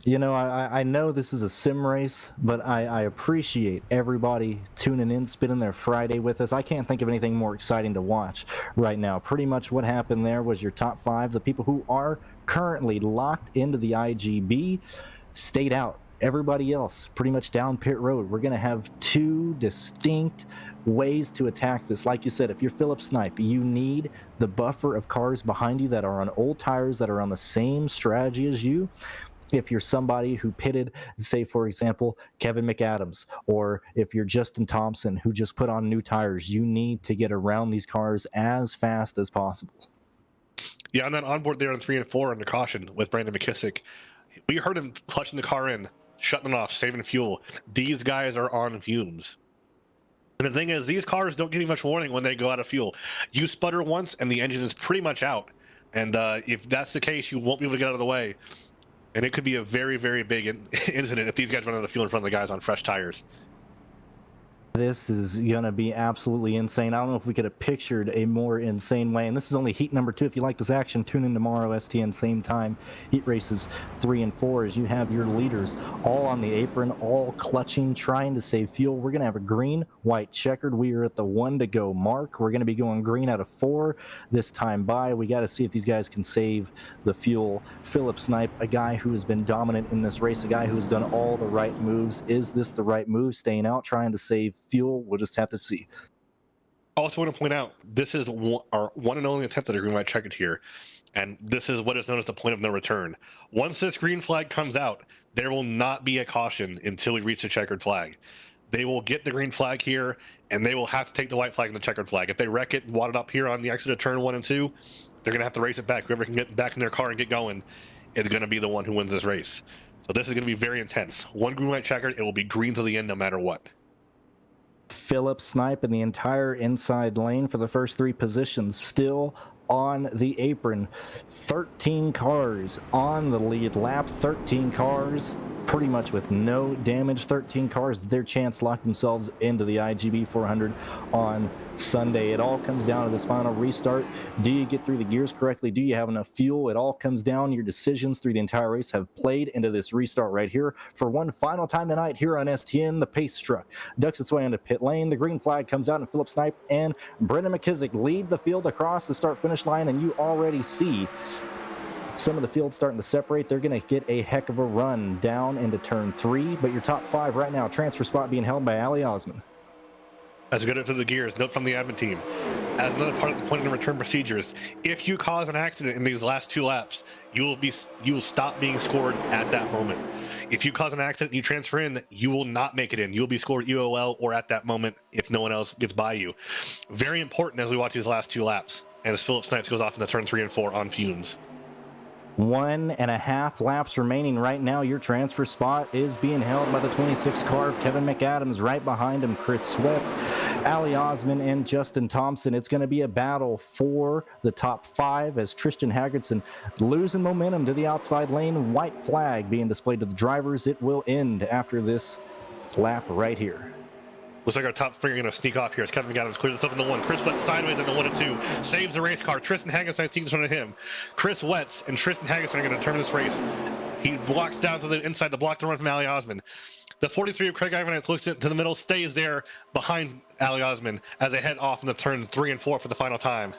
I know this is a sim race, but I appreciate everybody tuning in, spending their Friday with us. I can't think of anything more exciting to watch right now. Pretty much what happened there was your top 5, the people who are currently locked into the IGB. stayed out. Everybody else pretty much down pit road. We're going to have two distinct ways to attack this. Like you said, if you're Philip Snipe, you need the buffer of cars behind you that are on old tires, that are on the same strategy as you. If you're somebody who pitted, say, for example, Kevin McAdams, or if you're Justin Thompson, who just put on new tires, you need to get around these cars as fast as possible. Yeah, on that onboard there on 3 and 4 under caution with Brandon McKissick, we heard him clutching the car in, shutting it off, saving fuel. These guys are on fumes. And the thing is, these cars don't give you much warning when they go out of fuel. You sputter once, and the engine is pretty much out. And if that's the case, you won't be able to get out of the way. And it could be a very, very big incident if these guys run out of fuel in front of the guys on fresh tires. This is going to be absolutely insane. I don't know if we could have pictured a more insane way. And this is only heat number 2. If you like this action, tune in tomorrow, STN, same time. Heat races 3 and 4, as you have your leaders all on the apron, all clutching, trying to save fuel. We're going to have a green, white, checkered. We are at the 1 to go mark. We're going to be going green out of 4 this time by. We got to see if these guys can save the fuel. Philip Snipe, a guy who has been dominant in this race, a guy who has done all the right moves. Is this the right move? Staying out, trying to save fuel? We'll just have to see. I also want to point out, this is our one and only attempt at a green white checkered here, and this is what is known as the point of no return. Once this green flag comes out, there will not be a caution until we reach the checkered flag. They will get the green flag here, and they will have to take the white flag and the checkered flag. If they wreck it and wad it up here on the exit of turn 1 and 2, they're going to have to race it back. Whoever can get back in their car and get going is going to be the one who wins this race. So this is going to be very intense. One green white checkered, it will be green to the end no matter what. Philip Snipe in the entire inside lane for the first 3 positions, still on the apron. 13 cars on the lead lap, 13 cars pretty much with no damage. 13 cars, their chance locked themselves into the IGB 400 on Sunday. It all comes down to this final restart. Do you get through the gears correctly? Do you have enough fuel? It all comes down. Your decisions through the entire race have played into this restart right here. For one final time tonight here on STN, the pace truck ducks its way into pit lane. The green flag comes out, and Philip Snipe and Brendan McKissick lead the field across the start-finish line, and you already see some of the field starting to separate. They're going to get a heck of a run down into turn 3, but your top 5 right now, transfer spot being held by Ali Osman. As we go through the gears, note from the admin team, as another part of the point of return procedures, if you cause an accident in these last 2 laps, you will stop being scored at that moment. If you cause an accident and you transfer in, you will not make it in. You'll be scored EOL or at that moment if no one else gets by you. Very important as we watch these last 2 laps, and as Philip Snipes goes off into turn 3 and 4 on fumes. 1.5 laps remaining right now. Your transfer spot is being held by the 26 car of Kevin McAdams. Right behind him, Chris Sweats, Ali Osman, and Justin Thompson. It's going to be a battle for the top 5 as Tristan Hagerson losing momentum to the outside lane. White flag being displayed to the drivers. It will end after this lap right here. Looks like our top 3 are going to sneak off here as Kevin McAdams clears this up in the 1. Chris Wetz sideways in the 1 and 2. Saves the race car. Tristan Hagerson sneaks in front of him. Chris Wetz and Tristan Hagerson are going to determine this race. He blocks down to the inside to block the run from Ali Osman. The 43 of Craig Ivanites looks into the middle, stays there behind Ali Osman as they head off in the turn 3 and 4 for the final time.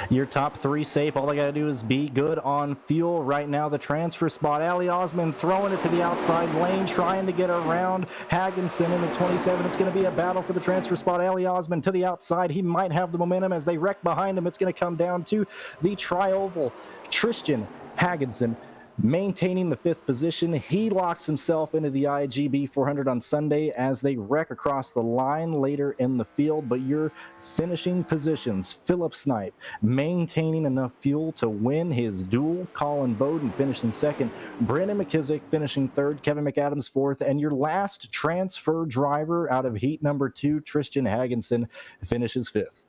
Your top 3 safe. All they got to do is be good on fuel. Right now, the transfer spot. Ali Osman throwing it to the outside lane, trying to get around Hagenson in the 27. It's going to be a battle for the transfer spot. Ali Osman to the outside. He might have the momentum as they wreck behind him. It's going to come down to the tri-oval. Tristan Hagenson maintaining the 5th position. He locks himself into the IGB 400 on Sunday as they wreck across the line later in the field. But your finishing positions, Philip Snipe maintaining enough fuel to win his duel. Colin Bowden finishing 2nd. Brendan McKissick finishing 3rd. Kevin McAdams 4th. And your last transfer driver out of heat number 2, Tristan Hagenson, finishes 5th.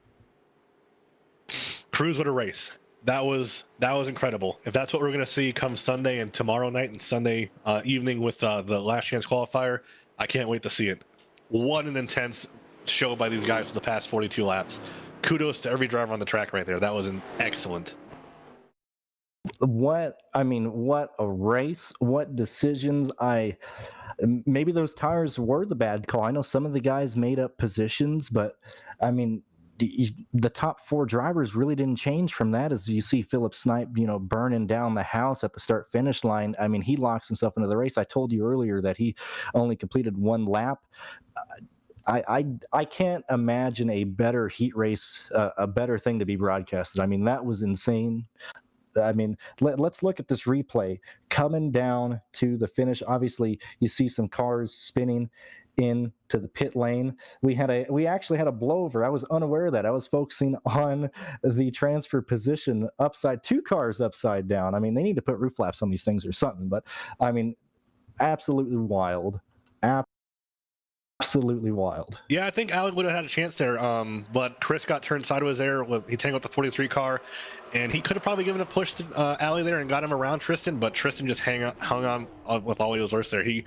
Cruz, what a race. That was incredible. If that's what we're going to see come Sunday and tomorrow night and Sunday evening with the last chance qualifier, I can't wait to see it. What an intense show by these guys for the past 42 laps. Kudos to every driver on the track right there. That was an excellent. What a race. What decisions. Maybe those tires were the bad call. I know some of the guys made up positions, but I mean, the top 4 drivers really didn't change from that. As you see Philip Snipe, burning down the house at the start finish line. I mean, he locks himself into the race. I told you earlier that he only completed 1 lap. I can't imagine a better heat race, a better thing to be broadcasted. I mean, that was insane. I mean, let's look at this replay coming down to the finish. Obviously, you see some cars spinning into the pit lane. We actually had a blowover. I was unaware of that. I was focusing on the transfer position upside, 2 cars upside down. I mean, they need to put roof flaps on these things or something. But I mean, absolutely wild. Absolutely wild. Yeah, I think Alec would have had a chance there, but Chris got turned sideways there. He tangled the 43 car, and he could have probably given a push to Ali there and got him around Tristan, but Tristan just hung on with all he was worth there. He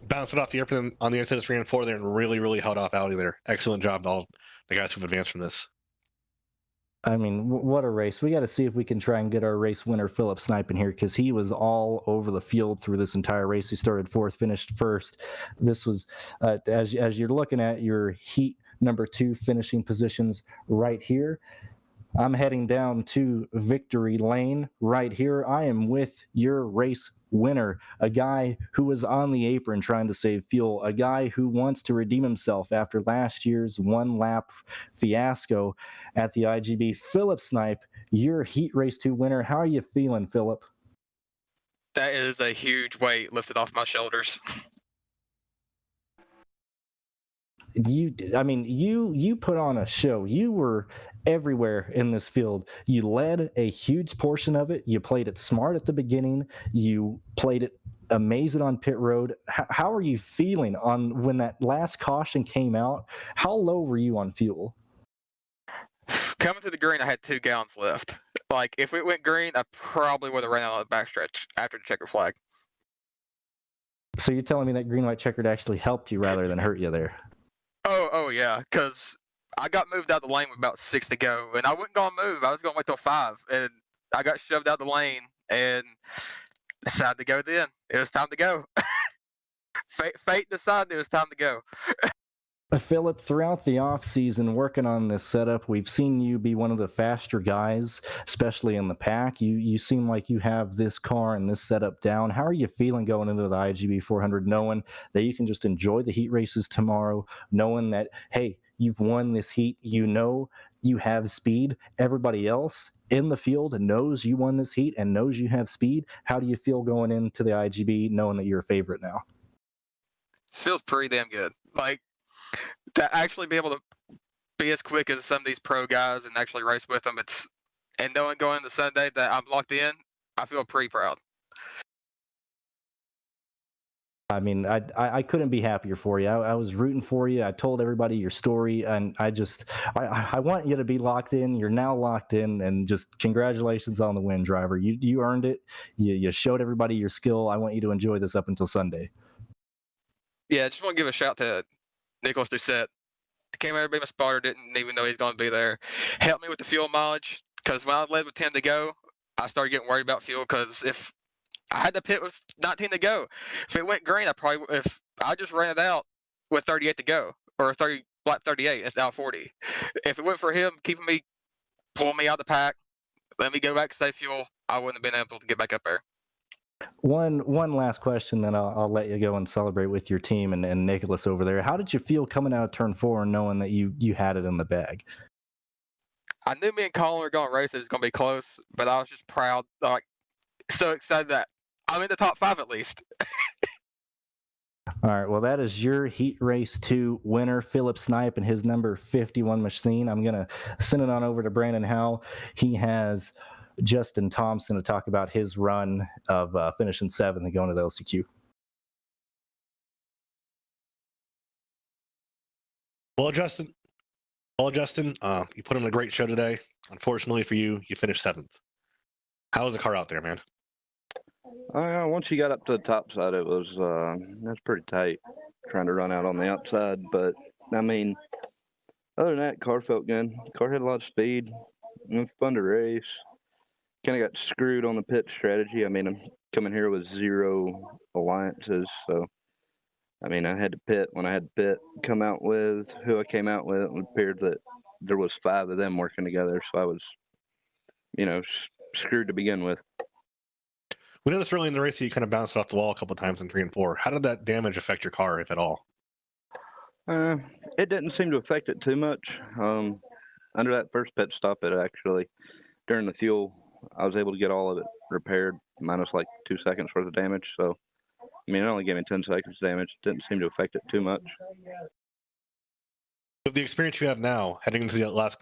bounced it off the airplane on the exit of 3 and 4 there and really, really held off Ali there. Excellent job to all the guys who've advanced from this. I mean, what a race. We got to see if we can try and get our race winner, Philip Snipe, in here, because he was all over the field through this entire race. He started 4th, finished 1st. This was, as you're looking at your heat number 2 finishing positions right here, I'm heading down to victory lane right here. I am with your race winner, a guy who was on the apron trying to save fuel, a guy who wants to redeem himself after last year's 1-lap fiasco at the IGB. Philip Snipe, your Heat Race 2 winner. How are you feeling, Philip? That is a huge weight lifted off my shoulders. You put on a show. You were everywhere in this field. You led a huge portion of it. You played it smart at the beginning. You played it amazing on pit road. How are you feeling on when that last caution came out? How low were you on fuel? Coming to the green, I had 2 gallons left. Like, if it went green, I probably would have ran out of the backstretch after the checker flag. So you're telling me that green-white checkered actually helped you rather than hurt you there? Oh yeah, because I got moved out of the lane with about 6 to go, and I wasn't going to move. I was going to wait till 5, and I got shoved out of the lane, and decided to go then. It was time to go. Fate decided it was time to go. Philip, throughout the off-season working on this setup, we've seen you be one of the faster guys, especially in the pack. You seem like you have this car and this setup down. How are you feeling going into the IGB 400, knowing that you can just enjoy the heat races tomorrow, knowing that, hey, you've won this heat, you know you have speed. Everybody else in the field knows you won this heat and knows you have speed. How do you feel going into the IGB knowing that you're a favorite now? Feels pretty damn good. Like, to actually be able to be as quick as some of these pro guys and actually race with them, and knowing going into Sunday that I'm locked in, I feel pretty proud. I mean, I couldn't be happier for you. I was rooting for you. I told everybody your story, and I want you to be locked in. You're now locked in, and just congratulations on the win, driver. You earned it. You showed everybody your skill. I want you to enjoy this up until Sunday. Yeah, I just want to give a shout to Nicholas Doucette. Came out to be my spotter, didn't even know he's going to be there. Helped me with the fuel mileage, because when I led with 10 to go, I started getting worried about fuel, because if I had to pit with 19 to go, if it went green, if I just ran it out with 38 to go, or lap 38, it's now 40. If it went for him, pulling me out of the pack, let me go back to save fuel, I wouldn't have been able to get back up there. One last question, then I'll let you go and celebrate with your team and Nicholas over there. How did you feel coming out of turn 4 and knowing that you had it in the bag? I knew me and Colin were going to race. It was going to be close, but I was just proud, like, so excited that I'm in the top 5 at least. All right, well, that is your Heat Race 2 winner, Philip Snipe, and his number 51 machine. I'm going to send it on over to Brandon Howe. He has Justin Thompson to talk about his run of finishing 7th and going to the LCQ. Well, Justin, you put on a great show today. Unfortunately for you, you finished 7th. How was the car out there, man? Once you got up to the top side, it was that's pretty tight, trying to run out on the outside. But I mean, other than that, car felt good. Car had a lot of speed. It was fun to race. Kind of got screwed on the pit strategy. I mean, I'm coming here with 0 alliances, so I mean, I had to pit when I had to pit. Come out with who I came out with. It appeared that there was 5 of them working together, so I was, screwed to begin with. We noticed early in the race that you kind of bounced off the wall a couple times in 3 and 4. How did that damage affect your car, if at all? It didn't seem to affect it too much. Under that first pit stop, it actually, during the fuel, I was able to get all of it repaired, minus like 2 seconds worth of damage. So, it only gave me 10 seconds damage. It didn't seem to affect it too much. With the experience you have now, heading into the last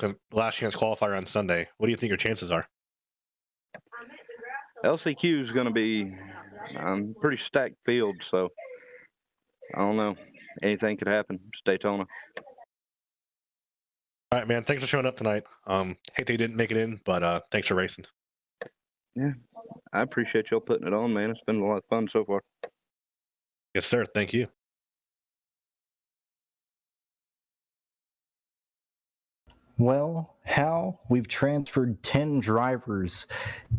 chance qualifier on Sunday, what do you think your chances are? LCQ is going to be pretty stacked field, so I don't know. Anything could happen. It's Daytona. All right, man. Thanks for showing up tonight. Hate they didn't make it in, but thanks for racing. Yeah, I appreciate y'all putting it on, man. It's been a lot of fun so far. Yes, sir. Thank you. Well, Hal, we've transferred 10 drivers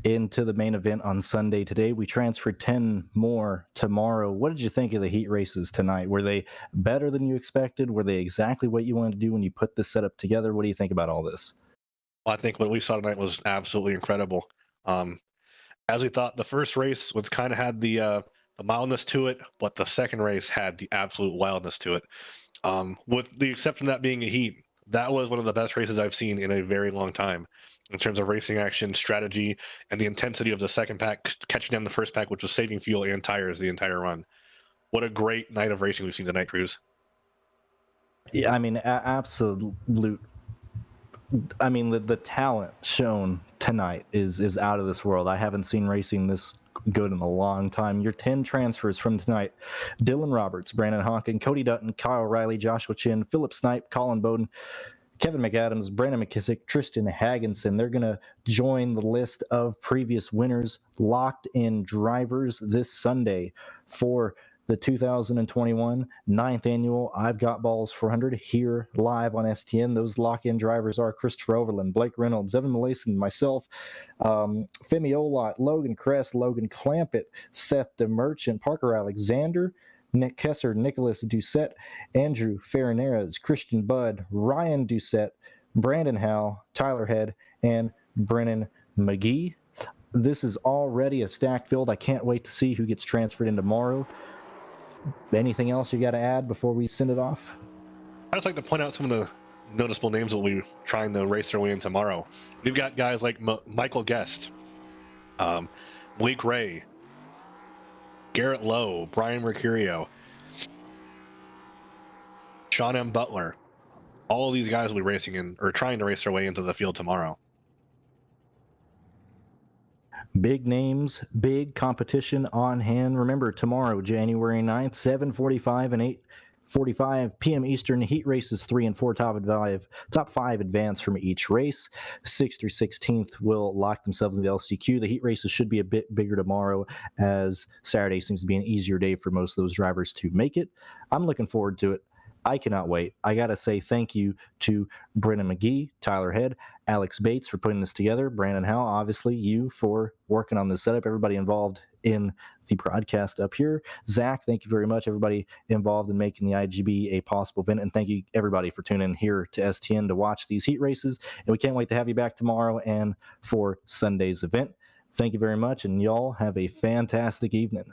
into the main event on Sunday today. We transferred 10 more tomorrow. What did you think of the heat races tonight? Were they better than you expected? Were they exactly what you wanted to do when you put this setup together? What do you think about all this? Well, I think what we saw tonight was absolutely incredible. As we thought, the first race was kind of had the mildness to it, but the second race had the absolute wildness to it. With the exception of that being a heat, that was one of the best races I've seen in a very long time in terms of racing action, strategy, and the intensity of the second pack catching down the first pack, which was saving fuel and tires the entire run. What a great night of racing we've seen tonight, Cruz. Yeah, absolute. The talent shown tonight is out of this world. I haven't seen racing this good in a long time. Your 10 transfers from tonight: Dylan Roberts, Brandon Honkin, Cody Dutton, Kyle Riley, Joshua Chin, Philip Snipe, Colin Bowden, Kevin McAdams, Brandon McKissick, Tristan Hagginson. They're going to join the list of previous winners, locked in drivers this Sunday for the 2021 9th annual I've Got Ballz 400 here live on STN. Those lock-in drivers are Christopher Overland, Blake Reynolds, Evan Malayson, myself, Femi Olot, Logan Kress, Logan Clampett, Seth DeMerchant, Parker Alexander, Nick Kesser, Nicholas Doucette, Andrew Farinares, Christian Budd, Ryan Doucette, Brandon Howe, Tyler Head, and Brennan McGee. This is already a stacked field. I can't wait to see who gets transferred in tomorrow. Anything else you got to add before we send it off? I'd just like to point out some of the noticeable names that we'll be trying to race their way in tomorrow. We've got guys like Michael Guest, Malik Ray, Garrett Lowe, Brian Mercurio, Sean M. Butler. All of these guys will be racing in, or trying to race their way into the field tomorrow. Big names, big competition on hand. Remember, tomorrow, January 9th, 7:45 and 8:45 p.m. Eastern, heat races 3 and 4, top five advance from each race. 6th through 16th will lock themselves in the LCQ. The heat races should be a bit bigger tomorrow, as Saturday seems to be an easier day for most of those drivers to make it. I'm looking forward to it. I cannot wait. I got to say thank you to Brennan McGee, Tyler Head, Alex Bates for putting this together, Brandon Howe, obviously you for working on this setup, everybody involved in the broadcast up here. Zach, thank you very much, everybody involved in making the IGB a possible event, and thank you everybody for tuning in here to STN to watch these heat races, and we can't wait to have you back tomorrow and for Sunday's event. Thank you very much, and y'all have a fantastic evening.